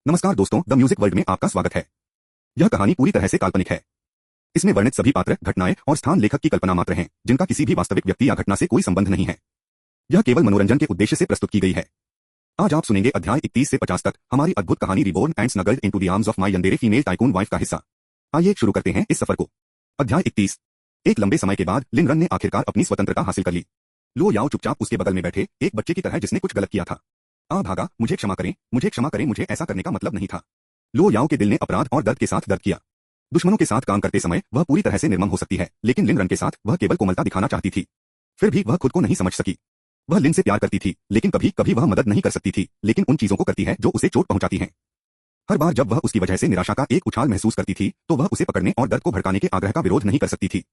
नमस्कार दोस्तों, the music world में आपका स्वागत है। यह कहानी पूरी तरह से काल्पनिक है। इसमें वर्णित सभी पात्र, घटनाएं और स्थान लेखक की कल्पना मात्र हैं, जिनका किसी भी वास्तविक व्यक्ति या घटना से कोई संबंध नहीं है। यह केवल मनोरंजन के उद्देश्य से प्रस्तुत की गई है। आज आप सुनेंगे अध्याय 31 से 50 तक हमारी अद्भुत कहानी reborn and snuggled into the arms of my yandere female tycoon wife का हिस्सा। आइए शुरू करते हैं इस सफर को। अध्याय 31। एक लंबे समय के बाद लिन रन ने आखिरकार अपनी स्वतंत्रता हासिल कर ली। लो याओ चुपचाप उसके बगल में बैठे एक बच्चे की तरह जिसने कुछ गलत किया था। भागा, मुझे क्षमा करें, मुझे क्षमा करें, मुझे ऐसा करने का मतलब नहीं था। लो याओ के दिल ने अपराध और दर्द के साथ दर्द किया। दुश्मनों के साथ काम करते समय वह पूरी तरह से निर्मम हो सकती है, लेकिन लिन रन के साथ वह केवल कोमलता दिखाना चाहती थी। फिर भी वह खुद को नहीं समझ सकी। वह लिन से प्यार करती थी, लेकिन कभी कभी वह मदद नहीं कर सकती थी, लेकिन उन चीजों को करती है जो उसे चोट पहुंचाती हैं। हर बार जब वह उसकी वजह से निराशा का एक उछाल महसूस करती थी, तो वह उसे पकड़ने और दर्द को भड़काने के आग्रह का विरोध नहीं कर सकती थी।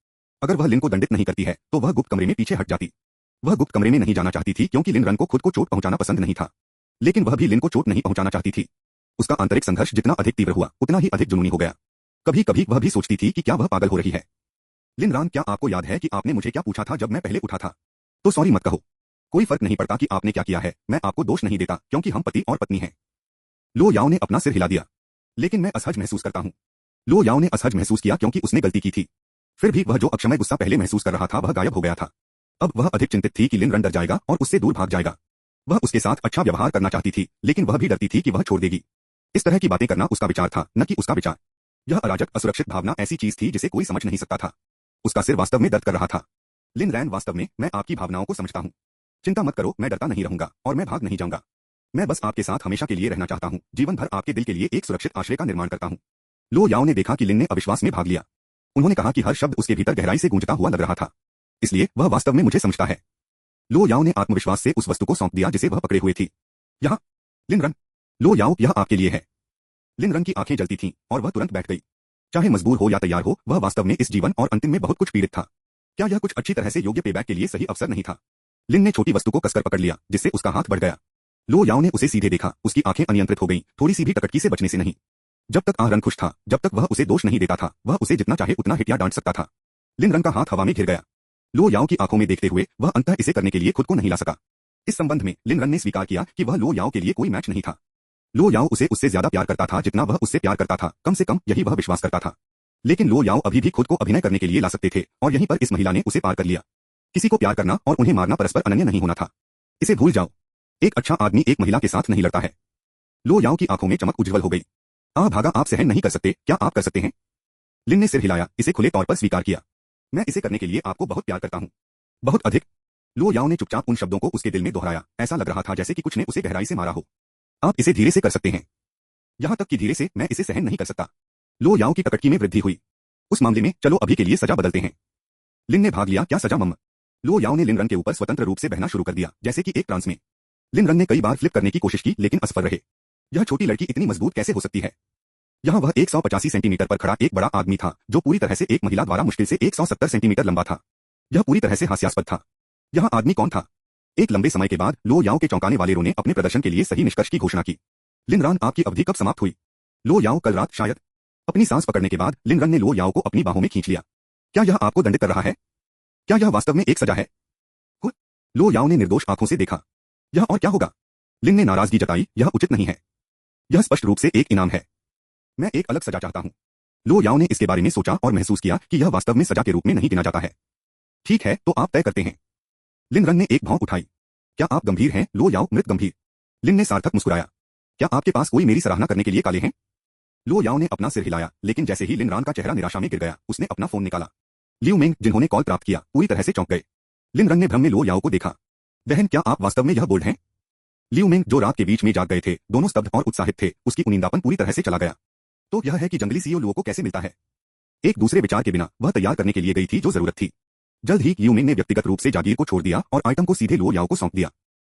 अगर वह लिन को दंडित नहीं करती है, तो वह गुप्त कमरे में पीछे हट जाती। वह गुप्त कमरे में नहीं जाना चाहती थी क्योंकि लिन रन को खुद को चोट पहुंचाना पसंद नहीं था, लेकिन वह भी लिन को चोट नहीं पहुंचाना चाहती थी। उसका आंतरिक संघर्ष जितना अधिक तीव्र हुआ, उतना ही अधिक जुनूनी हो गया। कभी कभी वह भी सोचती थी कि क्या वह पागल हो रही है। लिन रान, क्या आपको याद है कि आपने मुझे क्या पूछा था जब मैं पहले उठा था? तो सॉरी मत कहो। कोई फर्क नहीं पड़ता कि आपने क्या किया है, मैं आपको दोष नहीं देता क्योंकि हम पति और पत्नी हैं। लो याओ ने अपना सिर हिला दिया। लेकिन मैं असहज महसूस करता हूं। लो याओ ने असहज महसूस किया क्योंकि उसने गलती की थी। फिर भी वह जो अक्षमय गुस्सा पहले महसूस कर रहा था वह गायब हो गया था। अब वह अधिक चिंतित थी कि लिन रन डर जाएगा और उससे दूर भाग जाएगा। वह उसके साथ अच्छा व्यवहार करना चाहती थी, लेकिन वह भी डरती थी कि वह छोड़ देगी। इस तरह की बातें करना उसका विचार था, न कि उसका विचार। यह अराजक असुरक्षित भावना ऐसी चीज थी जिसे कोई समझ नहीं सकता था। उसका सिर वास्तव में दर्द कर रहा था। लिन रैन, वास्तव में मैं आपकी भावनाओं को समझता हूँ। चिंता मत करो, मैं डरता नहीं रहूंगा और मैं भाग नहीं जाऊंगा। मैं बस आपके साथ हमेशा के लिए रहना चाहता हूँ, जीवन भर आपके दिल के लिए एक सुरक्षित आश्रय का निर्माण करता हूँ। लो याओ ने देखा कि लिन ने अविश्वास में भाग लिया। उन्होंने कहा कि हर शब्द उसके भीतर गहराई से गूंजता हुआ लग रहा था। इसलिए वह वास्तव में मुझे समझता है। लो याओ ने आत्मविश्वास से उस वस्तु को सौंप दिया जिसे वह पकड़े हुए थी। यहाँ, लिन रन। लो याओ, यह आपके लिए है। लिन रन की आंखें जलती थीं और वह तुरंत बैठ गई। चाहे मजबूर हो या तैयार हो, वह वास्तव में इस जीवन और अंतिम में बहुत कुछ पीड़ित था। क्या यह कुछ अच्छी तरह से योग्य पेबैक के लिए सही अवसर नहीं था? लिन ने छोटी वस्तु को कसकर पकड़ लिया, जिससे उसका हाथ बढ़ गया। लो याओ ने उसे सीधे देखा, उसकी आंखें अनियंत्रित हो गईं, थोड़ी सी भी टकटकी से बचने से नहीं। जब तक रन खुश था, जब तक वह उसे दोष नहीं देता था, वह उसे जितना चाहे उतना हिट या डांट सकता था। लिन रन का हाथ हवा में घिर गया। लो याओ की आंखों में देखते हुए वह अंततः इसे करने के लिए खुद को नहीं ला सका। इस संबंध में लिन रन ने स्वीकार किया कि वह लो याओ के लिए कोई मैच नहीं था। लो याओ उसे उससे ज्यादा प्यार करता था जितना वह उससे प्यार करता था, कम से कम यही वह विश्वास करता था। लेकिन लो याओ अभी भी खुद को अभिनय करने के लिए ला सकते थे, और यहीं पर इस महिला ने उसे पार कर लिया। किसी को प्यार करना और उन्हें मारना परस्पर अनन्य नहीं होना था। इसे भूल जाओ। एक अच्छा आदमी एक महिला के साथ नहीं लड़ता है। लो याओ की आंखों में चमक उज्जवल हो गई। भागा, आप सहन नहीं कर सकते, क्या आप कर सकते हैं? लिन ने सिर हिलाया, इसे खुले तौर पर स्वीकार किया। मैं इसे करने के लिए आपको बहुत प्यार करता हूँ, बहुत अधिक। लो याओ ने चुपचाप उन शब्दों को उसके दिल में दोहराया। ऐसा लग रहा था जैसे कि कुछ ने उसे गहराई से मारा हो। आप इसे धीरे से कर सकते हैं। यहां तक कि धीरे से मैं इसे सहन नहीं कर सकता। लो याओ की टकटकी में वृद्धि हुई। उस मामले में चलो अभी के लिए सजा बदलते हैं। लिन ने भाग लिया, क्या सजा मम्मा? लो याओ ने लिन रन के ऊपर स्वतंत्र रूप से बहना शुरू कर दिया, जैसे कि एक ट्रांस में। लिन रन ने कई बार फ्लिप करने की कोशिश की, लेकिन असफल रहे। यह छोटी लड़की इतनी मजबूत कैसे हो सकती है? यहाँ वह 185 सेंटीमीटर पर खड़ा एक बड़ा आदमी था, जो पूरी तरह से एक महिला द्वारा मुश्किल से 170 सेंटीमीटर लंबा था। यह पूरी तरह से हास्यास्पद था। यह आदमी कौन था? एक लंबे समय के बाद लो याओ के चौंकाने वाले रो ने अपने प्रदर्शन के लिए सही निष्कर्ष की घोषणा की। लिन रन, आपकी अवधि कब समाप्त हुई? लो याओ, कल रात शायद। अपनी सांस पकड़ने के बाद लिन रन ने लो याओ को अपनी बाहों में खींच लिया। क्या यह आपको दंडित कर रहा है? क्या यह वास्तव में एक सजा है? लो याओ ने निर्दोष आंखों से देखा। यह और क्या होगा? लिन ने नाराजगी जताई, यह उचित नहीं है। यह स्पष्ट रूप से एक इनाम है। मैं एक अलग सजा चाहता हूं। लो याओ ने इसके बारे में सोचा और महसूस किया कि यह वास्तव में सजा के रूप में नहीं गिना जाता है। ठीक है, तो आप तय करते हैं। लिन रन ने एक भौं उठाई। क्या आप गंभीर हैं, लो याओ? मृत गंभीर। लिन ने सार्थक मुस्कुराया। क्या आपके पास कोई मेरी सराहना करने के लिए काले हैं? लो याओ ने अपना सिर हिलाया, लेकिन जैसे ही लिन रन का चेहरा निराशा में गिर गया, उसने अपना फोन निकाला। लियू मेंग, जिन्होंने कॉल प्राप्त किया, पूरी तरह से चौंक गए। लिन रन ने भ्रम में लो याओ को देखा। बहन, क्या आप वास्तव में यह बोल्ड हैं? लियू मेंग, जो रात के बीच में जाग गए थे, दोनों स्तब्ध और उत्साहित थे। उसकी उनींदापन पूरी तरह से चला गया। तो यह है कि जंगली सीईओ लुओ को कैसे मिलता है? एक दूसरे विचार के बिना वह तैयार करने के लिए गई थी जो जरूरत थी। जल्द ही लियू मेंग ने व्यक्तिगत रूप से जागीर को छोड़ दिया और आइटम को सीधे लो याओ को सौंप दिया।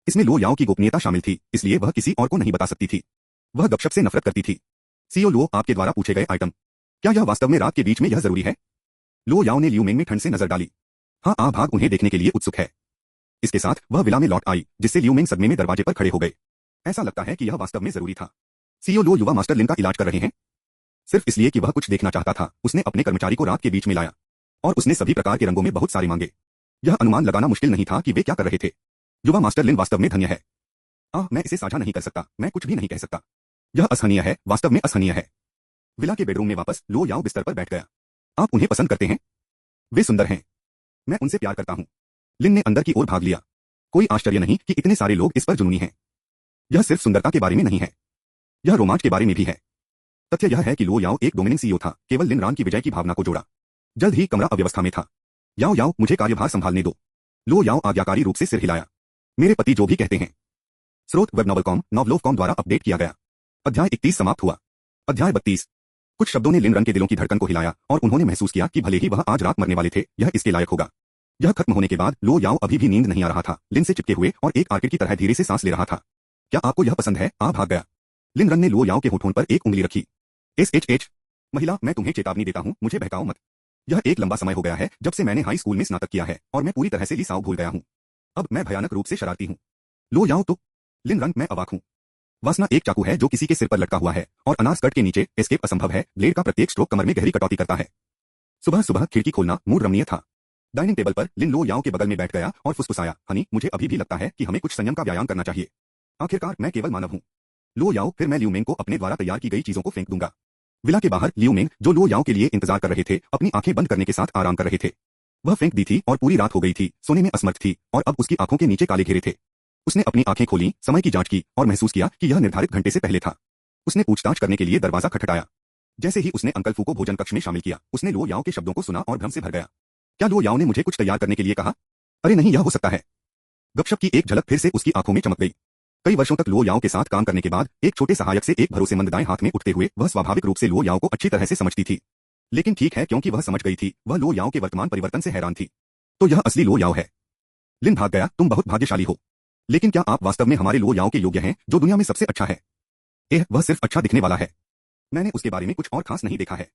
इसमें लो याओ की गोपनीयता शामिल थी, इसलिए वह किसी और को नहीं बता सकती थी। वह गपशप से नफरत करती थी। सीईओ लुओ, आपके द्वारा पूछे गए आइटम, क्या यह वास्तव में रात के बीच में यह जरूरी है? लो याओ ने लियू मेंग में ठंड से नजर डाली। हाँ, भाग उन्हें देखने के लिए उत्सुक है। इसके साथ वह विला में लौट आई, जिससे लियू मेंग सदमे में दरवाजे पर खड़े हो गए। ऐसा लगता है कि यह वास्तव में जरूरी था। सीईओ लो युवा मास्टर लिन का इलाज कर रहे हैं? सिर्फ इसलिए कि वह कुछ देखना चाहता था, उसने अपने कर्मचारी को रात के बीच में लाया और उसने सभी प्रकार के रंगों में बहुत सारे मांगे। यह अनुमान लगाना मुश्किल नहीं था कि वे क्या कर रहे थे। युवा मास्टर लिन वास्तव में धन्य है। मैं इसे साझा नहीं कर सकता, मैं कुछ भी नहीं कह सकता। यह असहनीय है, वास्तव में असहनीय है। विला के बेडरूम में वापस लो याओ बिस्तर पर बैठ गया। आप उन्हें पसंद करते हैं? वे सुंदर हैं। मैं उनसे प्यार करता हूं। लिन ने अंदर की ओर भाग लिया। कोई आश्चर्य नहीं कि इतने सारे लोग इस पर जुनूनी हैं। यह सिर्फ सुंदरता के बारे में नहीं है, यह रोमांच के बारे में भी है। तथ्य यह है कि लो याओ एक डोमिनिंग सीईओ था, केवल लिन रान की विजय की भावना को जोड़ा। जल्द ही कमरा अव्यवस्था में था। याओ याओ, मुझे कार्यभार संभालने दो। लो याओ आज्ञाकारी रूप से सिर हिलाया। मेरे पति जो भी कहते हैं। स्रोत वेब नॉवलकॉम नॉवलोवकॉम द्वारा अपडेट किया गया। अध्याय 31 समाप्त हुआ। अध्याय 32। कुछ शब्दों ने लिन रन के दिलों की धड़कन को हिलाया और उन्होंने महसूस किया कि भले ही वह आज रात मरने वाले थे, यह इसके लायक होगा। यह खत्म होने के बाद लो याओ अभी भी नींद नहीं आ रहा था, लिन से चिपके हुए और एक आर्किड की तरह धीरे से सांस ले रहा था। क्या आपको यह पसंद है? आ भाग गया। लिन रन ने लो याओ के होठों पर एक उंगली रखी। एच महिला, मैं तुम्हें चेतावनी देता हूं, मुझे बहकाओ मत। यह एक लंबा समय हो गया है जब से मैंने हाई स्कूल में स्नातक किया है और मैं पूरी तरह से ली साओ भूल गया हूं। अब मैं भयानक रूप से शरारती हूं। लो याओ तो लिन रन, मैं अवाक हूं। वासना एक चाकू है जो किसी के सिर पर लटका हुआ है और अनार स्कर्ट के नीचे। एस्केप असंभव है, ब्लेड का प्रत्येक स्ट्रोक कमर में गहरी कटौती करता है। सुबह सुबह खिड़की खोलना मूड रमणीय था। डाइनिंग टेबल पर लिन लो याओ के बगल में बैठ गया और फुसफुसाया, हनी, मुझे अभी भी लगता है कि हमें कुछ संयम का व्यायाम करना चाहिए। आखिरकार मैं केवल मानव हूं। लो याओ, फिर मैं लियू मेंग को अपने द्वारा तैयार की गई चीजों को फेंक दूंगा। विला के बाहर लियू मेंग, जो लो याओ के लिए इंतजार कर रहे थे, अपनी आंखें बंद करने के साथ आराम कर रहे थे। वह फेंक दी थी और पूरी रात हो गई थी, सोने में असमर्थ थी और अब उसकी आंखों के नीचे काले घेरे थे। उसने अपनी आंखें खोली, समय की जांच की और महसूस किया कि यह निर्धारित घंटे से पहले था। उसने पूछताछ करने के लिए दरवाजा खटखटाया। जैसे ही उसने अंकल फू को भोजन कक्ष में शामिल किया, उसने लो याओ के शब्दों को सुना और भ्रम से भर गया। क्या लो याओ ने मुझे कुछ तैयार करने के लिए कहा? अरे नहीं, यह हो सकता है। गपशप की एक झलक फिर से उसकी आंखों में चमक गई। कई वर्षों तक लो याओ के साथ काम करने के बाद एक छोटे सहायक से एक भरोसेमंद दाएं हाथ में उठते हुए वह स्वाभाविक रूप से लो याओ को अच्छी तरह से समझती थी। लेकिन ठीक है, क्योंकि वह समझ गई थी, वह लो याओ के वर्तमान परिवर्तन से हैरान थी। तो यह असली लो याओ है। लिन भाग गया, तुम बहुत भाग्यशाली हो। लेकिन क्या आप वास्तव में हमारे लो याओ के योग्य हैं, जो दुनिया में सबसे अच्छा है? वह सिर्फ अच्छा दिखने वाला है। मैंने उसके बारे में कुछ और खास नहीं देखा है।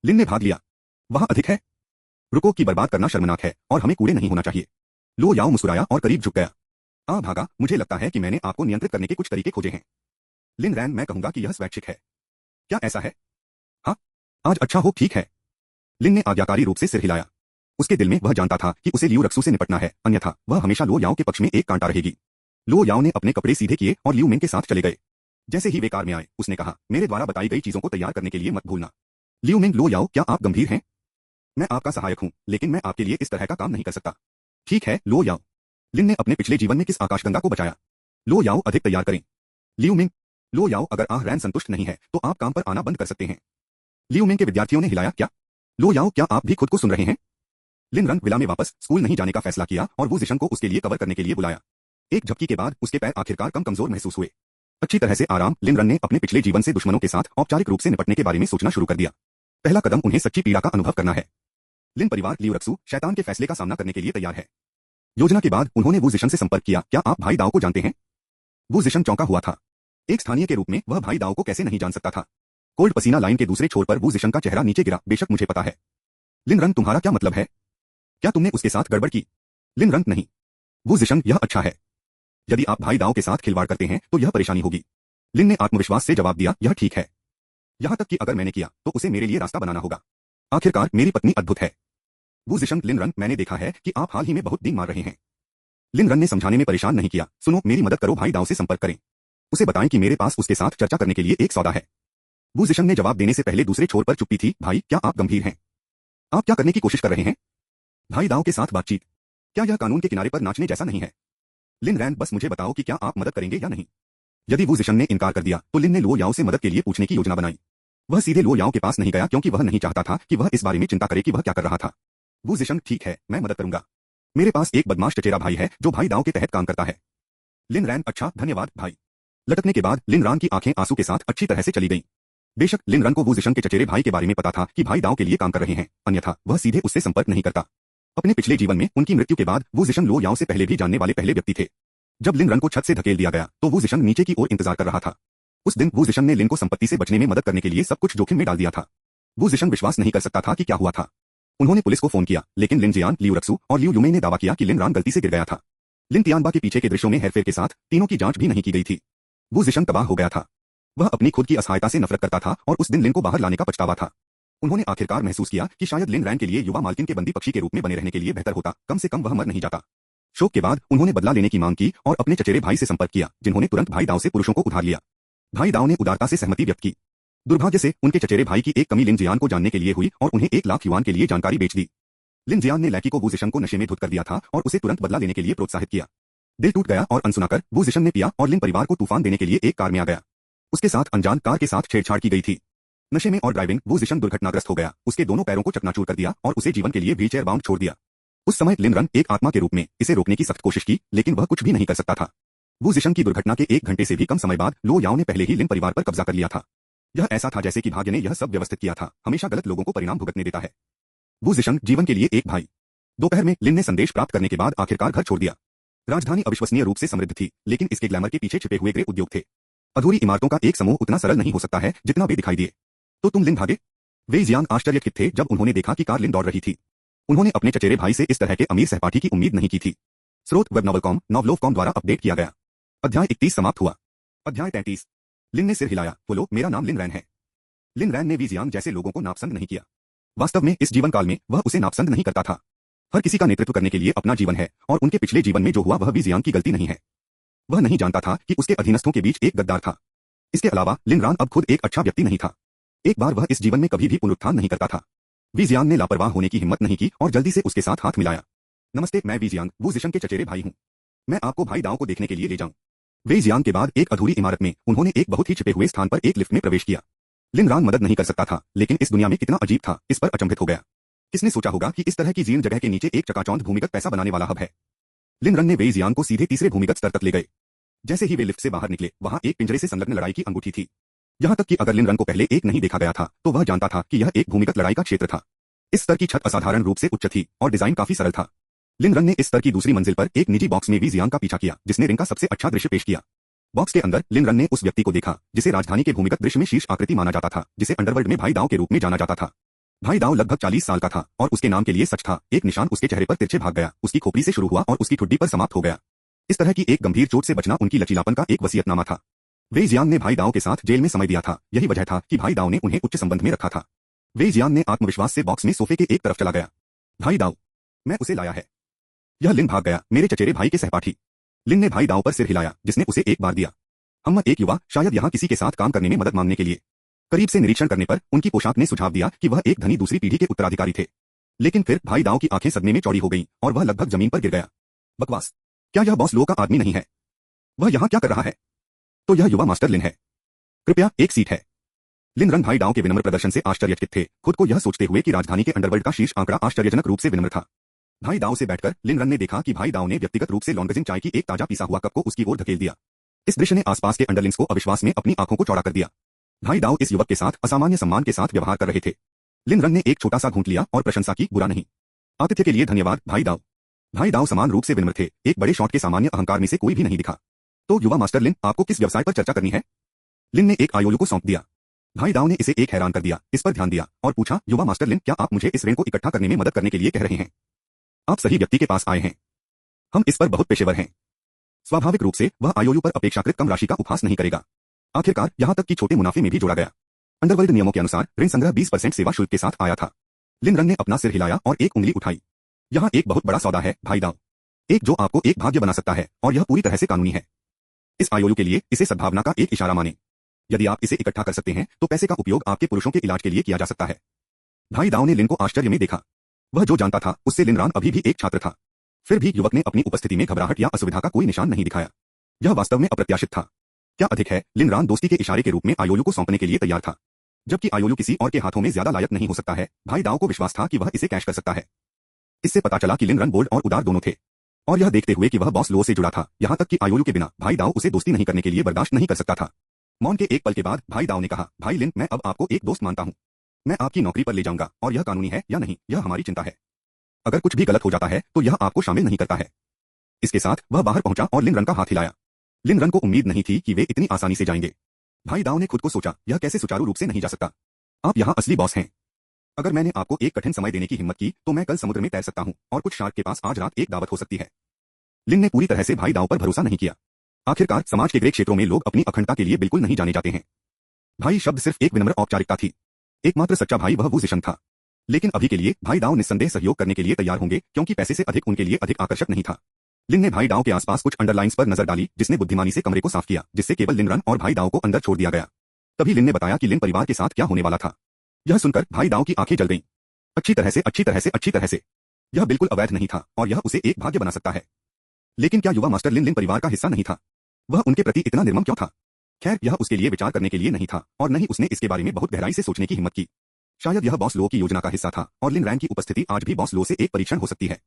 लिन ने भाग लिया। वह अधिक है। रुको, की बर्बाद करना शर्मनाक है और हमें कूड़े नहीं होना चाहिए। लो याओ मुस्कुराया और करीब झुक गया। आ भागा, मुझे लगता है कि मैंने आपको नियंत्रित करने के कुछ तरीके खोजे हैं। लिन रैन, मैं कहूंगा कि यह स्वैच्छिक है। क्या ऐसा है? हाँ, आज अच्छा हो, ठीक है। लिन ने आज्ञाकारी रूप से सिर हिलाया। उसके दिल में वह जानता था कि उसे लियू रक्सू से निपटना है, अन्यथा वह हमेशा लो याओ के पक्ष में एक कांटा रहेगी। लो याओ ने अपने कपड़े सीधे किए और लियू मेंग के साथ चले गए। जैसे ही वे कार में आए, उसने कहा, मेरे द्वारा बताई गई चीजों को तैयार करने के लिए मत भूलना। लियू मेंग, लो याओ, क्या आप गंभीर हैं? मैं आपका सहायक हूं, लेकिन मैं आपके लिए इस तरह का काम नहीं कर सकता। ठीक है, लो याओ। लिन ने अपने पिछले जीवन में किस आकाशगंगा को बचाया? लो याओ, अधिक तैयार करें। लियू मिंग, लो याओ, अगर रैन संतुष्ट नहीं है तो आप काम पर आना बंद कर सकते हैं। लियू मिंग के विद्यार्थियों ने हिलाया। क्या? लो याओ, क्या आप भी खुद को सुन रहे हैं? लिन रंग विला में वापस स्कूल नहीं जाने का फैसला किया और वो जिशन को उसके लिए कवर करने के लिए बुलाया। एक झपकी के बाद उसके पैर आखिरकार कम कमजोर महसूस हुए। अच्छी तरह से आराम। लिन रन ने अपने पिछले जीवन से दुश्मनों के साथ औपचारिक रूप से निपटने के बारे में सोचना शुरू कर दिया। पहला कदम उन्हें सच्ची पीड़ा का अनुभव करना है। लिन परिवार लियू रक्सू शैतान के फैसले का सामना करने के लिए तैयार है। योजना के बाद उन्होंने वू जिशन से संपर्क किया। क्या आप भाई दाओ को जानते हैं? वू जिशन चौंका हुआ था। एक स्थानीय के रूप में वह भाई दाओ को कैसे नहीं जान सकता था। कोल्ड पसीना लाइन के दूसरे छोर पर वू जिशन का चेहरा नीचे गिरा। बेशक मुझे पता है। लिन रन, तुम्हारा क्या मतलब है? क्या तुमने उसके साथ गड़बड़ की? लिन रन, नहीं। वू जिशन, यह अच्छा है। यदि आप भाई दाओ के साथ खिलवाड़ करते हैं तो यह परेशानी होगी। लिन ने आत्मविश्वास से जवाब दिया, यह ठीक है। यहां तक कि अगर मैंने किया तो उसे मेरे लिए रास्ता बनाना होगा। आखिरकार मेरी पत्नी अद्भुत है। वू जिशन, लिन रन, मैंने देखा है कि आप हाल ही में बहुत दिन मार रहे हैं। लिन रन ने समझाने में परेशान नहीं किया। सुनो, मेरी मदद करो, भाई दाओ से संपर्क करें। उसे बताएं कि मेरे पास उसके साथ चर्चा करने के लिए एक सौदा है। वू जिशन ने जवाब देने से पहले दूसरे छोर पर चुप्पी थी। भाई, क्या आप गंभीर हैं? आप क्या करने की कोशिश कर रहे हैं? भाई दाओ के साथ बातचीत? क्या यह कानून के किनारे पर नाचने जैसा नहीं है? लिन रैन, बस मुझे बताओ कि क्या आप मदद करेंगे या नहीं। यदि वू जिशन ने इनकार कर दिया तो लिन ने लो याओ से मदद के लिए पूछने की योजना बनाई। वह सीधे लो याओ के पास नहीं गया क्योंकि वह नहीं चाहता था कि वह इस बारे में चिंता करे कि वह क्या कर रहा था। वू जिशन, ठीक है, मैं मदद करूंगा। मेरे पास एक बदमाश चचेरा भाई है जो भाई दाओ के तहत काम करता है। लिन रैन, अच्छा, धन्यवाद भाई। लटकने के बाद लिन रान की आंखें आंसू के साथ अच्छी तरह से चली गईं। बेशक लिन रन को वू जिशन के चचेरे भाई के बारे में पता था कि भाई दाओ के लिए काम कर रहे हैं, अन्यथा वह सीधे उससे संपर्क नहीं करता। अपने पिछले जीवन में उनकी मृत्यु के बाद वू जिशन लो याओ से पहले भी जानने वाले पहले व्यक्ति थे। जब लिन रन को छत से धकेल दिया गया तो वू जिशन नीचे की ओर इंतजार कर रहा था। उस दिन वू जिशन ने लिन को संपत्ति से बचने में मदद करने के लिए सब कुछ जोखिम में डाल दिया था। वू जिशन विश्वास नहीं कर सकता था कि क्या हुआ था। उन्होंने पुलिस को फोन किया, लेकिन लिन जियान, लियू रक्सू और लियू यूमे ने दावा किया कि लिन रान गलती से गिर गया था। लिन तियानबा के पीछे के दृश्यों में हेरफेर के साथ तीनों की जांच भी नहीं की गई थी। वू जिशन तबाह हो गया था। वह अपनी खुद की असहायता से नफरत करता था और उस दिन लिन को बाहर लाने का पछतावा था। उन्होंने आखिरकार महसूस किया कि शायद लिन रैन के लिए युवा मालकिन के बंदी पक्षी के रूप में बने रहने के लिए बेहतर होता, कम से कम वह मर नहीं जाता। शोक के बाद उन्होंने बदला लेने की मांग की और अपने चचेरे भाई से संपर्क किया, जिन्होंने तुरंत भाई दाओ से पुरुषों को उधार लिया। भाई दाव ने उदारता से सहमति व्यक्त की। दुर्भाग्य से उनके चचेरे भाई की एक कमी लिन जियान को जानने के लिए हुई और उन्हें 1 लाख युआन के लिए जानकारी बेच दी। लिन जियान ने लैकी को वू जिशन को नशे में धुत कर दिया था और उसे तुरंत बदला लेने के लिए प्रोत्साहित किया। दिल टूट गया और अनसुनाकर वू जिशन ने पिया और लिन परिवार को तूफान देने के लिए एक कार में आ गया। उसके साथ अनजान कार के साथ छेड़छाड़ की गई थी। नशे में और ड्राइविंग वू जिशन दुर्घटनाग्रस्त हो गया, उसके दोनों पैरों को चकनाचूर कर दिया और उसे जीवन के लिए व्हीलचेयर बाउंड छोड़ दिया। उस समय लिन रन एक आत्मा के रूप में इसे रोकने की सख्त कोशिश की, लेकिन वह कुछ भी नहीं कर सकता था। वू जिशन की दुर्घटना के 1 घंटे से भी कम समय बाद लो याओ ने पहले ही लिन परिवार पर कब्जा कर लिया था। यह ऐसा था जैसे कि भाग्य ने यह सब व्यवस्थित किया था, हमेशा गलत लोगों को परिणाम भुगतने देता है। वू जिशन जीवन के लिए एक भाई। दोपहर में लिन ने संदेश प्राप्त करने के बाद आखिरकार घर छोड़ दिया। राजधानी अविश्वसनीय रूप से समृद्ध थी, लेकिन इसके ग्लैमर के पीछे छिपे हुए गृह उद्योग थे। अधूरी इमारतों का एक समूह उतना सरल नहीं हो सकता है जितना वे दिखाई दिए। तो तुम लिन भागे? वे जियांग आश्चर्यचकित थे जब उन्होंने देखा कि कार लिन दौड़ रही थी। उन्होंने अपने चचेरे भाई से इस तरह के अमीर सहपाठी की उम्मीद नहीं की थी। स्रोत वेब नॉवलकॉम नॉवलोवकॉम द्वारा अपडेट किया गया। अध्याय 31 समाप्त हुआ। अध्याय 33। लिन ने सिर हिलाया। बोलो, मेरा नाम लिन रैन है। लिन रैन ने वी जियांग जैसे लोगों को नापसंद नहीं किया। वास्तव में इस जीवन काल में वह उसे नापसंद नहीं करता था। हर किसी का नेतृत्व करने के लिए अपना जीवन है और उनके पिछले जीवन में जो हुआ वह वी जियांग की गलती नहीं है। वह नहीं जानता था कि उसके अधीनस्थों के बीच एक गद्दार था। इसके अलावा लिन रान अब खुद एक अच्छा व्यक्ति नहीं था। एक बार वह इस जीवन में कभी भी पुनरुत्थान नहीं करता था। वी जियांग ने लापरवाह होने की हिम्मत नहीं की और जल्दी से उसके साथ हाथ मिलाया। नमस्ते, मैं वी जियांग वू जिशन के चचेरे भाई हूँ। मैं आपको भाई दाव को देखने के लिए ले जाऊं। वे जियांग के बाद एक अधूरी इमारत में उन्होंने एक बहुत ही छिपे हुए स्थान पर एक लिफ्ट में प्रवेश किया। लिन रान मदद नहीं कर सकता था, लेकिन इस दुनिया में कितना अजीब था, इस पर अचंभित हो गया। किसने सोचा होगा कि इस तरह की जीर्ण जगह के नीचे एक चकाचौंध भूमिगत पैसा बनाने वाला हब है। लिन रन ने वे जियांग को सीधे तीसरे भूमिगत स्तर तक ले गए। जैसे ही वे लिफ्ट से बाहर निकले, वहां एक पिंजरे से संलग्न लड़ाई की अंगूठी थी। यहां तक कि अगर लिन रन को पहले एक नहीं देखा गया था तो वह जानता था कि यह एक भूमिगत लड़ाई का क्षेत्र था। इस स्तर की छत असाधारण रूप से उच्च थी और डिजाइन काफी सरल था। लिन रन ने इस स्तर की दूसरी मंजिल पर एक निजी बॉक्स में वी जियांग का पीछा किया, जिसने रिंग का सबसे अच्छा दृश्य पेश किया। बॉक्स के अंदर लिन रन ने उस व्यक्ति को देखा जिसे राजधानी के भूमिगत दृश्य में शीर्ष आकृति माना जाता था, जिसे अंडरवर्ल्ड में भाई दाव के रूप में जाना जाता था। भाई दाव लगभग 40 साल का था और उसके नाम के लिए सच था। एक निशान उसके चेहरे पर तिरछे भाग गया, उसकी खोपड़ी से शुरू हुआ और उसकी ठुड्डी पर समाप्त हो गया। इस तरह की एक गंभीर चोट से बचना उनकी लचीलापन का एक वसीयतनामा था। वे जियांग ने भाई दाव के साथ जेल में समय दिया था, यही वजह था कि भाई दाव ने उन्हें उच्च संबंध में रखा था। वे जियांग ने आत्मविश्वास से बॉक्स में सोफे के एक तरफ चला गया। भाई दाव, मैं उसे लाया है। यह लिन भाग गया, मेरे चचेरे भाई के सहपाठी। लिन ने भाई दाव पर सिर हिलाया, जिसने उसे एक बार दिया। हम एक युवा, शायद यहाँ किसी के साथ काम करने में मदद मांगने के लिए। करीब से निरीक्षण करने पर उनकी पोशाक ने सुझाव दिया कि वह एक धनी दूसरी पीढ़ी के उत्तराधिकारी थे। लेकिन फिर भाई दाव की आंखें सदमे में चौड़ी हो गईं और वह लगभग जमीन पर गिर गया। बकवास! क्या यह बॉस लो का आदमी नहीं है? वह यहाँ क्या कर रहा है? तो यह युवा मास्टर लिन है। कृपया एक सीट है। लिन रन भाई दाव के विनम्र प्रदर्शन से आश्चर्यचकित थे, खुद को यह सोचते हुए कि राजधानी के अंडरवर्ल्ड का शीर्ष आंकड़ा आश्चर्यजनक रूप से विनम्र था। भाई दाव से बैठकर लिन रन ने देखा कि भाई दाव ने व्यक्तिगत रूप से लॉन्गजिंग चाय की एक ताजा पीसा हुआ कप को उसकी ओर धकेल दिया। इस दृश्य ने आसपास के अंडरलिंग्स को अविश्वास में अपनी आंखों को चौड़ा कर दिया। भाई दाव इस युवक के साथ असामान्य सम्मान के साथ व्यवहार कर रहे थे। लिन रन ने एक छोटा सा घूंट लिया और प्रशंसा की, बुरा नहीं। आतिथ्य के लिए धन्यवाद भाई दाव। भाई दाव समान रूप से विनम्र थे, एक बड़े शॉट के सामान्य अहंकार में से कोई भी नहीं दिखा। तो युवा मास्टर लिन, आपको किस व्यवसाय पर चर्चा करनी है? लिन ने एक आईओयू को सौंप दिया। भाई दाव ने इसे एक हैरान कर दिया, इस पर ध्यान दिया और पूछा, युवा मास्टर लिन, क्या आप मुझे इस ऋण को इकट्ठा करने में मदद करने के लिए कह रहे हैं? आप सही व्यक्ति के पास आए हैं। हम इस पर बहुत पेशेवर हैं। स्वाभाविक रूप से वह आईओयू पर अपेक्षाकृत कम राशि का उपहास नहीं करेगा। आखिरकार यहां तक कि छोटे मुनाफे में भी जोड़ा गया। अंडरवर्ल्ड नियमों के अनुसार ऋण संग्रह 20% सेवा शुल्क के साथ आया था। लिन रन ने अपना सिर हिलाया और एक उंगली उठाई। यहाँ एक बहुत बड़ा सौदा है भाई दाव, एक जो आपको एक भाग्य बना सकता है और यह पूरी तरह से कानूनी है। इस आईओयू के लिए इसे सद्भावना का एक इशारा माने। यदि आप इसे इकट्ठा कर सकते हैं तो पैसे का उपयोग आपके पुरुषों के इलाज के लिए किया जा सकता है। भाई दाव ने लिन को आश्चर्य में देखा। वह जो जानता था उससे लिन रान अभी भी एक छात्र था। फिर भी युवक ने अपनी उपस्थिति में घबराहट या असुविधा का कोई निशान नहीं दिखाया। यह वास्तव में अप्रत्याशित था। क्या अधिक है, लिन रान दोस्ती के इशारे के रूप में आईओयू को सौंपने के लिए तैयार था। जबकि आईओयू किसी और के हाथों में ज्यादा लायक नहीं हो सकता है, भाई दाव को विश्वास था कि वह इसे कैश कर सकता है। इससे पता चला कि लिन रन बोल्ड और उदार दोनों थे और यह देखते हुए कि वह बॉस लो से जुड़ा था, यहां तक कि आईओयू के बिना भाई दाव उसे दोस्ती नहीं करने के लिए बर्दाश्त नहीं कर सकता था। मौन के एक पल के बाद भाई दाव ने कहा, भाई लिन, मैं अब आपको एक दोस्त मानता हूं। मैं आपकी नौकरी पर ले जाऊंगा और यह कानूनी है या नहीं, यह हमारी चिंता है। अगर कुछ भी गलत हो जाता है तो यह आपको शामिल नहीं करता है। इसके साथ वह बाहर पहुंचा और लिन रन का हाथ हिलाया। लिन रन को उम्मीद नहीं थी कि वे इतनी आसानी से जाएंगे। भाई दाव ने खुद को सोचा, यह कैसे सुचारू रूप से नहीं जा सकता। आप यहाँ असली बॉस हैं। अगर मैंने आपको एक कठिन समय देने की हिम्मत की तो मैं कल समुद्र में तैर सकता हूँ और कुछ शार्क के पास आज रात एक दावत हो सकती है। लिन ने पूरी तरह से भाई दाव पर भरोसा नहीं किया। आखिरकार समाज के ग्रे क्षेत्रों में लोग अपनी अखंडता के लिए बिल्कुल नहीं जाने जाते हैं। भाई शब्द सिर्फ एक विनम्र औपचारिकता थी। एकमात्र सच्चा भाई वह वू जिशन था। लेकिन अभी के लिए भाई दाव निस्संदेह सहयोग करने के लिए तैयार होंगे, क्योंकि पैसे से अधिक उनके लिए अधिक आकर्षक नहीं था। लिन ने भाई डाओ के आसपास कुछ अंडरलाइंस पर नजर डाली, जिसने बुद्धिमानी से कमरे को साफ किया, जिससे केवल लिन रन और भाई डाओ को अंदर छोड़ दिया गया। तभी लिन ने बताया कि लिन परिवार के साथ क्या होने वाला था। यह सुनकर भाई डाओ की आंखें जल गईं। अच्छी तरह से, अच्छी तरह से, अच्छी तरह से। यह बिल्कुल अवैध नहीं था और यह उसे एक भाग्य बना सकता है। लेकिन क्या युवा मास्टर लिन लिन परिवार का हिस्सा नहीं था? वह उनके प्रति इतना निर्मम क्यों था? खैर, यह उसके लिए विचार करने के लिए नहीं था और न ही उसने इसके बारे में बहुत गहराई से सोचने की हिम्मत की। शायद यह बॉस लो की योजना का हिस्सा था और लिन रैन की उपस्थिति आज भी बॉस लो से एक परीक्षण हो सकती है।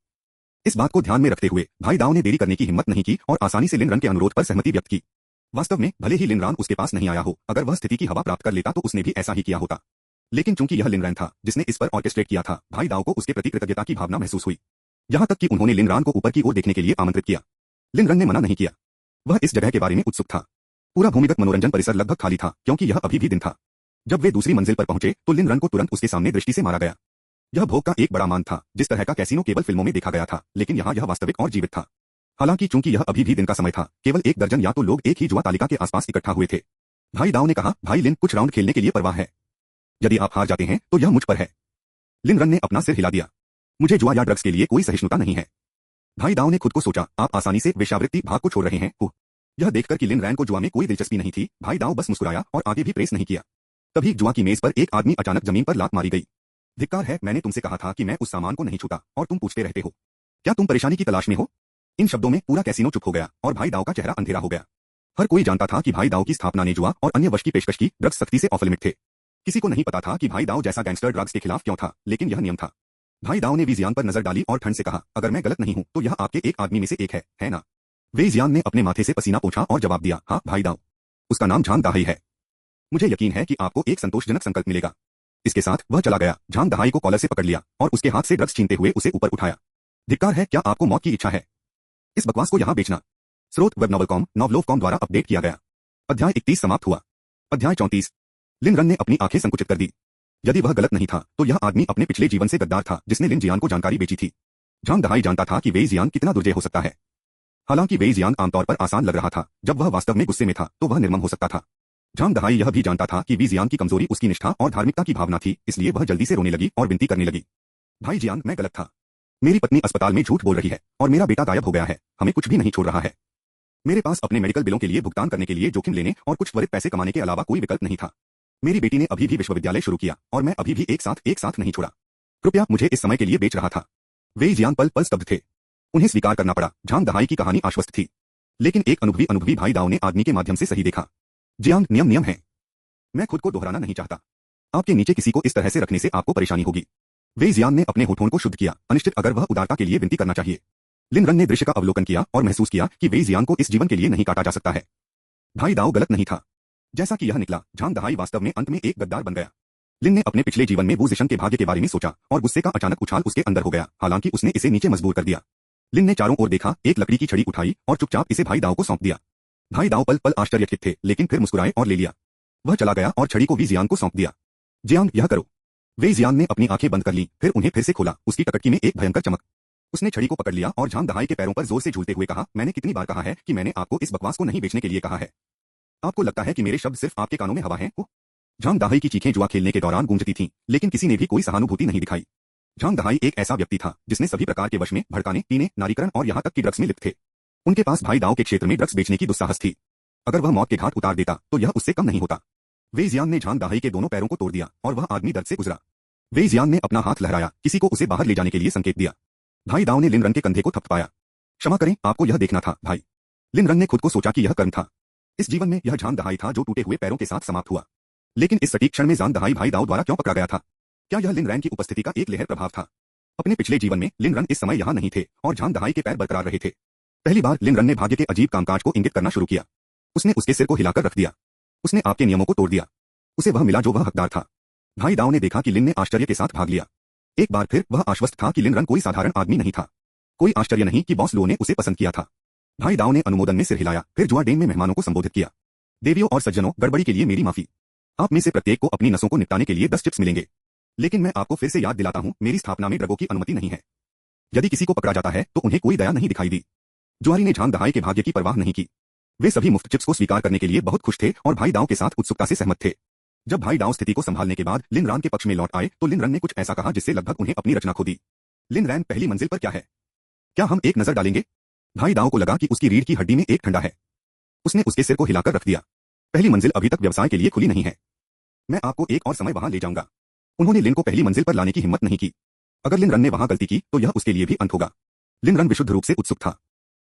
इस बात को ध्यान में रखते हुए भाई डाओ ने देरी करने की हिम्मत नहीं की और आसानी से लिन रन के अनुरोध पर सहमति व्यक्त की। वास्तव में भले ही लिन रन उसके पास नहीं आया हो, अगर वह स्थिति की हवा प्राप्त कर लेता तो उसने भी ऐसा ही किया होता। लेकिन चूंकि यह लिन रैन था जिसने इस पर ऑर्केस्ट्रेट किया था, भाई डाओ को उसके प्रति कृतज्ञता की भावना महसूस हुई। यहां तक कि उन्होंने लिन रन को ऊपर की ओर देखने के लिए आमंत्रित किया। लिन रन ने मना नहीं किया। वह इस जगह के बारे में उत्सुक था। पूरा भूमिगत मनोरंजन परिसर लगभग खाली था क्योंकि यह अभी भी दिन था। जब वे दूसरी मंजिल पर पहुंचे तो लिन रन को तुरंत उसके सामने दृष्टि से मारा गया। यह भोग का एक बड़ा मान था। जिस तरह का कैसीनो केवल फिल्मों में देखा गया था, लेकिन यहाँ यह वास्तविक और जीवित था। हालांकि चूंकि यह अभी भी दिन का समय था, केवल 1 दर्जन या तो लोग एक ही जुआ तालिका के आसपास इकट्ठा हुए थे। भाई डाओ ने कहा, भाई लिन, कुछ राउंड खेलने के लिए परवाह है? यदि आप हार जाते हैं तो यह मुझ पर है। लिन रन ने अपना सिर हिला दिया। मुझे जुआ या ड्रग्स के लिए कोई सहिष्णुता नहीं है। भाई डाओ ने खुद को सोचा, आप आसानी से वेश्यावृत्ति भाग को छोड़ रहे हैं। यह देखकर कि लिन रैन को जुआ में कोई दिलचस्पी नहीं थी, भाई डाओ बस मुस्कुराया और आगे भी प्रेस नहीं किया। तभी जुआ की मेज पर एक आदमी अचानक जमीन पर लात मारी गई। धिक्कार है, मैंने तुमसे कहा था कि मैं उस सामान को नहीं छूता और तुम पूछते रहते हो। क्या तुम परेशानी की तलाश में हो? इन शब्दों में पूरा कैसीनो चुप हो गया और भाई डाओ का चेहरा अंधेरा हो गया। हर कोई जानता था कि भाई डाओ की स्थापना ने जुआ और अन्य वश की पेशकश की, ड्रग्स सख्ती से ऑफ लिमिट थे। किसी को नहीं पता था कि भाई डाओ जैसा गैंगस्टर ड्रग्स के खिलाफ क्यों था, लेकिन यह नियम था। भाई डाओ ने वीजियान पर नजर डाली और ठंड से कहा, अगर मैं गलत नहीं हूं तो यह आपके एक आदमी में से एक है ना? वीजियान ने अपने माथे से पसीना पोंछा और जवाब दिया, हाँ भाई डाओ। उसका नाम झांग दहाई है। मुझे यकीन है कि आपको एक संतोषजनक संकल्प मिलेगा। इसके साथ वह चला गया। झांग दहाई को कॉलर से पकड़ लिया और उसके हाथ से ड्रग्स छीनते हुए उसे ऊपर उठाया। धिक्कार है, क्या आपको मौत की इच्छा है? इस बकवास को यहाँ बेचना। स्रोत वेब नॉवलकॉम, नॉवलोवकॉम द्वारा अपडेट किया गया। अध्याय 31 समाप्त हुआ। अध्याय 34। लिन रन ने अपनी आंखें संकुचित कर दी। यदि वह गलत नहीं था तो यह आदमी अपने पिछले जीवन से गद्दार था जिसने लिन जियान को जानकारी बेची थी। झांग दहाई जानता था कि वेई जियान कितना दुर्जय हो सकता है। हालांकि वेई जियान आमतौर पर आसान लग रहा था, जब वह वास्तव में गुस्से में था तो वह निर्मम हो सकता था। झांग दहाई यह भी जानता था कि वी जियान की कमजोरी उसकी निष्ठा और धार्मिकता की भावना थी, इसलिए वह जल्दी से रोने लगी और विनती करने लगी। भाई जियान, मैं गलत था। मेरी पत्नी अस्पताल में झूठ बोल रही है और मेरा बेटा गायब हो गया है। हमें कुछ भी नहीं छोड़ रहा है। मेरे पास अपने मेडिकल बिलों के लिए भुगतान करने के लिए जोखिम लेने और कुछ त्वरित पैसे कमाने के अलावा कोई विकल्प नहीं था। मेरी बेटी ने अभी भी विश्वविद्यालय शुरू किया और मैं अभी भी एक साथ नहीं छोड़ा। कृपया मुझे इस समय के लिए बेच रहा था। वेई जियान पल पल स्तब्ध थे। उन्हें स्वीकार करना पड़ा, झांग दहाई की कहानी आश्वस्त थी। लेकिन एक अनुभवी भाई डाओ ने आदमी के माध्यम से सही देखा। जियांग, नियम नियम है। मैं खुद को दोहराना नहीं चाहता। आपके नीचे किसी को इस तरह से रखने से आपको परेशानी होगी। वेई जियान ने अपने होठों को शुद्ध किया, अनिश्चित अगर वह उदारता के लिए विनती करना चाहिए। लिन रन ने दृश्य का अवलोकन किया और महसूस किया कि वेई जियान को इस जीवन के लिए नहीं काटा जा सकता है। भाई डाओ गलत नहीं था। जैसा कि यह निकला, झांग दहाई वास्तव में अंत में एक गद्दार बन गया। लिन ने अपने पिछले जीवन में वू जिशन के भाग्य के बारे में सोचा और गुस्से का अचानक उछाल उसके अंदर हो गया, हालांकि उसने इसे नीचे मजबूर कर दिया। लिन ने चारों ओर देखा, एक लकड़ी की छड़ी उठाई और चुपचाप इसे भाई डाओ को सौंप दिया। भाई डाओ पल पल आश्चर्यचकित थे, लेकिन फिर मुस्कुराए और ले लिया। वह चला गया और छड़ी को वी जियान को सौंप दिया। जियांग, यह करो। वेई जियान ने अपनी आंखें बंद कर लीं, फिर उन्हें फिर से खोला, उसकी टकटकी में एक भयंकर चमक। उसने छड़ी को पकड़ लिया और झांग दहाई के पैरों पर जोर से झूलते हुए कहा, मैंने कितनी बार कहा है कि मैंने आपको इस बकवास को नहीं बेचने के लिए कहा है। आपको लगता है कि मेरे शब्द सिर्फ आपके कानों में हवा हैं? झांग दहाई की चीखें जुआ खेलने के दौरान गूंजती थीं, लेकिन किसी ने भी कोई सहानुभूति नहीं दिखाई। झांग दहाई एक ऐसा व्यक्ति था जिसने सभी प्रकार के वश में भड़काने, पीने, नारीकरण और यहाँ तक कि ड्रग्स में लिप्त थे। उनके पास भाई डाओ के क्षेत्र में ड्रग्स बेचने की दुस्साहस थी। अगर वह मौत के घाट उतार देता तो यह उससे कम नहीं होता। वेई जियान ने झांग दहाई के दोनों पैरों को तोड़ दिया और वह आदमी दर्द से गुजरा। वेई जियान ने अपना हाथ लहराया, किसी को उसे बाहर ले जाने के लिए संकेत दिया। भाई डाओ ने लिन रन के कंधे को थपथपाया। क्षमा करें, आपको यह देखना था, भाई। लिन रन ने खुद को सोचा कि यह कर्म था। इस जीवन में यह झांग दहाई था जो टूटे हुए पैरों के साथ समाप्त हुआ। लेकिन इस सटीक क्षण में झांग दहाई भाई डाओ द्वारा क्यों पकड़ा गया था? क्या यह लिन रैन की उपस्थिति का एक लहर प्रभाव था? अपने पिछले जीवन में लिन रन इस समय यहाँ नहीं थे और झांग दहाई के पैर बरकरार रहे थे। पहली बार लिन रन ने भाग्य के अजीब कामकाज को इंगित करना शुरू किया। उसने उसके सिर को हिलाकर रख दिया। उसने आपके नियमों को तोड़ दिया। उसे वह मिला जो वह हकदार था। भाई डाओ ने देखा कि लिन ने आश्चर्य के साथ भाग लिया। एक बार फिर वह आश्वस्त था कि लिन रन कोई साधारण आदमी नहीं था। कोई आश्चर्य नहीं कि बॉस लो ने उसे पसंद किया था। भाई डाओ ने अनुमोदन में सिर हिलाया, फिर जुआ डेन में मेहमानों को संबोधित किया। देवियों और सज्जनों, गड़बड़ी के लिए मेरी माफी। आप में से प्रत्येक को अपनी नसों को निपटाने के लिए 10 चिप्स मिलेंगे। लेकिन मैं आपको फिर से याद दिलाता हूं, मेरी स्थापना में ड्रगों की अनुमति नहीं है। यदि किसी को पकड़ा जाता है तो उन्हें कोई दया नहीं दिखाई दी। जुआरी ने झांग दहाई के भाग्य की परवाह नहीं की। वे सभी मुफ्त चिप्स को स्वीकार करने के लिए बहुत खुश थे और भाई डाओ के साथ उत्सुकता से सहमत थे। जब भाई डाओ स्थिति को संभालने के बाद लिन रैन के पक्ष में लौट आए तो लिन रन ने कुछ ऐसा कहा जिससे लगभग उन्हें अपनी रचना खो दी। लिन रैन, पहली मंजिल पर क्या है? क्या हम एक नजर डालेंगे? भाई दाओ को लगा कि उसकी रीढ़ की हड्डी में एक ठंडा है। उसने उसके सिर को हिलाकर रख दिया। पहली मंजिल अभी तक व्यवसाय के लिए खुली नहीं है। मैं आपको एक और समय वहां ले जाऊंगा। उन्होंने लिन को पहली मंजिल पर लाने की हिम्मत नहीं की। अगर लिन रन ने वहां गलती की तो यह उसके लिए भी अंत होगा। लिन रन विशुद्ध रूप से उत्सुक था।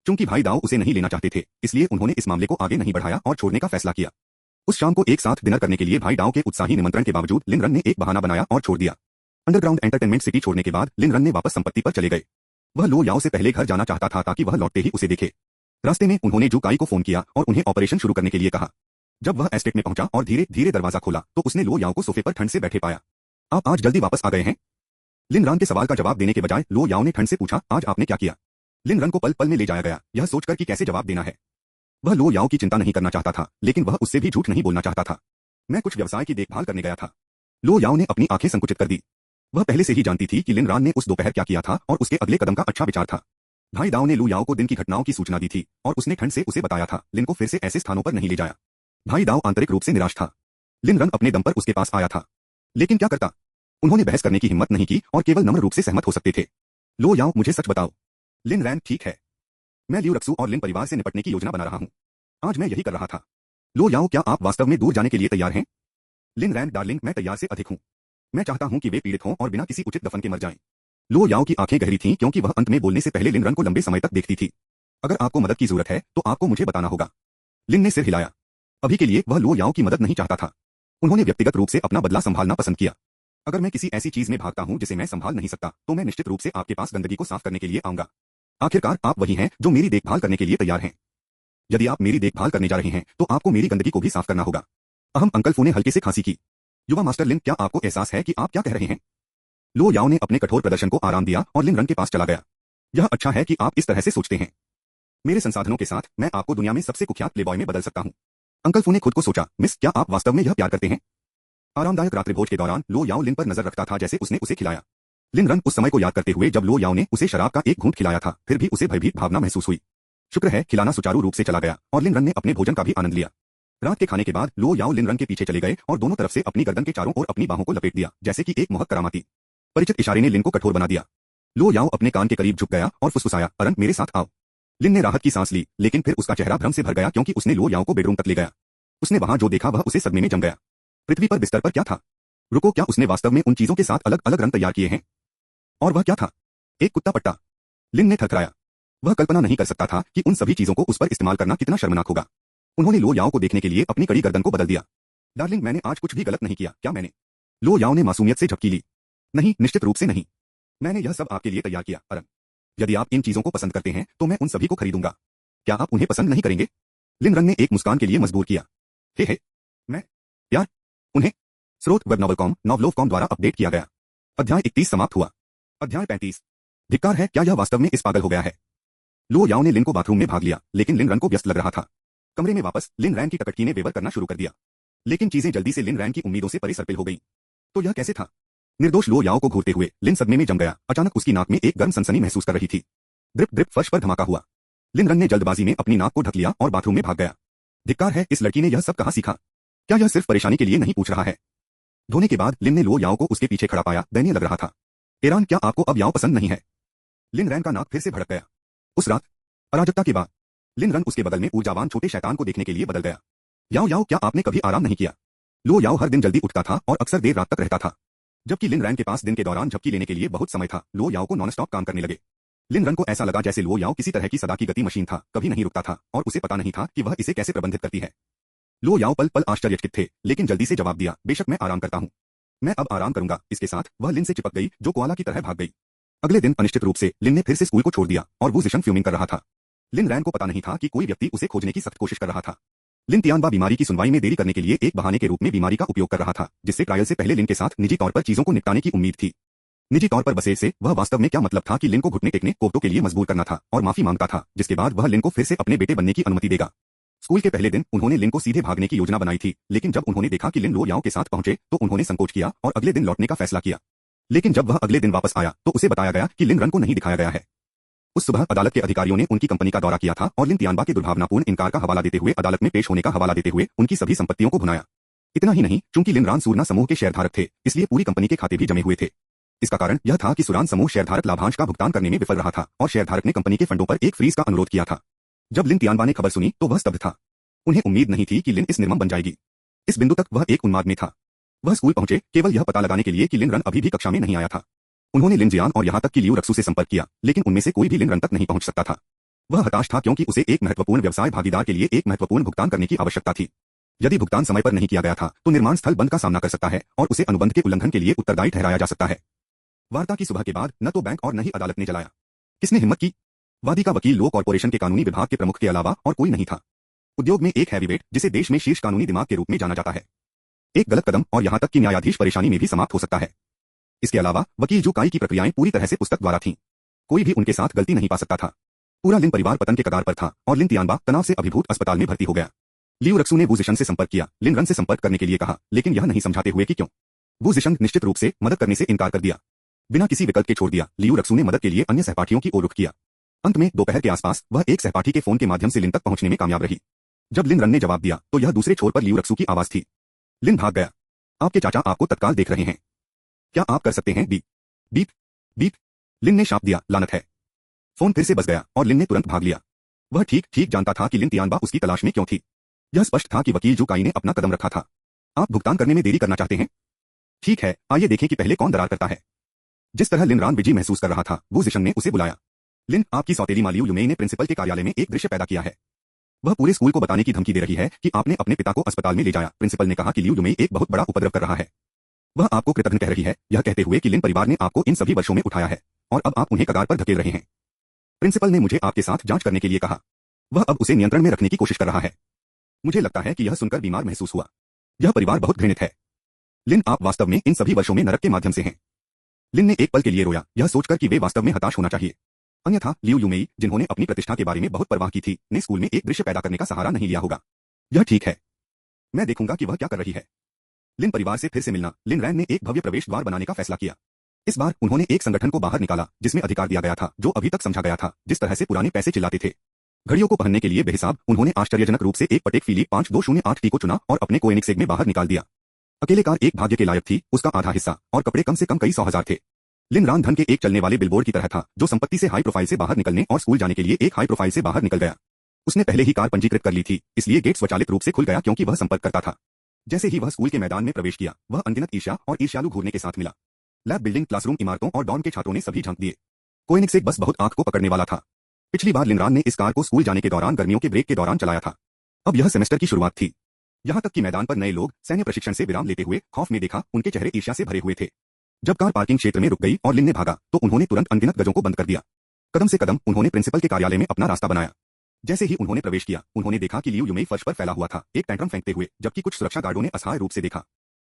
चूंकि भाई दाओ उसे नहीं लेना चाहते थे, इसलिए उन्होंने इस मामले को आगे नहीं बढ़ाया और छोड़ने का फैसला किया। उस शाम को एक साथ डिनर करने के लिए भाई दाओ के उत्साही निमंत्रण के बावजूद लिन रन ने एक बहाना बनाया और छोड़ दिया। अंडरग्राउंड एंटरटेनमेंट सिटी छोड़ने के बाद लिन रन ने वापस संपत्ति पर चले गए। वह लो याओ से पहले घर जाना चाहता था ताकि वह लौटते ही उसे देखे। रास्ते में उन्होंने जू काई को फोन किया और उन्हें ऑपरेशन शुरू करने के लिए कहा। जब वह एस्टेट में पहुंचा और धीरे धीरे दरवाजा खोला तो उसने लो याओ को सोफे पर ठंड से बैठे पाया। आप आज जल्दी वापस आ गए हैं? लिन रन के सवाल का जवाब देने के बजाय लो याओ ने ठंड से पूछा, आज आपने क्या किया? लिन रन को पल पल में ले जाया गया, यह सोचकर कि कैसे जवाब देना है। वह लो याओ की चिंता नहीं करना चाहता था, लेकिन वह उससे भी झूठ नहीं बोलना चाहता था। मैं कुछ व्यवसाय की देखभाल करने गया था। लो याओ ने अपनी आंखें संकुचित कर दी। वह पहले से ही जानती थी कि लिन रन ने उस दोपहर क्या किया था और उसके अगले कदम का अच्छा विचार था। भाई दाओ ने लू याओ को दिन की घटनाओं की सूचना दी थी और उसने ठंड से उसे बताया था लिन को फिर से ऐसे स्थानों पर नहीं ले जाया। भाई दाओ आंतरिक रूप से निराश था। लिन रन अपने दम पर उसके पास आया था, लेकिन क्या करता? उन्होंने बहस करने की हिम्मत नहीं की और केवल नम्र रूप से सहमत हो सकते थे। लो याओ, मुझे सच बताओ। लिन रैन, ठीक है, मैं लियू रक्सू और लिन परिवार से निपटने की योजना बना रहा हूं। आज मैं यही कर रहा था। लो याओ, क्या आप वास्तव में दूर जाने के लिए तैयार हैं? लिन रैन, डार्लिंग, मैं तैयार से अधिक हूं। मैं चाहता हूं कि वे पीड़ित हों और बिना किसी उचित दफन के मर जाएं। लो याओ की आंखें गहरी थीं क्योंकि वह अंत में बोलने से पहले लिन रन को लंबे समय तक देखती थी। अगर आपको मदद की जरूरत है तो आपको मुझे बताना होगा। लिन ने सिर हिलाया। अभी के लिए वह लो याओ की मदद नहीं चाहता था। उन्होंने व्यक्तिगत रूप से अपना बदला संभालना पसंद किया। अगर मैं किसी ऐसी चीज में भागता हूं जिसे मैं संभाल नहीं सकता तो मैं निश्चित रूप से आपके पास गंदगी को साफ करने के लिए आऊंगा। आखिरकार आप वही हैं जो मेरी देखभाल करने के लिए तैयार हैं। यदि आप मेरी देखभाल करने जा रहे हैं तो आपको मेरी गंदगी को भी साफ करना होगा। अहम अंकल फू ने हल्के से खांसी की। युवा मास्टर लिन, क्या आपको एहसास है कि आप क्या कह रहे हैं? लो याओ ने अपने कठोर प्रदर्शन को आराम दिया और लिन रन के पास चला गया। यह अच्छा है कि आप इस तरह से सोचते हैं। मेरे संसाधनों के साथ मैं आपको दुनिया में सबसे कुख्यात प्लेबॉय में बदल सकता हूं। अंकल फू ने खुद को सोचा, मिस, क्या आप वास्तव में यह प्यार करते हैं? आरामदायक रात्रिभोज के दौरान लो याओ लिन पर नजर रखता था जैसे उसने उसे खिलाया। लिन रन उस समय को याद करते हुए जब लो याओ ने उसे शराब का एक घूंट खिलाया था, फिर भी उसे भयभीत भावना महसूस हुई। शुक्र है खिलाना सुचारू रूप से चला गया और लिन रन ने अपने भोजन का भी आनंद लिया। रात के खाने के बाद लो याओ लिन रन के पीछे चले गए और दोनों तरफ से अपनी गर्दन के चारों ओर अपनी बाहों को लपेट दिया जैसे कि एक मोहक करामाती। परिचित इशारे ने लिन को कठोर बना दिया। लो याओ अपने कान के करीब झुक गया और फुसफुसाया, अरन, मेरे साथ आओ। लिन ने राहत की सांस ली, लेकिन फिर उसका चेहरा भ्रम से भर गया क्योंकि उसने लो याओ को बेडरूम तक ले गया। उसने वहां जो देखा वह उसे सदमे में जम गया। पृथ्वी पर बिस्तर पर क्या था? रुको, क्या उसने वास्तव में उन चीजों के साथ अलग अलग रंग तैयार किए हैं? और वह क्या था? एक कुत्ता पट्टा। लिन ने थरथराया। वह कल्पना नहीं कर सकता था कि उन सभी चीजों को उस पर इस्तेमाल करना कितना शर्मनाक होगा। उन्होंने लो याओ को देखने के लिए अपनी कड़ी गर्दन को बदल दिया। डार्लिंग, मैंने आज कुछ भी गलत नहीं किया, क्या मैंने? लो याओ ने मासूमियत से झपकी ली। नहीं, निश्चित रूप से नहीं। मैंने यह सब आपके लिए तैयार किया, अरन। यदि आप इन चीजों को पसंद करते हैं तो मैं उन सभी को खरीदूंगा। क्या आप उन्हें पसंद नहीं करेंगे? लिन रन ने एक मुस्कान के लिए मजबूर किया। हे, मैं प्यार उन्हें। स्रोत वेब नॉवल.com, नॉवलोव.com द्वारा अपडेट किया गया। अध्याय 31 समाप्त हुआ। अध्याय 35। धिक्कार है, क्या यह वास्तव में इस पागल हो गया है? लो याओ ने लिन को बाथरूम में भाग लिया, लेकिन लिन रन को व्यस्त लग रहा था। कमरे में वापस लिन रैन की टकटकी ने वेवर करना शुरू कर दिया। लेकिन चीजें जल्दी से लिन रैन की उम्मीदों से परे सरपिल हो गई। तो यह कैसे था? निर्दोष लो याओ को घूरते हुए लिन सदमे में जम गया। अचानक उसकी नाक में एक गर्म सनसनी महसूस कर रही थी। ड्रिप ड्रिप फर्श पर धमाका हुआ। लिन रन ने जल्दबाजी में अपनी नाक को ढक लिया और बाथरूम में भाग गया। धिक्कार है, इस लड़की ने यह सब कहां सीखा? क्या यह सिर्फ परेशानी के लिए नहीं पूछ रहा है? धोने के बाद लिन ने लो याओ को उसके पीछे खड़ा पाया, दयनीय लग रहा था। एरान, क्या आपको अब याओ पसंद नहीं है? लिन रैन का नाक फिर से भड़क गया। उस रात अराजकता के बाद लिन रन उसके बगल में ऊर्जावान छोटे शैतान को देखने के लिए बदल गया। याओ याओ, क्या आपने कभी आराम नहीं किया? लो याओ हर दिन जल्दी उठता था और अक्सर देर रात तक रहता था। जबकि लिन रैन के पास दिन के दौरान झपकी लेने के लिए बहुत समय था, लो याओ को नॉनस्टॉप काम करने लगे। लिन रन को ऐसा लगा जैसे लो याओ किसी तरह की सदा की गति मशीन था, कभी नहीं रुकता था और उसे पता नहीं था कि वह इसे कैसे प्रबंधित करती है। लो याओ पल पल आश्चर्यचकित थे, लेकिन जल्दी से जवाब दिया, बेशक मैं आराम करता हूं। मैं अब आराम करूंगा। इसके साथ वह लिन से चिपक गई, जो कोआला की तरह भाग गई। अगले दिन अनिश्चित रूप से लिन ने फिर से स्कूल को छोड़ दिया और वो जिशन फ्यूमिंग कर रहा था। लिन रैन को पता नहीं था कि कोई व्यक्ति उसे खोजने की सख्त कोशिश कर रहा था। लिन तियानबा बीमारी की सुनवाई में देरी करने के लिए एक बहाने के रूप में बीमारी का उपयोग कर रहा था, जिससे ट्रायल से पहले लिन के साथ निजी तौर पर चीजों को निपटाने की उम्मीद थी। निजी तौर पर बसे से वह वास्तव में क्या मतलब था कि लिन को घुटने टेकने कोफ्तों के लिए मजबूर करना था और माफी मांगता था, जिसके बाद वह लिन को फिर से अपने बेटे बनने की अनुमति देगा। स्कूल के पहले दिन उन्होंने लिन को सीधे भागने की योजना बनाई थी, लेकिन जब उन्होंने देखा कि लिन लो याओ के साथ पहुंचे तो उन्होंने संकोच किया और अगले दिन लौटने का फैसला किया। लेकिन जब वह अगले दिन वापस आया तो उसे बताया गया कि लिन रन को नहीं दिखाया गया है। उस सुबह अदालत के अधिकारियों ने उनकी कंपनी का दौरा किया था और लिन तियानबा के दुर्भावनापूर्ण इनकार का हवाला देते हुए अदालत में पेश होने का हवाला देते हुए उनकी सभी संपत्तियों को भुनाया। इतना ही नहीं, चूंकि लिन रान सूरना समूह के शेयरधारक थे, इसलिए पूरी कंपनी के खाते भी जमे हुए थे। इसका कारण यह था कि सुरान समूह शेयरधारक लाभांश का भुगतान करने में विफल रहा था और शेयरधारक ने कंपनी के फंडों पर एक फ्रीज का अनुरोध किया था। जब लिन तियानबा ने खबर सुनी तो वह स्तब्ध था। उन्हें उम्मीद नहीं थी कि लिन इस निर्मम बन जाएगी। इस बिंदु तक वह एक उन्माद में था। वह स्कूल पहुंचे केवल यह पता लगाने के लिए कि लिन रन अभी भी कक्षा में नहीं आया था। उन्होंने लिन जियान और यहां तक कि लियू रक्सू से संपर्क किया, लेकिन उनमें से कोई भी लिन रन तक नहीं पहुंच सकता था। वह हताश था क्योंकि उसे एक महत्वपूर्ण व्यवसाय भागीदार के लिए एक महत्वपूर्ण भुगतान करने की आवश्यकता थी। यदि भुगतान समय पर नहीं किया गया था तो निर्माण स्थल बंद का सामना कर सकता है और उसे अनुबंध के उल्लंघन के लिए उत्तरदायी ठहराया जा सकता है। वार्ता की सुबह के बाद न तो बैंक और न ही अदालत ने जलाया। किसने हिम्मत की? वादी का वकील लो कॉर्पोरेशन के कानूनी विभाग के प्रमुख के अलावा और कोई नहीं था। उद्योग में एक हैवीवेट जिसे देश में शीर्ष कानूनी दिमाग के रूप में जाना जाता है। एक गलत कदम और यहां तक कि न्यायाधीश परेशानी में भी समाप्त हो सकता है। इसके अलावा वकील जू काई की प्रक्रियाएं पूरी तरह से पुस्तक द्वारा थीं। कोई भी उनके साथ गलती नहीं पा सकता था। पूरा लिन परिवार पतन के कगार पर था और लिन तियानबा तनाव से अभिभूत अस्पताल में भर्ती हो गया। लियू रक्सू ने वू जिशन से संपर्क किया, लिन रन से संपर्क करने के लिए कहा, लेकिन यह नहीं समझाते हुए कि क्यों। वू जिशन निश्चित रूप से मदद करने से इनकार कर दिया। बिना किसी विकल्प के छोड़ दिया। लियू रक्सू ने मदद के लिए अन्य सहपाठियों की ओर रुख किया। अंत में दोपहर के आसपास वह एक सहपाठी के फोन के माध्यम से लिन तक पहुंचने में कामयाब रही। जब लिन रन ने जवाब दिया तो यह दूसरे छोर पर लियू रक्सू की आवाज थी। लिन भाग गया। आपके चाचा आपको तत्काल देख रहे हैं। क्या आप कर सकते हैं? Beep beep beep. लिन ने शाप दिया, लानत है। फोन फिर से बज गया और लिन ने तुरंत भाग लिया। वह ठीक ठीक जानता था कि लिन तियानबा उसकी तलाश में क्यों थी। यह स्पष्ट था कि वकील जू काई ने अपना कदम रखा था। आप भुगतान करने में देरी करना चाहते हैं? ठीक है, आइए देखें कि पहले कौन दरार करता है। जिस तरह लिन रान विजयी महसूस कर रहा था, वू जिशन ने उसे बुलाया। लिन, आपकी सौतेली माँ लियू युमेई ने प्रिंसिपल के कार्यालय में एक दृश्य पैदा किया है। वह पूरे स्कूल को बताने की धमकी दे रही है कि आपने अपने पिता को अस्पताल में ले जाया। प्रिंसिपल ने कहा कि लियू युमेई एक बहुत बड़ा उपद्रव कर रहा है। वह आपको कृतज्ञ कह रही है, यह कहते हुए कि लिन परिवार ने आपको इन सभी वर्षों में उठाया है और अब आप उन्हें कगार पर धकेल रहे हैं। प्रिंसिपल ने मुझे आपके साथ जांच करने के लिए कहा। वह अब उसे नियंत्रण में रखने की कोशिश कर रहा है। मुझे लगता है कि यह सुनकर बीमार महसूस हुआ। यह परिवार बहुत घृणित है। लिन, आप वास्तव में इन सभी वर्षों में नरक के माध्यम से हैं। लिन ने एक पल के लिए रोया, यह सोचकर कि वे वास्तव में हताश होना चाहिए। अन्यथा लियू युमेई, जिन्होंने अपनी प्रतिष्ठा के बारे में बहुत परवाह की थी, ने स्कूल में एक दृश्य पैदा करने का सहारा नहीं लिया होगा। यह ठीक है, मैं देखूंगा कि वह क्या कर रही है। लिन परिवार से फिर से मिलना। लिन रैन ने एक भव्य प्रवेश द्वार बनाने का फैसला किया। इस बार उन्होंने एक संगठन को बाहर निकाला जिसमें अधिकार दिया गया था जो अभी तक समझा गया था जिस तरह से पुराने पैसे चिल्लाते थे। घड़ियों को पहनने के लिए बेहिसाब उन्होंने आश्चर्यजनक रूप से एक पटेक फिलिप 5208 टी को चुना और अपने कोएनिग्सेग में बाहर निकाल दिया। अकेले कार एक भाग्य के लायक थी, उसका आधा हिस्सा और कपड़े कम से कम कई 100,000 थे। लिन रान धन के एक चलने वाले बिलबोर्ड की तरह था जो संपत्ति से हाई प्रोफाइल से बाहर निकलने और स्कूल जाने के लिए एक हाई प्रोफाइल से बाहर निकल गया। उसने पहले ही कार पंजीकृत कर ली थी, इसलिए गेट स्वचालित रूप से खुल गया क्योंकि वह संपर्क करता था। जैसे ही वह स्कूल के मैदान में प्रवेश किया, वह अनगिनत ईर्ष्या और ईर्ष्यालु घूरने के साथ मिला। लैब बिल्डिंग, क्लासरूम, इमारतों और डॉर्म के छात्रों ने सभी झांक दिए। कोएनिग्सेग बस बहुत आंख को पकड़ने वाला था। पिछली बार लिन रान ने इस कार को स्कूल जाने के दौरान गर्मियों के ब्रेक के दौरान चलाया था। अब यह सेमेस्टर की शुरुआत थी। यहां तक कि मैदान पर नए लोग सैन्य प्रशिक्षण से विराम लेते हुए खौफ में देखा, उनके चेहरे ईर्ष्या से भरे हुए थे। जब कार पार्किंग क्षेत्र में रुक गई और लिन ने भागा तो उन्होंने तुरंत अनगिनत गजों को बंद कर दिया। कदम से कदम उन्होंने प्रिंसिपल के कार्यालय में अपना रास्ता बनाया। जैसे ही उन्होंने प्रवेश किया, उन्होंने देखा कि लियू युमेई फर्श पर फैला हुआ था, एक टैंट्रम फेंकते हुए, जबकि कुछ सुरक्षा गार्डों ने असहाय रूप से देखा।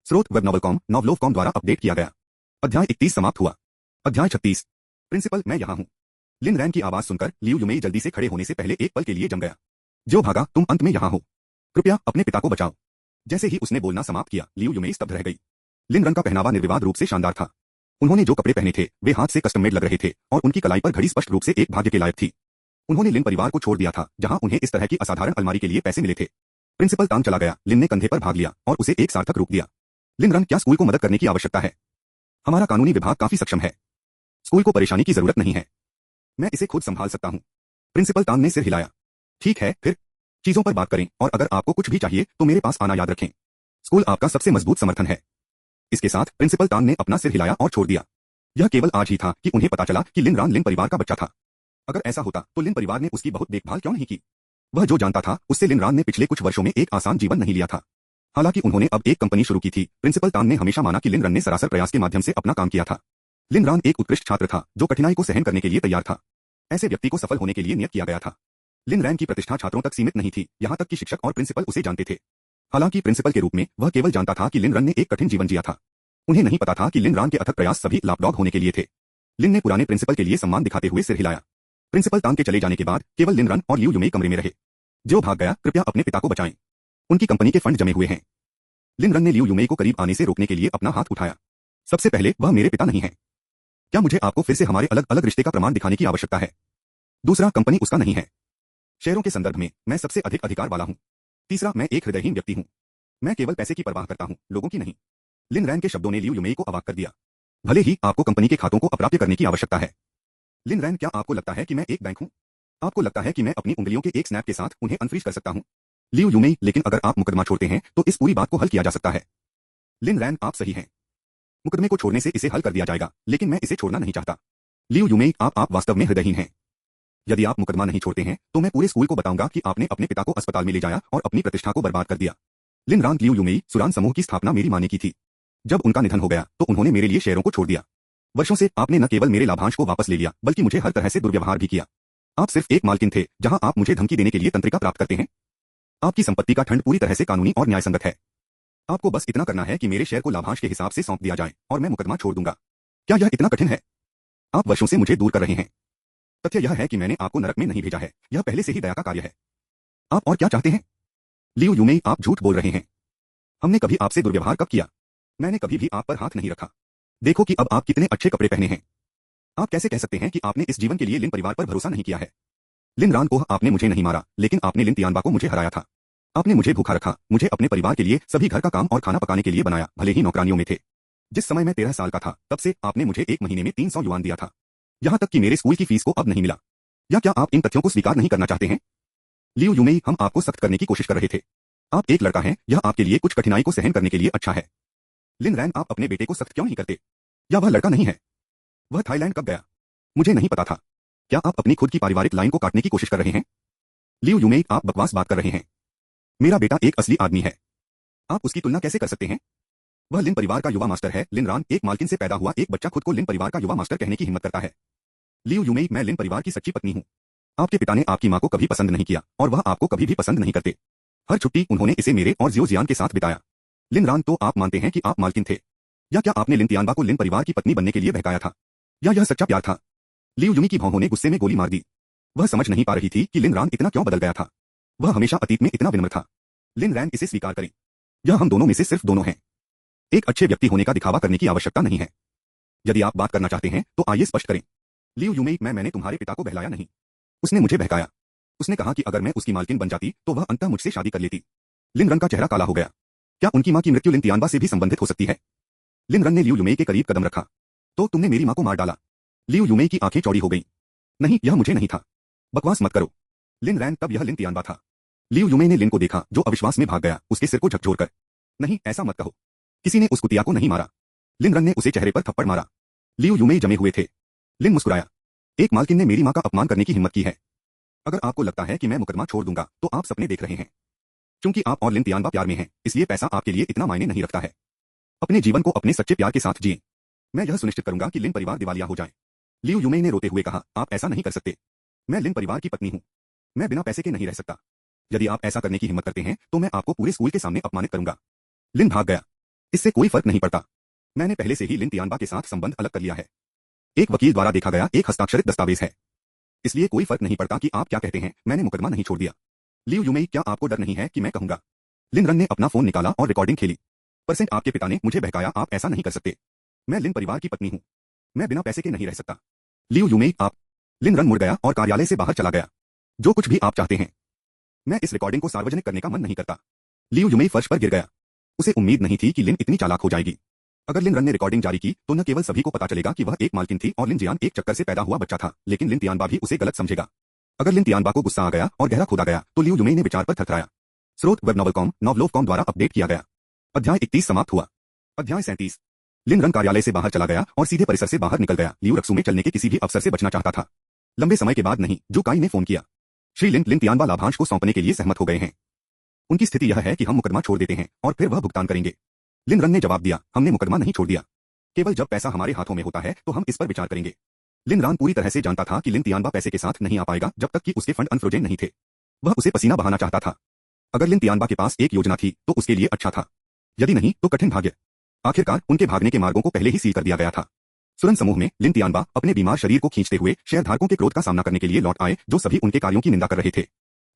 स्रोत वेब नॉवलकॉम, नॉवलोवकॉम द्वारा अपडेट किया गया। अध्याय 31 समाप्त हुआ। अध्याय 36। प्रिंसिपल, मैं यहाँ हूँ। लिन रैन की आवाज सुनकर लियू युमेई जल्दी से खड़े होने से पहले एक पल के लिए जम गया। जो भागा, तुम अंत में यहाँ हो। कृपया अपने पिता को बचाओ। जैसे ही उसने बोलना समाप्त किया, लियू युमेई स्तब्ध रह गई। लिन रन का पहनावा निर्विवाद रूप से शानदार था। उन्होंने जो कपड़े पहने थे वे हाथ से कस्टम मेड लग रहे थे और उनकी कलाई पर घड़ी स्पष्ट रूप से एक भाग्य के लायक थी। उन्होंने लिन परिवार को छोड़ दिया था जहां उन्हें इस तरह की असाधारण अलमारी के लिए पैसे मिले थे। प्रिंसिपल तांग चला गया। लिन ने कंधे पर भाग लिया और उसे एक सार्थक रूप दिया। लिन रन, क्या स्कूल को मदद करने की आवश्यकता है? हमारा कानूनी विभाग काफी सक्षम है। स्कूल को परेशानी की जरूरत नहीं है। मैं इसे खुद संभाल सकता हूँ। प्रिंसिपल तांग ने सिर हिलाया। ठीक है, फिर चीजों पर बात करें और अगर आपको कुछ भी चाहिए तो मेरे पास आना याद रखें। स्कूल आपका सबसे मजबूत समर्थन है। इसके साथ प्रिंसिपल तांग ने अपना सिर हिलाया और छोड़ दिया। यह केवल आज ही था कि उन्हें पता चला कि लिन रान लिन परिवार का बच्चा था। अगर ऐसा होता तो लिन परिवार ने उसकी बहुत देखभाल क्यों नहीं की? वह जो जानता था उससे लिन रान ने पिछले कुछ वर्षों में एक आसान जीवन नहीं लिया था। हालांकि उन्होंने अब एक कंपनी शुरू की थी, प्रिंसिपल तांग ने हमेशा माना कि लिन रन ने सरासर प्रयास के माध्यम से अपना काम किया था। लिन रान एक उत्कृष्ट छात्र था जो कठिनाई को सहन करने के लिए तैयार था। ऐसे व्यक्ति को सफल होने के लिए नियत किया गया था। लिन रैन की प्रतिष्ठा छात्रों तक सीमित नहीं थी, यहाँ तक कि शिक्षक और प्रिंसिपल उसे जानते थे। हालांकि प्रिंसिपल के रूप में वह केवल जानता था कि लिन रन ने एक कठिन जीवन जिया था। उन्हें नहीं पता था कि लिन रान के अथक प्रयास सभी लापडॉग होने के लिए थे। लिन ने पुराने प्रिंसिपल के लिए सम्मान दिखाते हुए सिर हिलाया। प्रिंसिपल तांग के चले जाने के बाद केवल लिन रन और लियू युमेई कमरे में रहे। जो भाग गया, कृपया अपने पिता को बचाएं। उनकी कंपनी के फंड जमे हुए हैं। लिन रन ने लियू युमेई को करीब आने से रोकने के लिए अपना हाथ उठाया। सबसे पहले, वह मेरे पिता नहीं है। क्या मुझे आपको फिर से हमारे अलग अलग रिश्ते का प्रमाण दिखाने की आवश्यकता है? दूसरा, कंपनी उसका नहीं है। शेयरों के संदर्भ में मैं सबसे अधिक अधिकार वाला हूं। तीसरा, मैं एक हृदयहीन व्यक्ति हूं। मैं केवल पैसे की परवाह करता हूं, लोगों की नहीं। लिन रैन के शब्दों ने लियू युमेई को अवाक कर दिया। भले ही आपको कंपनी के खातों को अप्राप्य करने की आवश्यकता है। लिन रैन, क्या आपको लगता है कि मैं एक बैंक हूं? आपको लगता है कि मैं अपनी उंगलियों के एक स्नैप के साथ उन्हें अनफ्रीज कर सकता हूं? लियू यूमेई, लेकिन अगर आप मुकदमा छोड़ते हैं तो इस पूरी बात को हल किया जा सकता है। लिन रैन, आप सही हैं। मुकदमे को छोड़ने से इसे हल कर दिया जाएगा, लेकिन मैं इसे छोड़ना नहीं चाहता। लियू यूमेई, आप वास्तव में हृदयहीन हैं। यदि आप मुकदमा नहीं छोड़ते हैं तो मैं पूरे स्कूल को बताऊंगा कि आपने अपने पिता को अस्पताल में ले जाया और अपनी प्रतिष्ठा को बर्बाद कर दिया। लिन रान, लियू यूमेई, सुरान समूह की स्थापना मेरी मां ने की थी। जब उनका निधन हो गया तो उन्होंने मेरे लिए शेयरों को छोड़ दिया। वर्षों से आपने न केवल मेरे लाभांश को वापस ले लिया बल्कि मुझे हर तरह से दुर्व्यवहार भी किया। आप सिर्फ एक मालकिन थे जहां आप मुझे धमकी देने के लिए तंत्रिका प्राप्त करते हैं। आपकी संपत्ति का खंड पूरी तरह से कानूनी और न्यायसंगत है। आपको बस इतना करना है कि मेरे शेयर को लाभांश के हिसाब से सौंप दिया जाए और मैं मुकदमा छोड़ दूंगा। क्या यह इतना कठिन है? आप वर्षों से मुझे दूर कर रहे हैं। तथ्य यह है कि मैंने आपको नरक में नहीं भेजा है, यह पहले से ही दया का कार्य है। आप और क्या चाहते हैं? लियू यूमेई, आप झूठ बोल रहे हैं। हमने कभी आपसे दुर्व्यवहार कब किया? मैंने कभी भी आप पर हाथ नहीं रखा। देखो कि अब आप कितने अच्छे कपड़े पहने हैं। आप कैसे कह सकते हैं कि आपने इस जीवन के लिए लिन परिवार पर भरोसा नहीं किया है? लिन रान को, आपने मुझे नहीं मारा, लेकिन आपने लिन तियानबा को मुझे हराया था। आपने मुझे भूखा रखा, मुझे अपने परिवार के लिए सभी घर का काम और खाना पकाने के लिए बनाया, भले ही नौकरानियों में थे। जिस समय मैं 13 साल का था तब से आपने मुझे एक महीने में 300 युआन दिया था। यहां तक कि मेरे स्कूल की फीस को अब नहीं मिला। या क्या आप इन तथ्यों को स्वीकार नहीं करना चाहते हैं? लियू यूमेई, हम आपको सख्त करने की कोशिश कर रहे थे। आप एक लड़का हैं, यह आपके लिए कुछ कठिनाई को सहन करने के लिए अच्छा है। लिन रैन, आप अपने बेटे को सख्त क्यों नहीं करते? या वह लड़का नहीं है? वह थाईलैंड कब गया? मुझे नहीं पता था। क्या आप अपनी खुद की पारिवारिक लाइन को काटने की कोशिश कर रहे हैं? लियू यूमेई, आप बकवास बात कर रहे हैं। मेरा बेटा एक असली आदमी है। आप उसकी तुलना कैसे कर सकते हैं? वह लिन परिवार का युवा मास्टर है। लिन रान, एक मालकिन से पैदा हुआ एक बच्चा खुद को लिन परिवार का युवा मास्टर कहने की हिम्मत करता है। लियू यूमेई, मैं लिन परिवार की सच्ची पत्नी हूँ। आपके पिता ने आपकी माँ को कभी पसंद नहीं किया और वह आपको कभी भी पसंद नहीं करते। हर छुट्टी उन्होंने इसे मेरे और जियो जियान के साथ बिताया। लिन रान, तो आप मानते हैं कि आप मालकिन थे? या क्या आपने लिन तियानबा को लिन परिवार की पत्नी बनने के लिए बहकाया था? या यह सच्चा प्यार था? लियू यूमी की भौहों ने गुस्से में गोली मार दी। वह समझ नहीं पा रही थी कि लिन रान इतना क्यों बदल गया था। वह हमेशा अतीत में इतना विनम्र था। लिन रैन, इसे स्वीकार करें। यह हम दोनों में से सिर्फ दोनों हैं। एक अच्छे व्यक्ति होने का दिखावा करने की आवश्यकता नहीं है। यदि आप बात करना चाहते हैं तो आइए स्पष्ट करें। लियू यूमेई, मैंने तुम्हारे पिता को बहलाया नहीं। उसने मुझे बहकाया। उसने कहा कि अगर मैं उसकी मालकिन बन जाती तो वह अंततः मुझसे शादी कर लेती। लिन रन का चेहरा काला हो गया। क्या उनकी मां की मृत्यु लिन तियानबा से भी संबंधित हो सकती है? लिन रन ने लियू यूमेई के करीब कदम रखा। तो तुमने मेरी मां को मार डाला? लियू यूमेई की आंखें चौड़ी हो गईं। नहीं, यह मुझे नहीं था। बकवास मत करो। लिन रैन, तब यह लिन तियानबा था। लियू यूमेई ने लिन को देखा जो अविश्वास में भाग गया, उसके सिर को झकझोरकर। नहीं, ऐसा मत कहो। किसी ने उस कुतिया को नहीं मारा। लिन रन ने उसे चेहरे पर थप्पड़ मारा। लियू यूमेई जमे हुए थे। लिन मुस्कुराया। एक मालकिन ने मेरी मां का अपमान करने की हिम्मत की है। अगर आपको लगता है कि मैं मुकदमा छोड़ दूंगा तो आप सपने देख रहे हैं। क्योंकि आप और लिन तियानबा प्यार में हैं, इसलिए पैसा आपके लिए इतना मायने नहीं रखता है। अपने जीवन को अपने सच्चे प्यार के साथ जिए। मैं यह सुनिश्चित करूंगा कि लिन परिवार दिवालिया हो जाए। लियू यूमेई ने रोते हुए कहा, आप ऐसा नहीं कर सकते। मैं लिन परिवार की पत्नी हूं। मैं बिना पैसे के नहीं रह सकता। यदि आप ऐसा करने की हिम्मत करते हैं तो मैं आपको पूरे स्कूल के सामने अपमानित करूंगा। लिन भाग गया। इससे कोई फर्क नहीं पड़ता। मैंने पहले से ही लिन तियानबा के साथ संबंध अलग कर लिया है। एक वकील द्वारा देखा गया एक हस्ताक्षरित दस्तावेज है। इसलिए कोई फर्क नहीं पड़ता कि आप क्या कहते हैं, मैंने मुकदमा नहीं छोड़ दिया। लियू यूमेई, क्या आपको डर नहीं है कि मैं कहूंगा? लिन रन ने अपना फोन निकाला और रिकॉर्डिंग खेली। परसेंट, आपके पिता ने मुझे बहकाया, आप ऐसा नहीं कर सकते। मैं लिन परिवार की पत्नी हूं। मैं बिना पैसे के नहीं रह सकता। लियू यूमेई, आप। लिन रन मुड़ गया और कार्यालय से बाहर चला गया। जो कुछ भी आप चाहते हैं। मैं इस रिकॉर्डिंग को सार्वजनिक करने का मन नहीं करता। लियू यूमेई फर्श पर गिर गया। उसे उम्मीद नहीं थी कि लिन इतनी चालाक हो जाएगी। अगर लिन रन ने रिकॉर्डिंग जारी की तो न केवल सभी को पता चलेगा कि वह एक मालकिन थी और लिन जियान एक चक्कर से पैदा हुआ बच्चा था, लेकिन लिन तियानबा भी उसे गलत समझेगा। अगर लिन तियानबा को गुस्सा आ गया और गहरा खोदा गया तो लियू यूमेई ने विचार पर थरथराया। स्रोत वेबनॉवलकॉम, नॉवलोवकॉम द्वारा अपडेट किया गया। अध्याय 31 समाप्त हुआ। अध्याय 37। लिन रन कार्यालय से बाहर चला गया और सीधे परिसर से बाहर निकल गया। लियू रक्सू में चलने के किसी भी अवसर से बचना चाहता था। लंबे समय के बाद नहीं, जो काई ने फोन किया। श्री लिन तियानबा लाभांश को सौंपने के लिए सहमत हो गए हैं। उनकी स्थिति यह है कि हम मुकदमा छोड़ देते हैं और फिर वह भुगतान करेंगे। लिन रन ने जवाब दिया, हमने मुकदमा नहीं छोड़ दिया। केवल जब पैसा हमारे हाथों में होता है तो हम इस पर विचार करेंगे। लिन रान पूरी तरह से जानता था कि लिन तियानबा पैसे के साथ नहीं आ पाएगा जब तक कि उसके फंड अनफ्रोजन नहीं थे। वह उसे पसीना बहाना चाहता था। अगर लिन तियानबा के पास एक योजना थी तो उसके लिए अच्छा था। यदि नहीं तो कठिन भाग्य। आखिरकार उनके भागने के मार्गों को पहले ही सील कर दिया गया था। सुरन समूह में लिन तियानबा अपने बीमार शरीर को खींचते हुए शेयरधारकों के क्रोध का सामना करने के लिए लौट आए, जो सभी उनके कार्यों की निंदा कर रहे थे।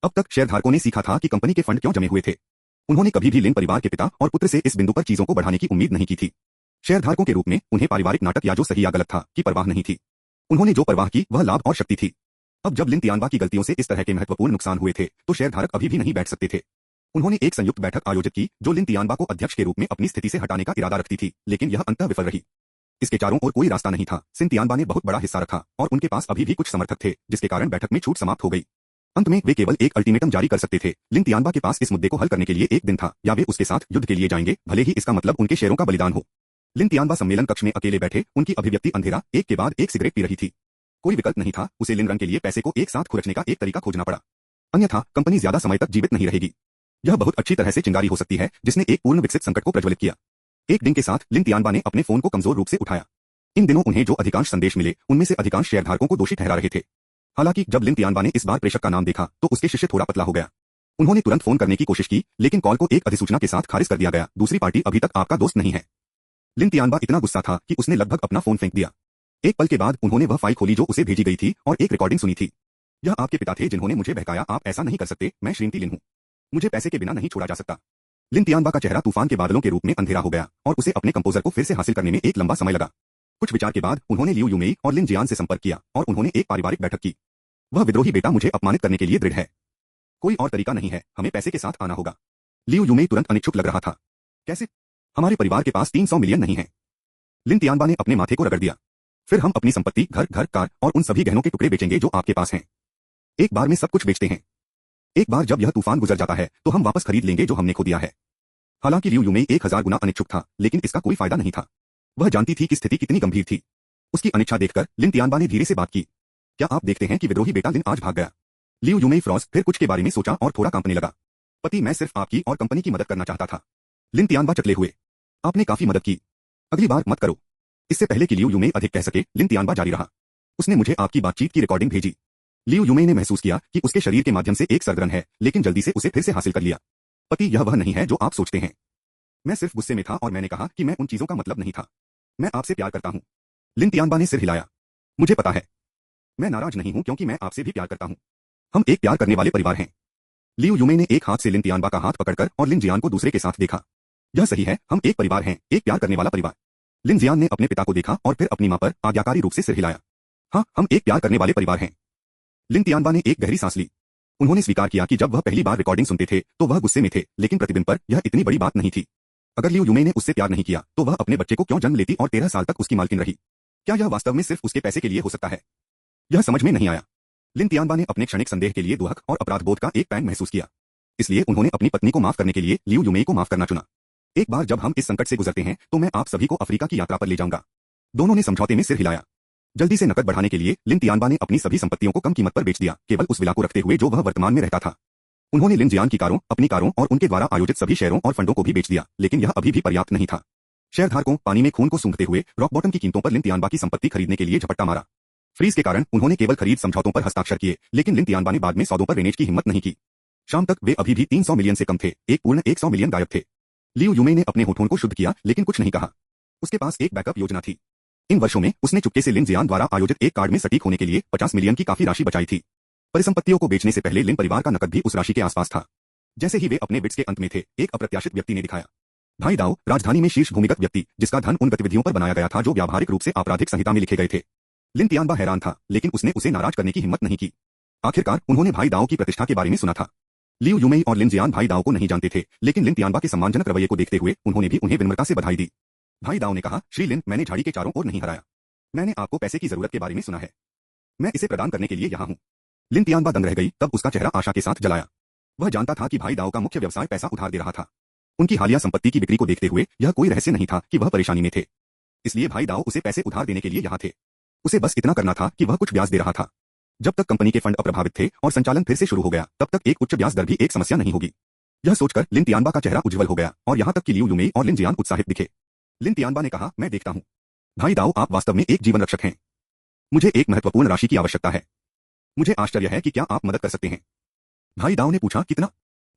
अब तक शेयरधारकों ने सीखा था कि कंपनी के फंड क्यों जमे हुए थे। उन्होंने कभी भी लिन परिवार के पिता और पुत्र से इस बिंदु पर चीजों को बढ़ाने की उम्मीद नहीं की थी। शेयरधारकों के रूप में उन्हें पारिवारिक नाटक या जो सही या गलत था की परवाह नहीं थी। उन्होंने जो परवाह की वह लाभ और शक्ति थी। अब जब लिन तियानबा की गलतियों से इस तरह के महत्वपूर्ण नुकसान हुए थे तो शेयरधारक अभी भी नहीं बैठ सकते थे। उन्होंने एक संयुक्त बैठक आयोजित की जो लिन तियानबा को अध्यक्ष के रूप में अपनी स्थिति से हटाने का इरादा रखती थी, लेकिन यह अंततः विफल रही। इसके चारों ओर कोई रास्ता नहीं था। सिन तियानबा ने बहुत बड़ा हिस्सा रखा और उनके पास अभी भी कुछ समर्थक थे, जिसके कारण बैठक में छूट समाप्त हो गई। अंत में वे केवल एक अल्टीमेटम जारी कर सकते थे। लिन तियानबा के पास इस मुद्दे को हल करने के लिए एक दिन था, या वे उसके साथ युद्ध के लिए जाएंगे, भले ही इसका मतलब उनके शेयरों का बलिदान हो। लिन तियानबा सम्मेलन कक्ष में अकेले बैठे, उनकी अभिव्यक्ति अंधेरा, एक के बाद एक सिगरेट पी रही थी। कोई विकल्प नहीं था, उसे लिन रंग के लिए पैसे को एक साथ खुरचने का एक तरीका खोजना पड़ा। अन्यथा कंपनी ज्यादा समय तक जीवित नहीं रहेगी। यह बहुत अच्छी तरह से चिंगारी हो सकती है, जिसने एक पूर्ण विकसित संकट को प्रज्वलित किया। एक दिन के साथ लिन तियानबा ने अपने फोन को कमजोर रूप से उठाया। इन दिनों उन्हें जो अधिकांश संदेश मिले, उनमें से अधिकांश शेयरधारकों को दोषी ठहरा रहे थे। हालांकि जब लिन तियानबा ने इस बार प्रेषक का नाम देखा, तो उसके शिष्य थोड़ा पतला हो गया। उन्होंने तुरंत फोन करने की कोशिश की, लेकिन कॉल को एक अधिसूचना के साथ खारिज कर दिया गया। दूसरी पार्टी अभी तक आपका दोस्त नहीं है। लिन तियानबा इतना गुस्सा था कि उसने लगभग अपना फोन फेंक दिया। एक पल के बाद उन्होंने वह फाइल खोली जो उसे भेजी गई थी और एक रिकॉर्डिंग सुनी थी। यह आपके पिता थे जिन्होंने मुझे बहकाया, आप ऐसा नहीं कर सकते, मैं श्रीमती लिन हूं। मुझे पैसे के बिना नहीं छोड़ा जा सकता। लिन तियानबा का चेहरा तूफान के बादलों के रूप में अंधेरा हो गया और उसे अपने कंपोजर को फिर से हासिल करने में एक लंबा समय लगा। कुछ विचार के बाद उन्होंने लियू यूमेई और लिन जियान से संपर्क किया और उन्होंने एक पारिवारिक बैठक की। वह विद्रोही बेटा मुझे अपमानित करने के लिए दृढ़ है। कोई और तरीका नहीं है, हमें पैसे के साथ आना होगा। लियू यूमेई तुरंत अनिच्छुक लग रहा था। कैसे? हमारे परिवार के पास 300 मिलियन नहीं है। लिन तियानबा ने अपने माथे को रगड़ दिया। फिर हम अपनी संपत्ति, घर, कार और उन सभी गहनों के टुकड़े बेचेंगे जो आपके पास हैं। एक बार में सब कुछ बेचते हैं। एक बार जब यह तूफान गुजर जाता है, तो हम वापस खरीद लेंगे जो हमने खो दिया है। हालांकि लियू यूमेई 1000 गुना अनिच्छुक था, लेकिन इसका कोई फायदा नहीं था। वह जानती थी कि स्थिति कितनी गंभीर थी। उसकी अनिच्छा देखकर लिन तियानबा ने धीरे से बात की। क्या आप देखते हैं कि विद्रोही बेटा लिन आज भाग गया? लियू यूमेई फ्रॉस फिर कुछ के बारे में सोचा और थोड़ा कांपने लगा। पति, मैं सिर्फ आपकी और कंपनी की मदद करना चाहता था। लिन तियानबा चकले हुए। आपने काफी मदद की, अगली बार मत करो। इससे पहले कि लियू यूमेई अधिक कह सके, लिन तियानबा जारी रहा। उसने मुझे आपकी बातचीत की रिकॉर्डिंग भेजी। लियू यूमेई ने महसूस किया कि उसके शरीर के माध्यम से एक सरगर्न है, लेकिन जल्दी से उसे फिर से हासिल कर लिया। पति, यह वह नहीं है जो आप सोचते हैं। मैं सिर्फ गुस्से में था और मैंने कहा कि मैं उन चीजों का मतलब नहीं था। मैं आपसे प्यार करता हूं। लिन तियानबा ने सिर हिलाया। मुझे पता है। मैं नाराज नहीं हूं क्योंकि मैं आपसे भी प्यार करता हूं। हम एक प्यार करने वाले परिवार हैं। लियू यूमेई ने एक हाथ से लिन तियानबा का हाथ पकड़कर और लिन जियान को दूसरे के साथ देखा। यह सही है, हम एक परिवार हैं, एक प्यार करने वाला परिवार। लिन जियान ने अपने पिता को देखा और फिर अपनी मां पर आज्ञाकारी रूप से सिर हिलाया। हाँ, हम एक प्यार करने वाले परिवार हैं। लिन तियानबा ने एक गहरी सांस ली। उन्होंने स्वीकार किया कि जब वह पहली बार रिकॉर्डिंग सुनते थे तो वह गुस्से में थे, लेकिन प्रतिबिंब पर यह इतनी बड़ी बात नहीं थी। अगर लियू यूमेई ने उससे प्यार नहीं किया तो वह अपने बच्चे को क्यों जन्म लेती और 13 साल तक उसकी मालकिन रही? क्या यह वास्तव में सिर्फ उसके पैसे के लिए हो सकता है? यह समझ में नहीं आया। लिन तियानबा ने अपने क्षणिक संदेह के लिए दुहक और अपराध बोध का एक पैंग महसूस किया। इसलिए उन्होंने अपनी पत्नी को माफ करने के लिए लियू यूमेई को माफ करना चुना। एक बार जब हम इस संकट से गुजरते हैं तो मैं आप सभी को अफ्रीका की यात्रा पर ले जाऊंगा। दोनों ने समझौते में सिर हिलाया। जल्दी से नकद बढ़ाने के लिए लिन तियानबा ने अपनी सभी संपत्तियों को कम कीमत पर बेच दिया, केवल उस विला को रखते हुए जो वह वर्तमान में रहता था। उन्होंने लिन जियान की कारों, अपनी कारों और उनके द्वारा आयोजित सभी शेयरों और फंडों को भी बेच दिया, लेकिन यह अभी भी पर्याप्त नहीं था। शेयरधारकों पानी में खून को सूंघते हुए रॉक बॉटम की कीमतों पर लिन तियानबा की संपत्ति खरीदने के लिए झपट्टा मारा। फ्रीज के कारण उन्होंने केवल खरीद समझौतों पर हस्ताक्षर किए, लेकिन लिन तियानबा ने बाद में सौदों पर रेनेज की हिम्मत नहीं की। शाम तक वे अभी भी 300 मिलियन से कम थे, एक पूर्ण 100 मिलियन गायब थे। लियू यूमेई ने अपने होठों को शुद्ध किया, लेकिन कुछ नहीं कहा। उसके पास एक बैकअप योजना थी। इन वर्षों में उसने चुपके से लिन जियान द्वारा आयोजित एक कार्ड में सटीक होने के लिए 50 मिलियन की काफी राशि बचाई थी। परिसंपत्तियों को बेचने से पहले लिन परिवार का नकद भी उस राशि के आसपास था। जैसे ही वे अपने बिट्स के अंत में थे, एक अप्रत्याशित व्यक्ति ने दिखाया। भाई दाओ, राजधानी में शीर्ष भूमिगत व्यक्ति, जिसका धन उन गतिविधियों पर बनाया गया था जो व्यावहारिक रूप से आपराधिक संहिता में लिखे गए थे। लिन तियानबा हैरान था, लेकिन उसने उसे नाराज करने की हिम्मत नहीं की। आखिरकार उन्होंने भाई दाओ की प्रतिष्ठा के बारे में सुना था। लियू यूमेई और लिन जियान भाई दाओ को नहीं जानते थे, लेकिन लिन तियानबा के सम्मानजनक रवैये को देखते हुए उन्होंने भी उन्हें विनम्रता से बधाई दी। भाई दाओ ने कहा, श्री लिन, मैंने झाड़ी के चारों ओर नहीं हराया। मैंने आपको पैसे की जरूरत के बारे में सुना है। मैं इसे प्रदान करने के लिए यहाँ हूँ। लिन तियानबा दंग रह गई, तब उसका चेहरा आशा के साथ जलाया। वह जानता था कि भाई दाओ का मुख्य व्यवसाय पैसा उधार दे रहा था। उनकी हालिया संपत्ति की बिक्री को देखते हुए यह कोई रहस्य नहीं था कि वह परेशानी में थे। इसलिए भाई दाओ उसे पैसे उधार देने के लिए यहाँ थे। उसे बस इतना करना था कि वह कुछ ब्याज दे रहा था। जब तक कंपनी के फंड अप्रभावित थे और संचालन फिर से शुरू हो गया, तब तक एक उच्च ब्याज दर भी एक समस्या नहीं होगी। यह सोचकर लिन तियानबा का चेहरा उज्जवल हो गया और यहाँ तक कि लियू यूमेई और लिन जियान उत्साहित दिखे। लिन तियानबा ने कहा, मैं देखता हूँ। भाई दाओ, आप वास्तव में एक जीवन रक्षक हैं। मुझे एक महत्वपूर्ण राशि की आवश्यकता है। मुझे आश्चर्य है कि क्या आप मदद कर सकते हैं? भाई दाओ ने पूछा, कितना?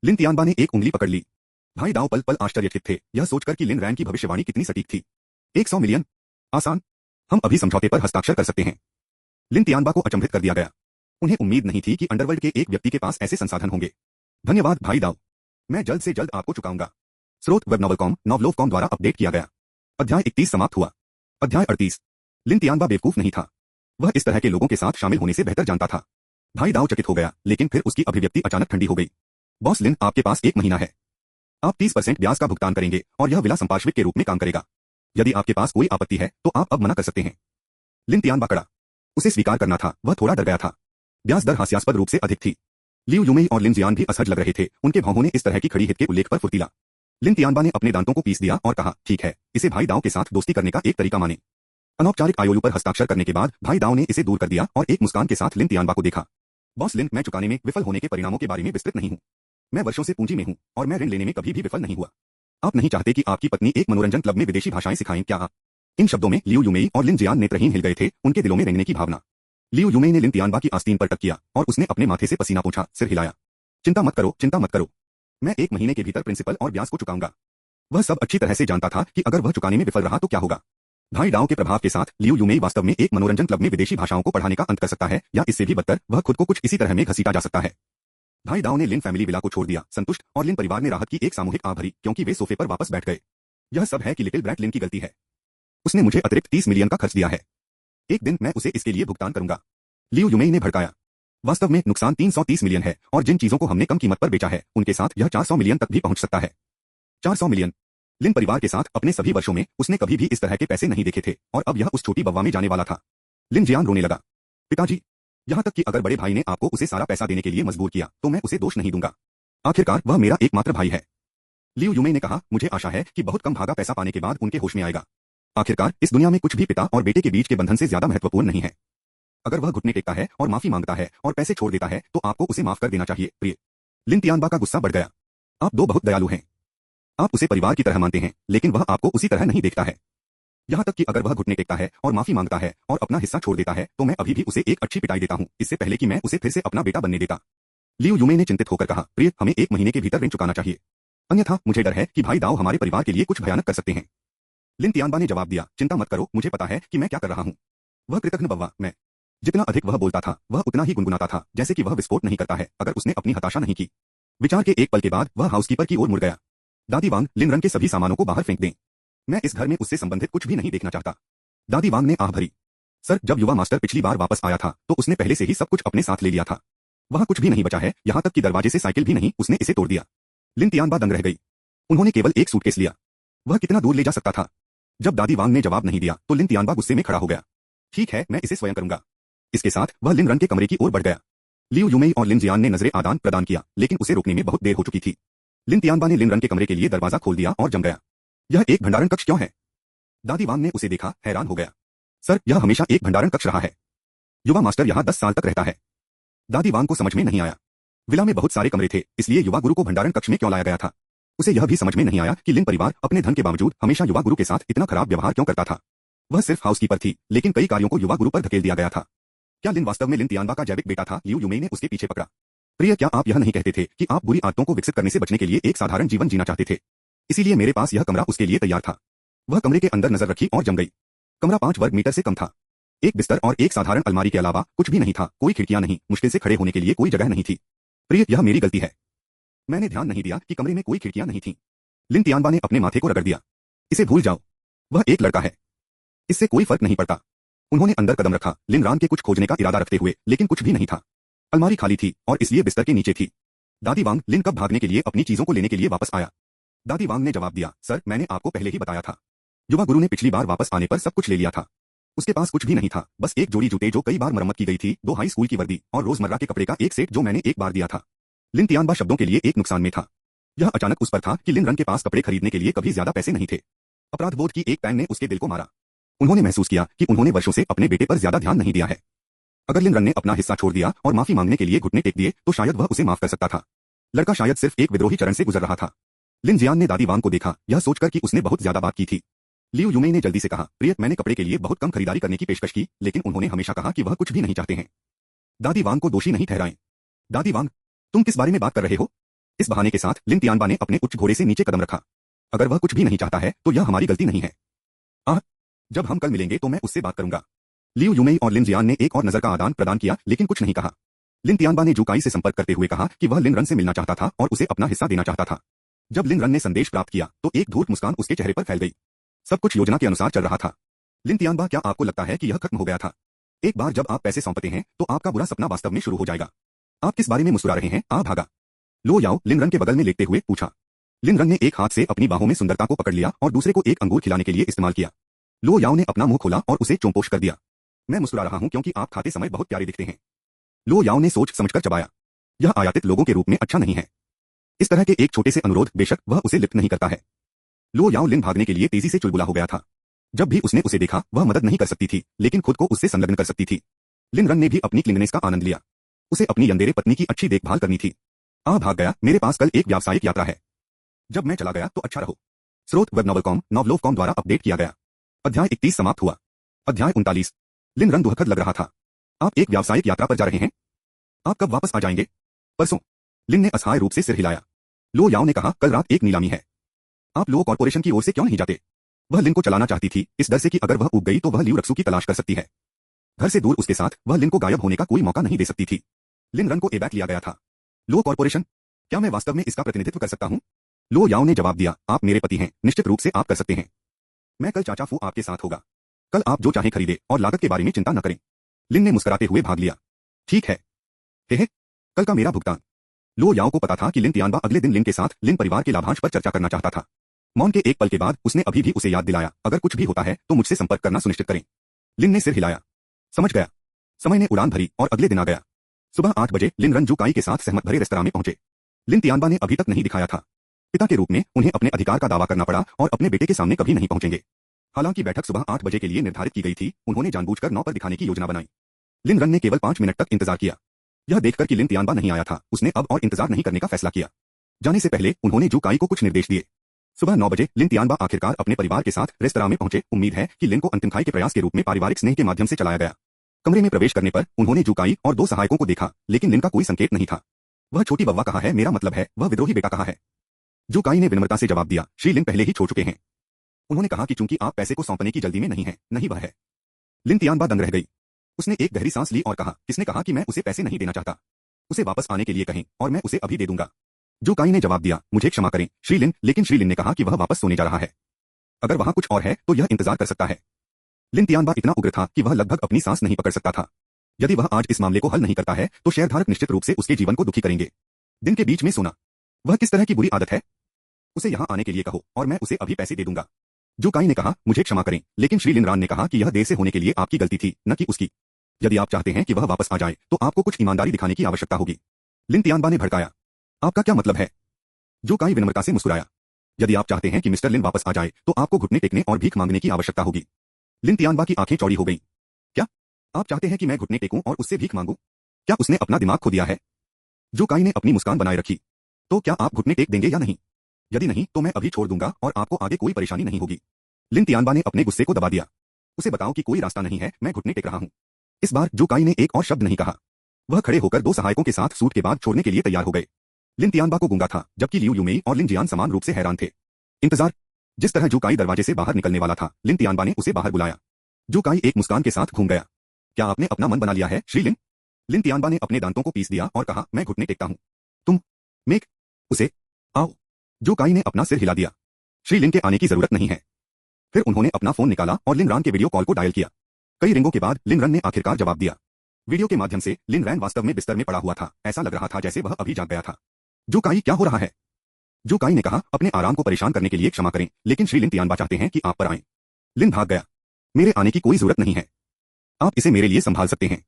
लिन तियानबा ने एक उंगली पकड़ ली। भाई दाओ पल पल आश्चर्यचकित थे, यह सोचकर कि लिन रैन की भविष्यवाणी कितनी सटीक थी। 100 मिलियन? आसान। हम अभी समझौते पर हस्ताक्षर कर सकते हैं। लिन तियानबा को अचंभित कर दिया गया। उन्हें उम्मीद नहीं थी कि अंडरवर्ल्ड के एक व्यक्ति के पास ऐसे संसाधन होंगे। धन्यवाद भाई दाओ, मैं जल्द से जल्द आपको चुकाऊंगा। स्रोत वेब नॉवलकॉम, नॉवलोफकॉम द्वारा अपडेट किया गया। अध्याय 31 समाप्त हुआ। अध्याय 38। लिन तियानबा बेवकूफ नहीं था। वह इस तरह के लोगों के साथ शामिल होने से बेहतर जानता था। भाई दाओ चकित हो गया, लेकिन फिर उसकी अभिव्यक्ति अचानक ठंडी हो गई। बॉस लिन, आपके पास 1 महीना है। आप 30% ब्याज का भुगतान करेंगे और यह विला संपार्श्विक के रूप में काम करेगा। यदि आपके पास कोई आपत्ति है तो आप अब मना कर सकते हैं। लिन तियानबा कड़ा। उसे स्वीकार करना था, वह थोड़ा डर गया था। ब्याज दर हास्यास्पद रूप से अधिक थी। लियू यूमेई और लिन जियान भी असहज लग रहे थे, उनके भौहों ने इस तरह की खड़ी हित के उल्लेख पर फुर्तीला। लिन तियानबा ने अपने दांतों को पीस दिया और कहा, ठीक है, इसे भाई दाओ के साथ दोस्ती करने का एक तरीका माने। अनौपचारिक आईओयू पर हस्ताक्षर करने के बाद भाई दाओ ने इसे दूर कर दिया और एक मुस्कान के साथ लिन तियानबा को देखा। बॉस लिन, मैं चुकाने में विफल होने के परिणामों के बारे में विस्तृत नहीं हूं। मैं वर्षों से पूंजी में हूं और मैं ऋण लेने में कभी भी विफल नहीं हुआ। आप नहीं चाहते कि आपकी पत्नी एक मनोरंजन क्लब में विदेशी भाषाएं सिखाएं क्या आप? इन शब्दों में लियू यूमेई और लिन जियान नेत्रहीन हिल गए थे, उनके दिलों में रेंगने की भावना। लियू यूमेई ने लिन तियानबा की आस्तीन पर टक किया और उसने अपने माथे से पसीना पोंछा, सिर हिलाया। चिंता मत करो, चिंता मत करो। मैं 1 महीने के भीतर प्रिंसिपल और ब्याज को चुकाऊंगा। वह सब अच्छी तरह से जानता था कि अगर वह चुकाने में विफल रहा तो क्या होगा। भाई डाओ के प्रभाव के साथ लियू यूमेई वास्तव में एक मनोरंजन क्लब में विदेशी भाषाओं को पढ़ाने का अंत कर सकता है, या इससे भी बदतर, वह खुद को कुछ इसी तरह में घसीटा जा सकता है। भाई दाओ ने लिन फैमिली विला को छोड़ दिया संतुष्ट, और लिन परिवार ने राहत की एक सामूहिक आह भरी क्योंकि वे सोफे पर वापस बैठ गए। यह सब है कि लिटिल ब्रैट लिन की गलती है। उसने मुझे अतिरिक्त 30 मिलियन का खर्च दिया है। एक दिन मैं उसे इसके लिए भुगतान करूंगा। लियू यूमेई ने भड़काया। वास्तव में नुकसान 330 मिलियन है, और जिन चीजों को हमने कम कीमत पर बेचा है उनके साथ यह 400 मिलियन तक भी पहुंच सकता है। 400 मिलियन। लिन परिवार के साथ अपने सभी वर्षों में उसने कभी भी इस तरह के पैसे नहीं देखे थे, और अब यह उस छोटी बव्वा में जाने वाला था। लिन जियान रोने लगा। पिताजी, यहां तक कि अगर बड़े भाई ने आपको उसे सारा पैसा देने के लिए मजबूर किया तो मैं उसे दोष नहीं दूंगा। आखिरकार वह मेरा एकमात्र भाई है। लियू यूमेई ने कहा, मुझे आशा है कि बहुत कम भागा पैसा पाने के बाद उनके होश में आएगा। आखिरकार इस दुनिया में कुछ भी पिता और बेटे के बीच के बंधन से ज्यादा महत्वपूर्ण नहीं है। अगर वह घुटने टेकता है और माफी मांगता है और पैसे छोड़ देता है तो आपको उसे माफ कर देना चाहिए, प्रिय। लिन तियानबा का गुस्सा बढ़ गया। आप दो बहुत दयालु हैं। आप उसे परिवार की तरह मानते हैं, लेकिन वह आपको उसी तरह नहीं देखता है। यहां तक कि अगर वह घुटने टेकता है और माफी मांगता है और अपना हिस्सा छोड़ देता है तो मैं अभी भी उसे एक अच्छी पिटाई देता हूं, इससे पहले कि मैं उसे फिर से अपना बेटा बनने देता। लियू यूमेई ने चिंतित होकर कहा, प्रिय, हमें 1 महीने के भीतर ऋण चुकाना चाहिए, अन्यथा मुझे डर है कि भाई दाओ हमारे परिवार के लिए कुछ भयानक कर सकते हैं। लिन तियानबा ने जवाब दिया, चिंता मत करो, मुझे पता है कि मैं क्या कर रहा हूं। वह कृतघ्न बव्वा, मैं। जितना अधिक वह बोलता था वह उतना ही गुनगुनाता था, जैसे कि वह विस्फोट नहीं करता है अगर उसने अपनी हताशा नहीं की। विचार के एक पल के बाद वह हाउसकीपर की ओर मुड़ गया। दादी वांग, लिन रन के सभी सामानों को बाहर फेंक दें। मैं इस घर में उससे संबंधित कुछ भी नहीं देखना चाहता। दादी वांग ने आह भरी। सर, जब युवा मास्टर पिछली बार वापस आया था तो उसने पहले से ही सब कुछ अपने साथ ले लिया था। वहां कुछ भी नहीं बचा है, यहां तक कि दरवाजे से साइकिल भी नहीं, उसने इसे तोड़ दिया। लिन तियानबा दंग रह गई। उन्होंने केवल एक सूटकेस लिया। वह कितना दूर ले जा सकता था? जब दादी वांग ने जवाब नहीं दिया तो लिन तियानबा गुस्से में खड़ा हो गया। ठीक है, मैं इसे स्वयं करूंगा। इसके साथ वह लिन रन के कमरे की ओर बढ़ गया। लियू यूमेई और लिन जियान ने नजरें आदान प्रदान किया, लेकिन उसे रोकने में बहुत देर हो चुकी थी। लिन तियानबा ने लिन रन के कमरे के लिए दरवाजा खोल दिया और जम गया। यह एक भंडारण कक्ष क्यों है? दादी वांग ने उसे देखा, हैरान हो गया। सर, यह हमेशा एक भंडारण कक्ष रहा है। युवा मास्टर यहां 10 साल तक रहता है। दादी वांग को समझ में नहीं आया। विला में बहुत सारे कमरे थे, इसलिए युवा गुरु को भंडारण कक्ष में क्यों लाया गया था? उसे यह भी समझ में नहीं आया कि लिन परिवार अपने धन के बावजूद हमेशा युवा गुरु के साथ इतना खराब व्यवहार क्यों करता था। वह सिर्फ हाउसकीपर थी, लेकिन कई कार्यों को युवा गुरु पर धकेल दिया गया था। क्या लिन वास्तव में लिन तियानबा का जैविक बेटा था? लियू यूमेई ने उसके पीछे पकड़ा। प्रिय, क्या आप यह नहीं कहते थे कि आप बुरी आदतों को विकसित करने से बचने के लिए एक साधारण जीवन जीना चाहते थे? इसीलिए मेरे पास यह कमरा उसके लिए तैयार था। वह कमरे के अंदर नजर रखी और जम गई। कमरा 5 वर्ग मीटर से कम था। एक बिस्तर और एक साधारण अलमारी के अलावा कुछ भी नहीं था, कोई खिड़कियां नहीं, मुश्किल से खड़े होने के लिए कोई जगह नहीं थी। प्रिय, यह मेरी गलती है। मैंने ध्यान नहीं दिया कि कमरे में कोई खिड़कियां नहीं थीं। लिन तियानबा ने अपने माथे को रगड़ दिया। इसे भूल जाओ। वह एक लड़का है। इससे कोई फर्क नहीं पड़ता। उन्होंने अंदर कदम रखा, लिन रान के कुछ खोजने का इरादा रखते हुए, लेकिन कुछ भी नहीं था। अलमारी खाली थी और इसलिए बिस्तर के नीचे थी। दादी वांग, लिन कब भागने के लिए अपनी चीजों को लेने के लिए वापस आया? दादी वांग ने जवाब दिया, सर, मैंने आपको पहले ही बताया था। युवा गुरु ने पिछली बार वापस आने पर सब कुछ ले लिया था। उसके पास कुछ भी नहीं था, बस एक जोड़ी जूते जो कई बार मरम्मत की गई थी, 2 हाई स्कूल की वर्दी और रोजमर्रा के कपड़े का एक सेट जो मैंने एक बार दिया था। लिन तियानबा शब्दों के लिए एक नुकसान में था। यह अचानक उस पर था कि लिन रन के पास कपड़े खरीदने के लिए कभी ज्यादा पैसे नहीं थे। अपराध बोध की एक पैंग ने उसके दिल को मारा। उन्होंने महसूस किया कि उन्होंने वर्षों से अपने बेटे पर ज्यादा ध्यान नहीं दिया है। अगर लिन रन ने अपना हिस्सा छोड़ दिया और माफी मांगने के लिए घुटने टेक दिए तो शायद वह उसे माफ कर सकता था। लड़का शायद सिर्फ एक विद्रोही चरण से गुजर रहा था। लिन जियान ने दादी वांग को देखा, यह सोचकर कि उसने बहुत ज्यादा बात की थी। लियू यूमेई ने जल्दी से कहा, प्रिय, मैंने कपड़े के लिए बहुत कम खरीदारी करने की पेशकश की, लेकिन उन्होंने हमेशा कहा कि वह कुछ भी नहीं चाहते हैं। दादी वांग को दोषी नहीं ठहराएं। दादी वांग, तुम किस बारे में बात कर रहे हो? इस बहाने के साथ लिन तियानबा ने अपने उच्च घोड़े से नीचे कदम रखा। अगर वह कुछ भी नहीं चाहता है तो यह हमारी गलती नहीं है। जब हम कल मिलेंगे तो मैं उससे बात करूंगा। लियू यूमेई और लिन जियान ने एक और नजर का आदान प्रदान किया, लेकिन कुछ नहीं कहा। लिन तियानबा ने जुकाई से संपर्क करते हुए कहा कि वह लिन रन से मिलना चाहता था और उसे अपना हिस्सा देना चाहता था। जब लिन रन ने संदेश प्राप्त किया तो एक धूर्त मुस्कान उसके चेहरे पर फैल गई। सब कुछ योजना के अनुसार चल रहा था। लिन तियानबा, क्या आपको लगता है कि यह खत्म हो गया था? एक बार जब आप पैसे सौंपते हैं तो आपका बुरा सपना वास्तव में शुरू हो जाएगा। आप किस बारे में मुस्कुरा रहे हैं? आ भागा। लो याओ, लिन रन के बगल में लेटते हुए पूछा। लिन रन ने एक हाथ से अपनी बाहों में सुंदरता को पकड़ लिया और दूसरे को एक अंगूर खिलाने के लिए इस्तेमाल किया। लो याओ ने अपना मुंह खोला और उसे चोंपोश कर दिया। मैं मुस्कुरा रहा हूं क्योंकि आप खाते समय बहुत प्यारे दिखते हैं। लो याओ ने सोच समझकर चबाया। यह आयातित लोगों के रूप में अच्छा नहीं है। इस तरह के एक छोटे से अनुरोध बेशक वह उसे लिप्त नहीं करता है। लो याओ लिन भागने के लिए तेजी से चुलबुला हो गया था। जब भी उसने उसे देखा वह मदद नहीं कर सकती थी लेकिन खुद को उससे संलग्न कर सकती थी। लिन रन ने भी अपनी क्लिंगनेस का आनंद लिया। उसे अपनी यंदेरे पत्नी की अच्छी देखभाल करनी थी। भाग गया, मेरे पास कल एक व्यावसायिक यात्रा है। जब मैं चला गया तो अच्छा रहो। स्रोत वेब नॉवल.com नॉवलोव.com द्वारा अपडेट किया गया। अध्याय 31 समाप्त हुआ। अध्याय 39। लिन रन दुखद लग रहा था। आप एक व्यावसायिक यात्रा पर जा रहे हैं? आप कब वापस आ जाएंगे? परसों। लिन ने असहाय रूप से सिर हिलाया। लो याओ ने कहा, कल रात एक नीलामी है। आप लो कॉर्पोरेशन की ओर से क्यों नहीं जाते? वह लिन को चलाना चाहती थी, इस डर से कि अगर वह उग गई तो वह लियू रक्सू की तलाश कर सकती है। घर से दूर उसके साथ वह लिन को गायब होने का कोई मौका नहीं दे सकती थी। लिन रन को एबैक लिया गया था। लो कॉर्पोरेशन? क्या मैं वास्तव में इसका प्रतिनिधित्व कर सकता हूं? लो याओ ने जवाब दिया, आप मेरे पति हैं, निश्चित रूप से आप कर सकते हैं। मैं कल चाचा फू आपके साथ होगा। कल आप जो चाहें खरीदे और लागत के बारे में चिंता न करें। लिन ने मुस्कुराते हुए भाग लिया। ठीक है। हे, कल का मेरा भुगतान। लो याओ को पता था कि लिन तियानबा अगले दिन लिन के साथ लिन परिवार के लाभांश पर चर्चा करना चाहता था। मौन के एक पल के बाद उसने अभी भी उसे याद दिलाया, अगर कुछ भी होता है तो मुझसे संपर्क करना सुनिश्चित करें। लिन ने सिर हिलाया। समझ गया। समय ने उड़ान भरी और अगले दिन आ गया। सुबह 8 बजे लिन रन जुकाई के साथ सहमत भरे रेस्तरां में पहुंचे। लिन तियानबा ने अभी तक नहीं दिखाया था। पिता के रूप में उन्हें अपने अधिकार का दावा करना पड़ा और अपने बेटे के सामने कभी नहीं पहुंचेंगे। हालांकि बैठक सुबह 8 बजे के लिए निर्धारित की गई थी, उन्होंने जानबूझकर 9 पर दिखाने की योजना बनाई। लिन रन ने केवल 5 मिनट तक इंतजार किया। यह देखकर कि लिन तियानबा नहीं आया था, उसने अब और इंतजार नहीं करने का फैसला किया। जाने से पहले उन्होंने जुकाई को कुछ निर्देश दिए। सुबह 9 बजे लिन तियानबा आखिरकार अपने परिवार के साथ रेस्तरां में पहुंचे। उम्मीद है कि लिन को अंतिम खाई के प्रयास के रूप में पारिवारिक स्नेह के माध्यम से चलाया गया। कमरे में प्रवेश करने पर उन्होंने जुकाई और 2 सहायकों को देखा, लेकिन लिन का कोई संकेत नहीं था। वह छोटी बव्वा कहाँ है, मेरा मतलब है वह विद्रोही बेटा कहाँ है? जुकाई ने विनम्रता से जवाब दिया, श्री लिन पहले ही छोड़ चुके हैं। उन्होंने कहा कि चूंकि आप पैसे को सौंपने की जल्दी में नहीं है, नहीं वह है। लिन तियानबा दंग रह गई। उसने एक गहरी सांस ली और कहा, किसने कहा कि मैं उसे पैसे नहीं देना चाहता? उसे वापस आने के लिए कहें और मैं उसे अभी दे दूंगा। जुकाई ने जवाब दिया, मुझे क्षमा करें श्री लिन, लेकिन श्री लिन ने कहा कि वह वापस सोने जा रहा है। अगर वहां कुछ और है तो यह इंतजार कर सकता है। लिन तियानबा इतना उग्र था कि वह लगभग अपनी सांस नहीं पकड़ सकता था। यदि वह आज इस मामले को हल नहीं करता है तो शेयरधारक निश्चित रूप से उसके जीवन को दुखी करेंगे। दिन के बीच में सोना, वह किस तरह की बुरी आदत है? उसे यहां आने के लिए कहो और मैं उसे अभी पैसे दे दूंगा। जुकाई ने कहा, मुझे क्षमा करें, लेकिन श्री लिन रान ने कहा कि यह देर से होने के लिए आपकी गलती थी, न कि उसकी। यदि आप चाहते हैं कि वह वापस आ जाए तो आपको कुछ ईमानदारी दिखाने की आवश्यकता होगी। लिन तियानबा ने भड़काया। आपका क्या मतलब है? जुकाई विनम्रता से मुस्कुराया। यदि आप चाहते हैं कि मिस्टर लिन वापस आ जाए तो आपको घुटने टेकने और भीख मांगने की आवश्यकता होगी। लिन तियानबा की आंखें चौड़ी हो गईं। क्या आप चाहते हैं कि मैं घुटने टेकूं और उससे भीख मांगूं? क्या उसने अपना दिमाग खो दिया है? जुकाई ने अपनी मुस्कान बनाए रखी। तो क्या आप घुटने टेक देंगे या नहीं? यदि नहीं तो मैं अभी छोड़ दूंगा और आपको आगे कोई परेशानी नहीं होगी। लिन तियानबा ने अपने गुस्से को दबा दिया। उसे बताओ कि कोई रास्ता नहीं है, मैं घुटने टेक रहा हूं। इस बार जुकाई ने एक और शब्द नहीं कहा। वह खड़े होकर 2 सहायकों के साथ सूट के बाद छोड़ने के लिए तैयार हो गए। लिन तियानबा को गूंगा था, जबकि लियू यूमेई और लिन जियान समान रूप से हैरान थे। इंतजार। जिस तरह जुकाई दरवाजे से बाहर निकलने वाला था, लिन तियानबा ने उसे बाहर बुलाया। जुकाई एक मुस्कान के साथ घूम गया। क्या आपने अपना मन बना लिया है श्री लिन? लिन तियानबा ने अपने दांतों को पीस दिया और कहा, मैं घुटने टेकता हूं। तुम मेक उसे आओ। जुकाई ने अपना सिर हिला दिया। श्री लिन के आने की जरूरत नहीं है। फिर उन्होंने अपना फोन निकाला और लिन रान के वीडियो कॉल को डायल किया। कई रिंगों के बाद लिन रन ने आखिरकार जवाब दिया। वीडियो के माध्यम से लिन रैन वास्तव में बिस्तर में पड़ा हुआ था, ऐसा लग रहा था जैसे वह अभी जाग गया था। जुकाई, क्या हो रहा है? जुकाई ने कहा, अपने आराम को परेशान करने के लिए क्षमा करें, लेकिन श्री लिन तियानबा चाहते हैं कि आप पर आएं। लिन भाग गया। मेरे आने की कोई जरूरत नहीं है। आप इसे मेरे लिए संभाल सकते हैं।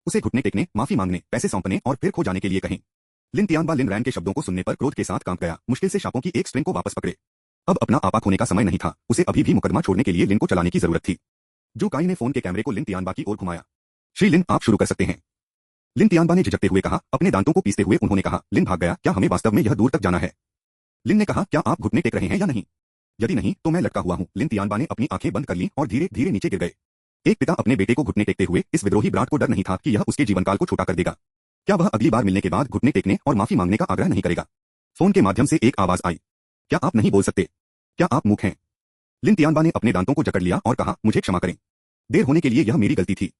उसे घुटने टेकने, माफी मांगने, पैसे सौंपने और फिर खो जाने के लिए कहें। लिन तियानबा लिन रैन के शब्दों को सुनने पर क्रोध के साथ कांप गया। मुश्किल से शापों की एक स्ट्रिंग को वापस पकड़े। अब अपना आपा खोने का समय नहीं था। उसे अभी भी मुकदमा छोड़ने के लिए लिन को चलाने की जरूरत थी। जुकाई ने फोन के कैमरे को लिन तियानबा की ओर घुमाया। श्री लिन, आप शुरू कर सकते हैं। लिन तियानबा ने झिझकते हुए कहा। अपने दांतों को पीसते हुए उन्होंने कहा, लिन भाग गया, क्या हमें वास्तव में यह दूर तक जाना है? लिन ने कहा, क्या आप घुटने टेक रहे हैं या नहीं? यदि नहीं तो मैं लटका हुआ हूं। लिन तियानबा ने अपनी आंखें बंद कर ली और धीरे धीरे नीचे गिर गए। एक पिता अपने बेटे को घुटने टेकते हुए, इस विद्रोही ब्राट को डर नहीं था कि यह उसके जीवनकाल को छोटा कर देगा। क्या वह अगली बार मिलने के बाद घुटने टेकने और माफी मांगने का आग्रह नहीं करेगा? फोन के माध्यम से एक आवाज आई। क्या आप नहीं बोल सकते? क्या आप मूक हैं? लिन तियानबा ने अपने दांतों को जकड़ लिया और कहा, मुझे क्षमा करें। देर होने के लिए यह मेरी गलती थी।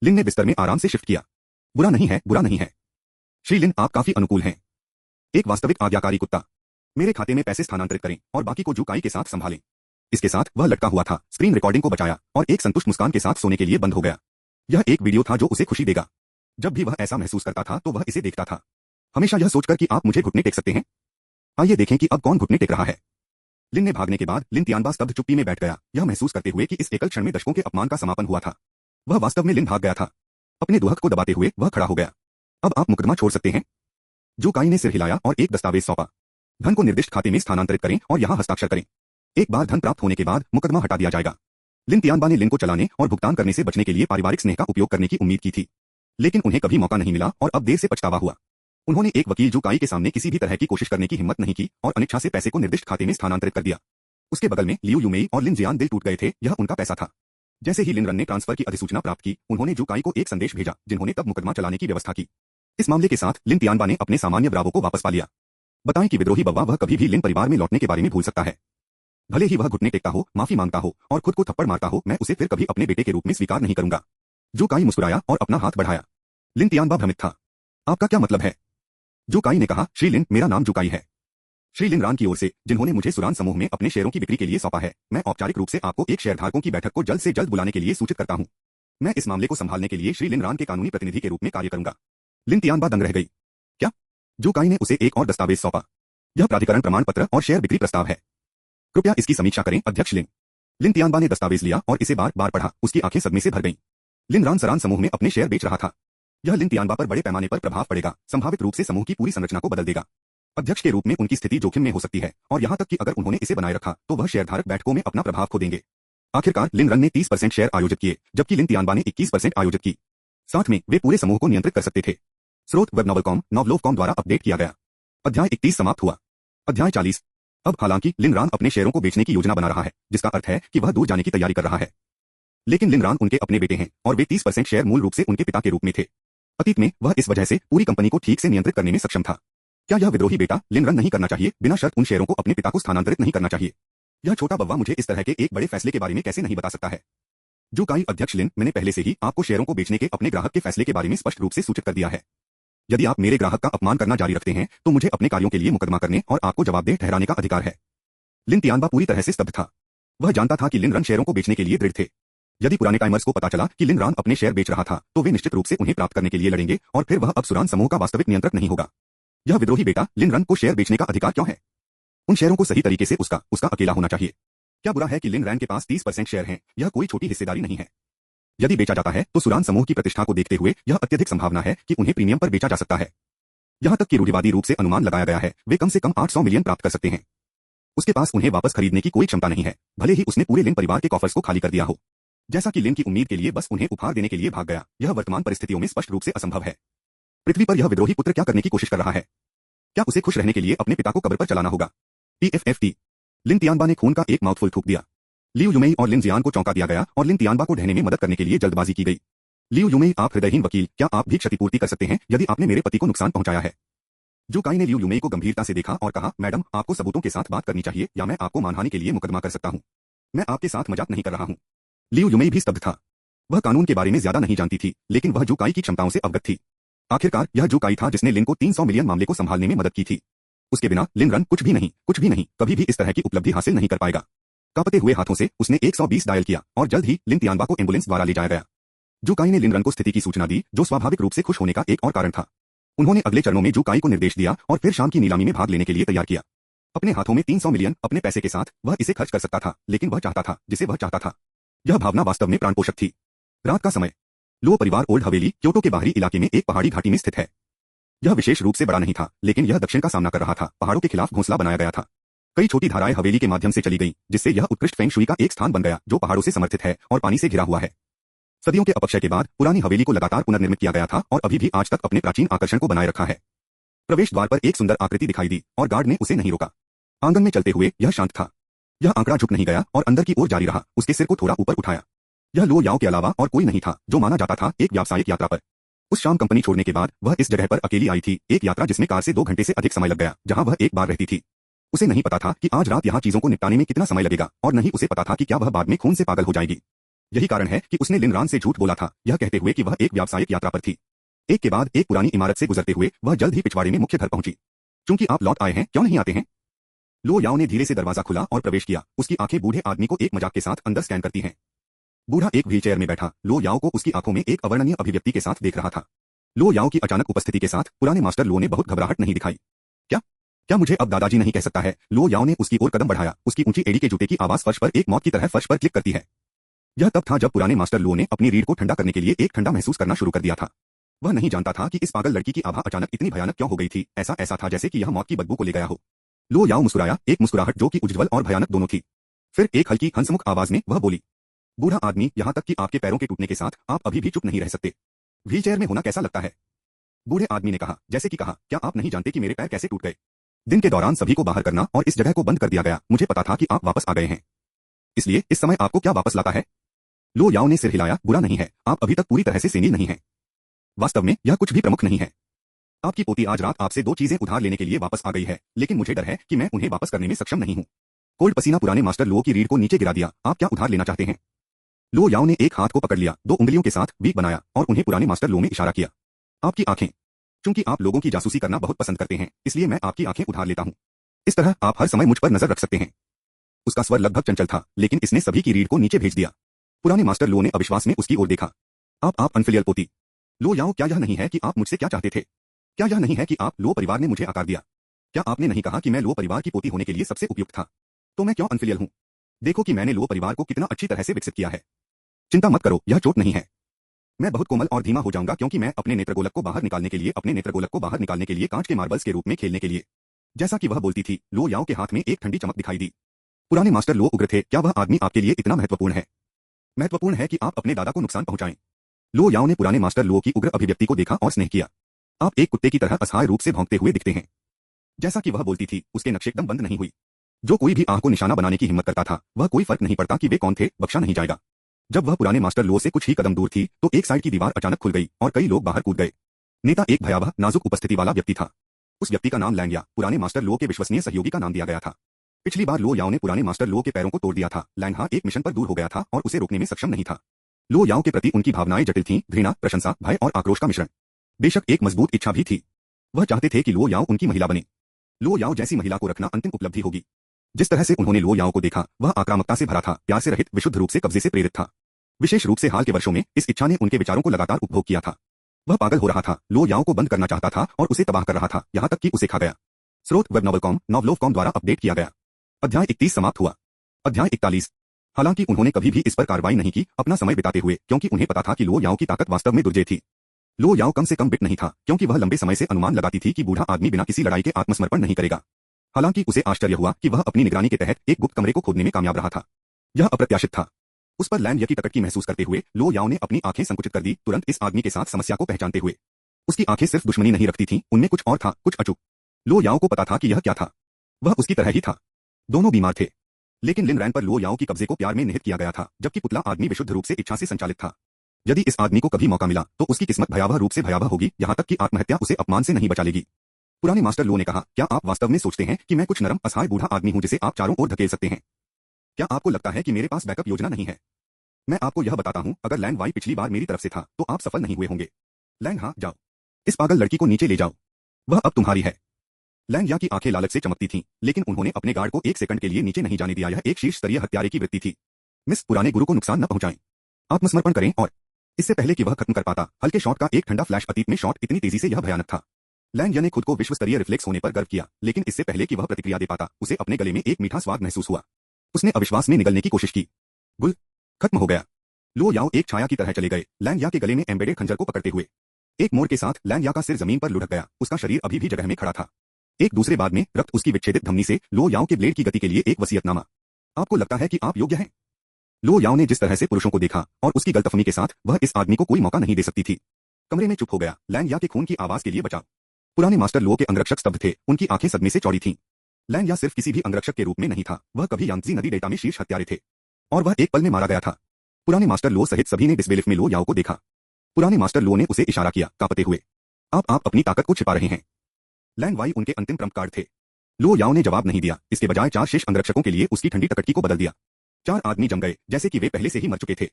लिन ने बिस्तर में आराम से शिफ्ट किया। बुरा नहीं है, बुरा नहीं है। श्री लिन, आप काफी अनुकूल हैं। एक वास्तविक आज्ञाकारी कुत्ता। मेरे खाते में पैसे स्थानांतरित करें और बाकी को जुकाई के साथ संभालें। इसके साथ वह लटका हुआ था, स्क्रीन रिकॉर्डिंग को बचाया और एक संतुष्ट मुस्कान के साथ सोने के लिए बंद हो गया। यह एक वीडियो था जो उसे खुशी देगा। जब भी वह ऐसा महसूस करता था तो वह इसे देखता था, हमेशा यह सोचकर कि आप मुझे घुटने टेक सकते हैं। आइए देखें कि अब कौन घुटने टेक रहा है। लिन ने भागने के बाद लिन तियानबा स्तब्ध चुप्पी में बैठ गया, यह महसूस करते हुए कि इस एकल क्षण में दशकों के अपमान का समापन हुआ था। वह वास्तव में लिन भाग गया था। अपने दुहक को दबाते हुए वह खड़ा हो गया। अब आप मुकदमा छोड़ सकते हैं। जू काई ने सिर हिलाया और एक दस्तावेज सौंपा। धन को निर्दिष्ट खाते में स्थानांतरित करें और यहां हस्ताक्षर करें। एक बार धन प्राप्त होने के बाद मुकदमा हटा दिया जाएगा। लिन तियानबा ने लिन को चलाने और भुगतान करने से बचने के लिए पारिवारिक स्नेह का उपयोग करने की उम्मीद की थी, लेकिन उन्हें कभी मौका नहीं मिला और अब देर से पछतावा हुआ। उन्होंने एक वकील जू काई के सामने किसी भी तरह की कोशिश करने की हिम्मत नहीं की और अनिच्छा से पैसे को निर्दिष्ट खाते में स्थानांतरित कर दिया। उसके बगल में लियू यूमेई और लिन जियान दिल टूट गए थे, यह उनका पैसा था। जैसे ही लिन रन ने ट्रांसफर की अधिसूचना प्राप्त की, उन्होंने जू काई को एक संदेश भेजा, जिन्होंने तब मुकदमा चलाने की व्यवस्था की। इस मामले के साथ लिन तियानबा ने अपने सामान्य ब्रावो को वापस पा लिया। बताएं कि विद्रोही बव्वा वह कभी भी लिन परिवार में लौटने के बारे में भूल सकता है। भले ही वह घुटने टेकता हो, माफी मांगता हो और खुद को थप्पड़ मारता हो, मैं उसे फिर कभी अपने बेटे के रूप में स्वीकार नहीं करूंगा। जू काई मुस्कुराया और अपना हाथ बढ़ाया। लिन तियानबा भ्रमित था। आपका क्या मतलब है? जू काई ने कहा, श्री लिन, मेरा नाम जू काई है। श्री लिन रान की ओर से, जिन्होंने मुझे सुरान समूह में अपने शेयरों की बिक्री के लिए सौंपा है, मैं औपचारिक रूप से आपको एक शेयरधारकों की बैठक को जल्द से जल्द बुलाने के लिए सूचित करता हूं। मैं इस मामले को संभालने के लिए श्री लिन रान के कानूनी प्रतिनिधि के रूप में कार्य करूंगा। लिन तियानबा दंग रह गई। क्या? जू काई ने उसे एक और दस्तावेज सौंपा। यह प्राधिकरण प्रमाण पत्र और शेयर बिक्री प्रस्ताव है। कृपया इसकी समीक्षा करें, अध्यक्ष लिन। लिन तियानबा ने दस्तावेज लिया और इसे बार बार पढ़ा। उसकी आंखें सदमे से भर गईं। लिन रान सरान समूह में अपने शेयर बेच रहा था। यह लिन तियानबा पर बड़े पैमाने पर प्रभाव पड़ेगा, संभावित रूप से समूह की पूरी संरचना को बदल देगा। अध्यक्ष के रूप में उनकी स्थिति जोखिम में हो सकती है और यहां तक कि अगर उन्होंने इसे बनाए रखा तो वह शेयरधारक बैठकों में अपना प्रभाव खो देंगे। आखिरकार लिन रन ने 30% शेयर आयोजित किए, जबकि लिन तियानबा ने 21% आयोजित की। साथ में वे पूरे समूह को नियंत्रित कर सकते थे। स्रोत वेब नॉवलकॉम नॉवलोवकॉम द्वारा अपडेट किया गया। अध्याय 31 समाप्त हुआ। अध्याय 40। अब हालांकि लिन रान अपने शेयरों को बेचने की योजना बना रहा है, जिसका अर्थ है कि वह दूर जाने की तैयारी कर रहा है। लेकिन लिन रान उनके अपने बेटे हैं और वे 30% शेयर मूल रूप से उनके पिता के रूप में थे। अतीत में वह इस वजह से पूरी कंपनी को ठीक से नियंत्रित करने में सक्षम था। क्या यह विद्रोही बेटा लिन रन नहीं करना चाहिए, बिना शर्त उन शेयरों को अपने पिता को स्थानांतरित नहीं करना चाहिए? यह छोटा बव्वा मुझे इस तरह के एक बड़े फैसले के बारे में कैसे नहीं बता सकता है? जू काई, अध्यक्ष लिन, मैंने पहले से ही आपको शेयरों को बेचने के अपने ग्राहक के फैसले के बारे में स्पष्ट रूप से सूचित कर दिया है। यदि आप मेरे ग्राहक का अपमान करना जारी रखते हैं तो मुझे अपने कार्यों के लिए मुकदमा करने और आपको जवाबदेह ठहराने का अधिकार है। लिन तियानबा पूरी तरह से स्तब्ध था। वह जानता था कि लिन रन शेयरों को बेचने के लिए दृढ़ थे। यदि पुराने टाइमर्स को पता चला कि लिन रान अपने शेयर बेच रहा था तो वे निश्चित रूप से उन्हें प्राप्त करने के लिए लड़ेंगे और फिर वह अब सुरान समूह का वास्तविक नियंत्रक नहीं होगा। यह विद्रोही बेटा लिन रन को शेयर बेचने का अधिकार क्यों है? उन शेयरों को सही तरीके से उसका अकेला होना चाहिए। क्या बुरा है कि लिन रैन के पास 30% शेयर हैं? यह कोई छोटी हिस्सेदारी नहीं है। यदि बेचा जाता है तो सुरान समूह की प्रतिष्ठा को देखते हुए यह अत्यधिक संभावना है कि उन्हें प्रीमियम पर बेचा जा सकता है। यहां तक कि रूढ़िवादी रूप से अनुमान लगाया गया है वे कम से कम 800 मिलियन प्राप्त कर सकते हैं। उसके पास उन्हें वापस खरीदने की कोई क्षमता नहीं है, भले ही उसने पूरे लिन परिवार के कॉफर्स को खाली कर दिया हो। जैसा कि लिन की उम्मीद के लिए बस उन्हें उपहार देने के लिए भाग गया, यह वर्तमान परिस्थितियों में स्पष्ट रूप से असंभव है। पृथ्वी पर यह विद्रोही पुत्र क्या करने की कोशिश कर रहा है? क्या उसे खुश रहने के लिए अपने पिता को कब्र पर चलाना होगा? PFFT। लिन तियानबा ने खून का एक माउथफुल थूक दिया। लियू यूमेई और लिन जियान को चौंका दिया गया और लिन तियानबा को ढहने में मदद करने के लिए जल्दबाजी की गई। लियू यूमेई, आप हृदयहीन वकील, क्या आप भी क्षतिपूर्ति कर सकते हैं यदि आपने मेरे पति को नुकसान पहुंचाया है? जू काई ने लियू यूमेई को गंभीरता से देखा और कहा, मैडम, आपको सबूतों के साथ बात करनी चाहिए या मैं आपको मानहानि के लिए मुकदमा कर सकता हूं। मैं आपके साथ मजाक नहीं कर रहा हूं। लियू यूमेई भी स्तब्ध था। वह कानून के बारे में ज्यादा नहीं जानती थी, लेकिन वह जू काई की क्षमताओं से अवगत थी। आखिरकार यह जू काई था जिसने लिन को 300 मिलियन मामले को संभालने में मदद की थी। उसके बिना लिन रन कुछ भी नहीं, कभी भी इस तरह की उपलब्धि हासिल नहीं कर पाएगा। कांपते हुए हाथों से उसने 120 डायल किया और जल्द ही लिन तियानबा को एम्बुलेंस द्वारा ले जाया गया। जू काई ने लिन रन को स्थिति की सूचना दी, जो स्वाभाविक रूप से खुश होने का एक और कारण था। उन्होंने अगले चरणों में जू काई को निर्देश दिया और फिर शाम की नीलामी में भाग लेने के लिए तैयार किया। अपने हाथों में 300 मिलियन, अपने पैसे के साथ वह इसे खर्च कर सकता था, लेकिन वह चाहता था जिसे वह चाहता था। यह भावना वास्तव में प्राणपोषक थी। रात का समय। लो परिवार ओल्ड हवेली क्योटो के बाहरी इलाके में एक पहाड़ी घाटी में स्थित है। यह विशेष रूप से बड़ा नहीं था, लेकिन यह दक्षिण का सामना कर रहा था। पहाड़ों के खिलाफ घोंसला बनाया गया था। कई छोटी धाराएं हवेली के माध्यम से चली गईं, जिससे यह उत्कृष्ट फेंग शुई का एक स्थान बन गया जो पहाड़ों से समर्थित है और पानी से घिरा हुआ है। सदियों के अपक्षय के बाद पुरानी हवेली को लगातार पुनर्निर्मित किया गया था और अभी भी आज तक अपने प्राचीन आकर्षण को बनाए रखा है। प्रवेश द्वार पर एक सुंदर आकृति दिखाई दी और गार्ड ने उसे नहीं रोका। आंगन में चलते हुए यह शांत था। यह आंकड़ा झुक नहीं गया और अंदर की ओर जारी रहा, उसके सिर को थोड़ा ऊपर उठाया। यह लो याओ के अलावा और कोई नहीं था, जो माना जाता था एक व्यावसायिक यात्रा पर। उस शाम कंपनी छोड़ने के बाद वह इस जगह पर अकेली आई थी, एक यात्रा जिसमें कार से 2 घंटे से अधिक समय लग गया, जहां वह एक बार रहती थी। उसे नहीं पता था कि आज रात यहां चीजों को निपटाने में कितना समय लगेगा और नहीं उसे पता था कि क्या वह बाद में खून से पागल हो जाएगी। यही कारण है कि उसने लिन रान से झूठ बोला था, यह कहते हुए कि वह एक व्यावसायिक यात्रा पर थी। एक के बाद एक पुरानी इमारत से गुजरते हुए वह जल्द ही पिछवाड़े में मुख्य घर पहुंची। चूंकि आप लौट आए हैं, क्यों नहीं आते हैं? लो याओ ने धीरे से दरवाजा खुला और प्रवेश किया। उसकी आंखें बूढ़े आदमी को एक मजाक के साथ अंदर स्कैन करती हैं। बूढ़ा एक व्हीलचेयर में बैठा लो याओ को उसकी आंखों में एक अवर्णनीय अभिव्यक्ति के साथ देख रहा था। लो याओ की अचानक उपस्थिति के साथ पुराने मास्टर लो ने बहुत घबराहट नहीं दिखाई। क्या क्या मुझे अब दादाजी नहीं कह सकता है? लो याओ ने उसकी ओर कदम बढ़ाया। उसकी ऊंची एड़ी के जूते की आवाज फर्श पर एक मौत की तरह फर्श पर क्लिक करती है। यह तब था जब पुराने मास्टर लो ने अपनी रीढ़ को ठंडा करने के लिए एक ठंडा महसूस करना शुरू कर दिया था। वह नहीं जानता था कि इस पागल लड़की की आभा अचानक इतनी भयानक क्यों हो गई थी। ऐसा ऐसा था जैसे कि यह मौत की बदबू को ले गया हो। लो याओ मुस्कुराया, एक मुस्कुराहट जो कि उज्ज्वल और भयानक दोनों थी। फिर एक हल्की हंसमुख आवाज में वह बोली, बूढ़ा आदमी, यहाँ तक कि आपके पैरों के टूटने के साथ आप अभी भी चुप नहीं रह सकते। व्हीलचेयर में होना कैसा लगता है? बूढ़े आदमी ने कहा, जैसे कि कहा, क्या आप नहीं जानते कि मेरे पैर कैसे टूट गए? दिन के दौरान सभी को बाहर करना और इस जगह को बंद कर दिया गया। मुझे पता था कि आप वापस आ गए हैं, इसलिए इस समय आपको क्या वापस लाता है? लो याओ ने सिर हिलाया, बुरा नहीं है, आप अभी तक पूरी तरह से सेनील नहीं हैं। वास्तव में यह कुछ भी प्रमुख नहीं है। आपकी पोती आज रात आपसे 2 चीजें उधार लेने के लिए वापस आ गई है, लेकिन मुझे डर है कि मैं उन्हें वापस करने में सक्षम नहीं हूँ। कोल्ड पसीना पुराने मास्टर लो की रीढ़ को नीचे गिरा दिया। आप क्या उधार लेना चाहते हैं? लो याओ ने एक हाथ को पकड़ लिया, 2 उंगलियों के साथ वी बनाया और उन्हें पुराने मास्टर लो में इशारा किया। आपकी आंखें। चूंकि आप लोगों की जासूसी करना बहुत पसंद करते हैं, इसलिए मैं आपकी आंखें उधार लेता हूँ। इस तरह आप हर समय मुझ पर नजर रख सकते हैं। उसका स्वर लगभग चंचल था, लेकिन इसने सभी की रीढ़ को नीचे भेज दिया। पुराने मास्टर लो ने अविश्वास में उसकी ओर देखा। आप अनफिलियल पोती। लो याओ, क्या यह नहीं है कि आप मुझसे क्या चाहते थे? क्या यह नहीं है कि आप लो परिवार ने मुझे आकार दिया? क्या आपने नहीं कहा कि मैं लो परिवार की पोती होने के लिए सबसे उपयुक्त था? तो मैं क्यों अनफिलियल हूँ? देखो कि मैंने लो परिवार को कितना अच्छी तरह से विकसित किया है। चिंता मत करो, यह चोट नहीं है। मैं बहुत कोमल और धीमा हो जाऊंगा क्योंकि मैं अपने नेत्रगोलक को बाहर निकालने के लिए कांच के मार्बल्स के रूप में खेलने के लिए। जैसा कि वह बोलती थी, लो याओ के हाथ में एक ठंडी चमक दिखाई दी। पुराने मास्टर लो उग्र थे। क्या वह आदमी आपके लिए इतना महत्वपूर्ण है? महत्वपूर्ण है कि आप अपने दादा को नुकसान पहुंचाएं। लो याओ ने पुराने मास्टर लो की उग्र अभिव्यक्ति को देखा और स्नेह किया। आप एक कुत्ते की तरह असहाय रूप से भौंकते हुए दिखते हैं। जैसा कि वह बोलती थी, उसके नक्शे एकदम बंद नहीं हुई। जो कोई भी आह को निशाना बनाने की हिम्मत करता था, वह कोई फर्क नहीं पड़ता कि वे कौन थे, बख्शा नहीं जाएगा। जब वह पुराने मास्टर लो से कुछ ही कदम दूर थी, तो एक साइड की दीवार अचानक खुल गई और कई लोग बाहर कूद गए। नेता एक भयावह नाजुक उपस्थिति वाला व्यक्ति था। उस व्यक्ति का नाम लैंग या, पुराने मास्टर लो के विश्वसनीय सहयोगी का नाम दिया गया था। पिछली बार लो याओ ने पुराने मास्टर लो के पैरों को तोड़ दिया था। लैंग एक मिशन पर दूर हो गया था और उसे रोकने में सक्षम नहीं था। लो याओ के प्रति उनकी भावनाएं जटिल थीं, घृणा, प्रशंसा, भय और आक्रोश का मिश्रण। बेशक एक मजबूत इच्छा भी थी। वह चाहते थे कि लो याओ उनकी महिला बने। लो याओ जैसी महिला को रखना अंतिम उपलब्धि होगी। जिस तरह से उन्होंने लो याओ को देखा, वह आक्रामकता से भरा था, प्यार से रहित, विशुद्ध रूप से कब्जे से प्रेरित था। विशेष रूप से हाल के वर्षों में इस इच्छा ने उनके विचारों को लगातार उपभोग किया था। वह पागल हो रहा था, लो याओ को बंद करना चाहता था और उसे तबाह कर रहा था, यहाँ तक कि उसे खा गया। स्रोत वेबनोवेलकॉम, नॉवलोवकॉम द्वारा अपडेट किया गया। अध्याय 31 समाप्त हुआ। अध्याय 41। हालांकि उन्होंने कभी भी इस पर कार्रवाई नहीं की, अपना समय बिताते हुए, क्योंकि उन्हें पता था कि लो याओ की ताकत वास्तव में दुर्जेय थी। लो याओ कम से कम बिट नहीं था, क्योंकि वह लंबे समय से अनुमान लगाती थी कि बूढ़ा आदमी बिना किसी लड़ाई के आत्मसमर्पण नहीं करेगा। हालांकि उसे आश्चर्य हुआ कि वह अपनी निगरानी के तहत एक गुप्त कमरे को खोदने में कामयाब रहा था। यह अप्रत्याशित था। उस पर लैंड की टकटकी महसूस करते हुए लो याओ ने अपनी आंखें संकुचित कर दी, तुरंत इस आदमी के साथ समस्या को पहचानते हुए। उसकी आंखें सिर्फ दुश्मनी नहीं रखती थीं, उनमें कुछ और था, कुछ अचूक। लो याओ को पता था कि यह क्या था। वह उसकी तरह ही था। दोनों बीमार थे, लेकिन लिन रैन पर लो याओ की कब्जे को प्यार में निहित किया गया था, जबकि पुतला आदमी विशुद्ध रूप से इच्छा से संचालित था। यदि इस आदमी को कभी मौका मिला, तो उसकी किस्मत भयावह रूप से भयावह होगी, यहाँ तक कि आत्महत्या उसे अपमान से नहीं बचा लेगी। पुराने मास्टर लो ने कहा, क्या आप वास्तव में सोचते हैं कि मैं कुछ नरम, असहाय बूढ़ा आदमी हूं जिसे आप चारों ओर धकेल सकते हैं? क्या आपको लगता है कि मेरे पास बैकअप योजना नहीं है? मैं आपको यह बताता हूं, अगर लैंग वाई पिछली बार मेरी तरफ से था, तो आप सफल नहीं हुए होंगे। लैंग, हाँ, जाओ। इस पागल लड़की को नीचे ले जाओ। वह अब तुम्हारी है। लैंग या की आंखें लालच से चमकती थीं, लेकिन उन्होंने अपने गार्ड को एक सेकंड के लिए नीचे नहीं जाने दिया। यह एक शीर्ष स्तरीय हत्यारे की वृत्ति थी। मिस, पुराने गुरु को नुकसान न पहुंचाएं। आत्मसमर्पण करें और इससे पहले कि वह खत्म कर पाता, हल्के शॉट का एक ठंडा फ्लैश। अतीत में शॉट इतनी तेजी से यह भयानक था। लैंग ने खुद को विश्व स्तरीय रिफ्लेक्स होने पर गर्व किया, लेकिन इससे पहले कि वह प्रतिक्रिया दे पाता, उसे अपने गले में एक मीठा स्वाद महसूस हुआ। उसने अविश्वास में निगलने की कोशिश की। गुल खत्म हो गया। लो याओ एक छाया की तरह चले गए, लैंग के गले में एम्बेडेड खंजर को पकड़ते हुए। एक मोड़ के साथ लैंग का सिर जमीन पर लुढ़क गया, उसका शरीर अभी भी जगह में खड़ा था। एक दूसरे बाद में रक्त उसकी विच्छेदित धमनी से, लो याओ के ब्लेड की गति के लिए एक वसीयतनामा। आपको लगता है कि आप योग्य हैं? लो याओ ने जिस तरह से पुरुषों को देखा और उसकी गलतफहमी के साथ, वह इस आदमी को कोई मौका नहीं दे सकती थी। कमरे में चुप हो गया। लैंग के खून की आवाज के लिए बचा। पुराने मास्टर लो के अंगरक्षक स्तब्ध थे, उनकी आंखें सदमे से चौड़ी थीं। लैंग सिर्फ किसी भी अंगरक्षक के रूप में नहीं था, वह कभी यांगजी नदी डेल्टा में शीर्ष हत्यारे थे, और वह एक पल में मारा गया था। पुराने मास्टर लो सहित सभी ने डिस्बेलिफ में लो याओ को देखा। पुराने मास्टर लो ने उसे इशारा किया, कांपते हुए, आप अपनी ताकत को छिपा रहे हैं। लैंग वाई उनके अंतिम ट्रम्प कार्ड थे। लो याओ ने जवाब नहीं दिया, इसके बजाय 4 शेष अंगरक्षकों के लिए उसकी ठंडी टकटकी को बदल दिया। 4 आदमी जम गए, जैसे कि वे पहले से ही मर चुके थे।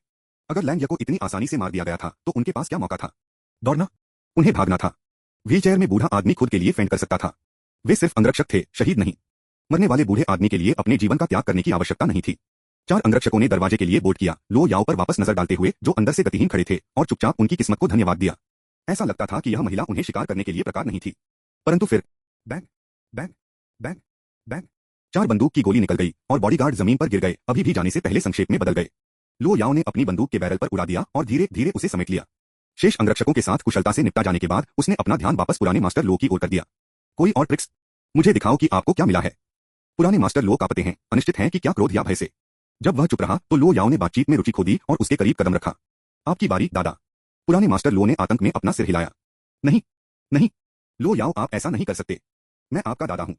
अगर लैंग को इतनी आसानी से मार दिया गया था, तो उनके पास क्या मौका था? दौड़ना? उन्हें भागना था। व्हीलचेयर में बूढ़ा आदमी खुद के लिए फेंट कर सकता था। वे सिर्फ अंगरक्षक थे, शहीद नहीं। मरने वाले बूढ़े आदमी के लिए अपने जीवन का त्याग करने की आवश्यकता नहीं थी। 4 अंगरक्षकों ने दरवाजे के लिए बोर्ड किया, लो याओ पर वापस नजर डालते हुए, जो अंदर से गतिहीन खड़े थे, और चुपचाप उनकी किस्मत को धन्यवाद दिया। ऐसा लगता था कि यह महिला उन्हें शिकार करने के लिए प्रकार नहीं थी। परंतु फिर बैंग बैंग बैंग बैंग। 4 बंदूक की गोली निकल गई और बॉडीगार्ड जमीन पर गिर गए। अभी भी जाने से पहले संक्षेप में बदल गए। लो याओ ने अपनी बंदूक के बैरल पर उड़ा दिया और धीरे धीरे उसे समेट लिया। शेष अंगरक्षकों के साथ कुशलता से निपटा जाने के बाद उसने अपना ध्यान वापस पुराने मास्टर लो की ओर कर दिया। कोई और ट्रिक्स? मुझे दिखाओ कि आपको क्या मिला है। पुराने मास्टर लो कांपते हैं, अनिश्चित हैं कि क्या क्रोध या भय से। जब वह चुप रहा तो लो याओ ने बातचीत में रुचि खो दी और उसके करीब कदम रखा। आपकी बारी दादा। पुराने मास्टर लो ने आतंक में अपना सिर हिलाया। नहीं, नहीं, लो याओ आप ऐसा नहीं कर सकते। मैं आपका दादा हूं।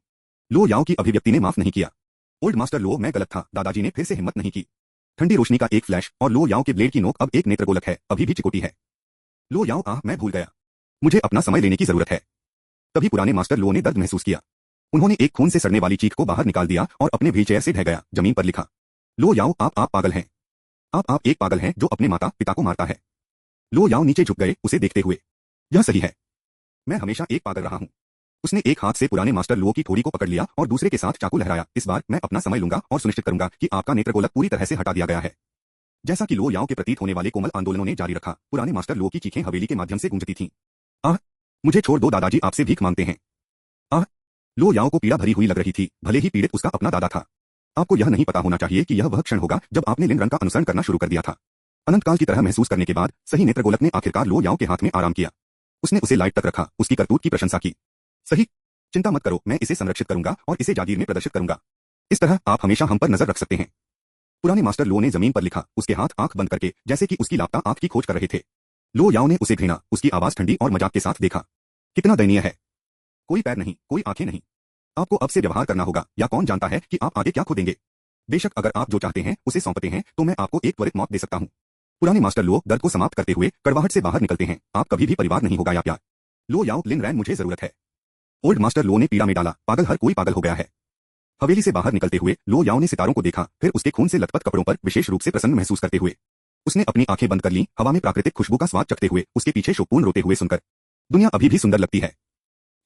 लो याओ की अभिव्यक्ति ने माफ नहीं किया। ओल्ड मास्टर लो मैं गलत था। दादाजी ने फिर से हिम्मत नहीं की। ठंडी रोशनी का एक फ्लैश और लो याओ के ब्लेड की नोक अब एक नेत्रगोलक है, अभी भी चिकोटी है। लो याओ मैं भूल गया। मुझे अपना समय लेने की जरूरत है। तभी पुराने मास्टर लो ने दर्द महसूस किया। उन्होंने एक खून से सड़ने वाली चीख को बाहर निकाल दिया और अपने व्हीलचेयर से ढह गया जमीन पर लिखा, लो याओ आप पागल हैं। आप एक पागल हैं जो अपने माता पिता को मारता है। लो याओ नीचे झुक गए उसे देखते हुए। यह सही है। मैं हमेशा एक पागल रहा हूं। उसने एक हाथ से पुराने मास्टर लो की ठोड़ी को पकड़ लिया और दूसरे के साथ चाकू लहराया। इस बार मैं अपना समय लूंगा और सुनिश्चित करूंगा कि आपका नेत्रगोलक पूरी तरह से हटा दिया गया है। जैसा कि लो याओ के प्रतीत होने वाले कोमल आंदोलनों ने जारी रखा, पुराने मास्टर लो की चीखें हवेली के माध्यम से गूंजती थीं। आह, मुझे छोड़ दो, दादाजी आपसे भीख मांगते हैं। आह, लो याओ को पीड़ा भरी हुई लग रही थी, भले ही पीड़ित उसका अपना दादा था। आपको यह नहीं पता होना चाहिए कि यह वह क्षण होगा जब आपने लिन रन का अनुसरण करना शुरू कर दिया था। अनंतकाल की तरह महसूस करने के बाद सही नेत्रगोलक ने आखिरकार लो याओ के हाथ में आराम किया। उसने उसे लाइट तक रखा, उसकी करतूत की प्रशंसा की। सही, चिंता मत करो, मैं इसे संरक्षित करूंगा और इसे जागीर में प्रदर्शित करूंगा। इस तरह आप हमेशा हम पर नजर रख सकते हैं। पुराने मास्टर लो ने जमीन पर लिखा, उसके हाथ आंख बंद करके, जैसे कि उसकी लापता आंख की खोज कर रहे थे। लो याओ ने उसे घृणा, उसकी आवाज ठंडी और मजाक के साथ देखा। कितना दयनीय है। कोई पैर नहीं, कोई आंखें नहीं। आपको अब से व्यवहार करना होगा, या कौन जानता है कि आप आगे क्या खो देंगे। बेशक अगर आप जो चाहते हैं उसे सौंपते हैं तो मैं आपको एक त्वरित मौत दे सकता हूं। पुराने मास्टर लो दर्द को समाप्त करते हुए कड़वाहट से बाहर निकलते हैं। आप कभी भी परिवार नहीं होगा या प्यार। लो याओ लिन रैन मुझे जरूरत है। ओल्ड मास्टर लो ने पीड़ा में डाला, पागल हर कोई पागल हो गया है। हवेली से बाहर निकलते हुए लो याओ ने सितारों को देखा, फिर उसके खून से लथपथ कपड़ों पर विशेष रूप से प्रसन्न महसूस करते हुए उसने अपनी आंखें बंद कर लीं, हवा में प्राकृतिक खुशबू का स्वाद चखते हुए उसके पीछे शोकपूर्ण रोते हुए सुनकर, दुनिया अभी भी सुंदर लगती है।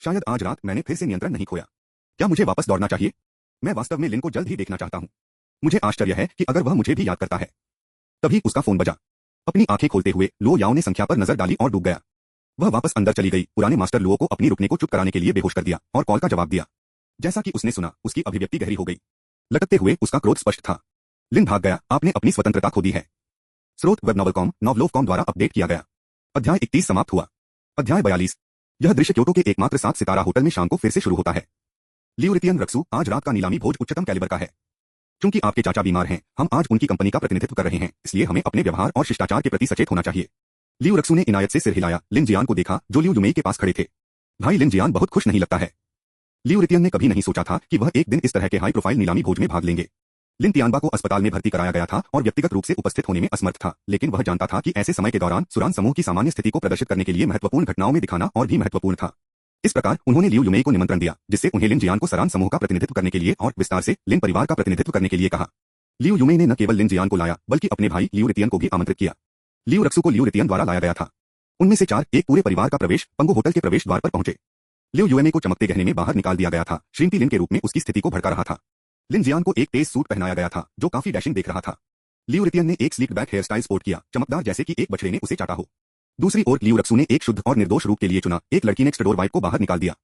शायद आज रात मैंने फिर से नियंत्रण नहीं खोया। क्या मुझे वापस दौड़ना चाहिए? मैं वास्तव में लिन को जल्द ही देखना चाहता हूं। मुझे आश्चर्य है कि अगर वह मुझे भी याद करता है। तभी उसका फोन बजा। अपनी आंखें खोलते हुए लो याओ ने संख्या पर नजर डाली और डूब गया। वह वापस अंदर चली गई। पुराने मास्टर लो को अपनी रुकने को चुप कराने के लिए बेहोश कर दिया और कॉल का जवाब दिया। जैसा कि उसने सुना, उसकी अभिव्यक्ति गहरी हो गई। लटकते हुए उसका क्रोध स्पष्ट था। लिन भाग गया, आपने अपनी स्वतंत्रता खो दी है। स्रोत वेबनॉवलकॉम, नॉवलोव.com द्वारा अपडेट किया गया। अध्याय 31 समाप्त हुआ। अध्याय 42। यह दृश्य क्योटो के एकमात्र 7 सितारा होटल में शाम को फिर से शुरू होता है। लियूरितियन रक्सू, आज रात का नीलामी भोज उच्चतम कैलिबर का है। क्योंकि आपके चाचा बीमार हैं, हम आज उनकी कंपनी का प्रतिनिधित्व कर रहे हैं, इसलिए हमें अपने व्यवहार और शिष्टाचार के प्रति सचेत होना चाहिए। लियू रक्सू ने इनायत से सिर हिलाया, लिन जियान को देखा जो लियू युमेई के पास खड़े थे। भाई लिन जियान बहुत खुश नहीं लगता है। लियू रितियन ने कभी नहीं सोचा था कि वह एक दिन इस तरह के हाई प्रोफाइल नीलामी भोज में भाग लेंगे। लिन तियानबा को अस्पताल में भर्ती कराया गया था और व्यक्तिगत रूप से उपस्थित होने में असमर्थ था, लेकिन वह जानता था कि ऐसे समय के दौरान सुरान समूह की सामान्य स्थिति को प्रदर्शित करने के लिए महत्वपूर्ण घटनाओं में दिखाना और भी महत्वपूर्ण था। इस प्रकार उन्होंने लियू युमेई को निमंत्रण दिया, जिससे उन्हें लिन जियान को सरान समूह का प्रतिनिधित्व करने के लिए और विस्तार से लिन परिवार का प्रतिनिधित्व करने के लिए कहा। लियू युमेई ने न केवल लिन जियान को लाया, बल्कि अपने भाई लियू रितियन को भी आमंत्रित किया। लियू रक्सू को लियू रितियन द्वारा लाया गया था। उनमें से 4 एक पूरे परिवार का प्रवेश पंगो होटल के प्रवेश द्वार पर पहुंचे। लियू युएमे को चमकते गहने में बाहर निकाल दिया गया था, श्रीमती लिन के रूप में उसकी स्थिति को भड़का रहा था। लिन जियान को एक तेज सूट पहनाया गया था जो काफी डैशिंग देख रहा था। लियू रितियन ने एक sleek back hair style sport किया, चमकदार जैसे कि एक बछड़े ने उसे चाटा हो। दूसरी ओर लियू रक्सू ने एक शुद्ध और निर्दोष रूप के लिए चुना। एक लड़की ने एक्सटडोर वाइफ को बाहर निकाल दिया।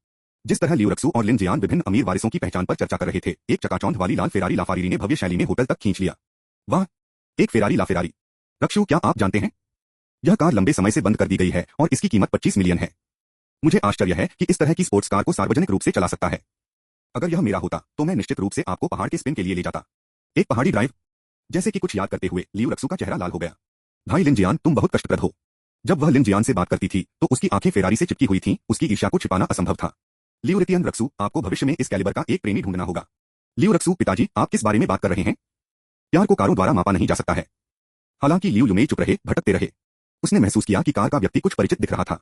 जिस तरह लियू रक्सू और लिन जियान विभिन्न अमीर वारिसों की पहचान पर चर्चा कर रहे थे, एक चकाचौंध वाली लाल फेरारी लाफारीरी ने भव्य शैली में होटल तक खींच लिया। वाह, एक फेरारी लाफेरारी। रक्सू, क्या आप जानते हैं, यह कार लंबे समय से बंद कर दी गई है और इसकी कीमत 25 मिलियन है। मुझे आश्चर्य है कि इस तरह की स्पोर्ट्स कार को सार्वजनिक रूप से चला सकता है। अगर यह मेरा होता तो मैं निश्चित रूप से आपको पहाड़ के स्पिन के लिए ले जाता। एक पहाड़ी ड्राइव। जैसे कि कुछ याद करते हुए लियू रक्सू का चेहरा लाल हो गया। भाई लिन जियान, तुम बहुत कष्टप्रद हो। जब वह लिन जियान से बात करती थी तो उसकी आंखें फेरारी से चिपकी हुई थीं, उसकी ईर्ष्या को छिपाना असंभव था। लियू रितियन, रक्सू, आपको भविष्य में इस कैलिबर का एक प्रेमी ढूंढना होगा। लियू रक्सू, पिताजी, आप किस बारे में बात कर रहे हैं? प्यार को कारों द्वारा मापा नहीं जा सकता है। हालांकि लियू युमेई चुप रहे, भटकते रहे। उसने महसूस किया कि कार का व्यक्ति कुछ परिचित दिख रहा था।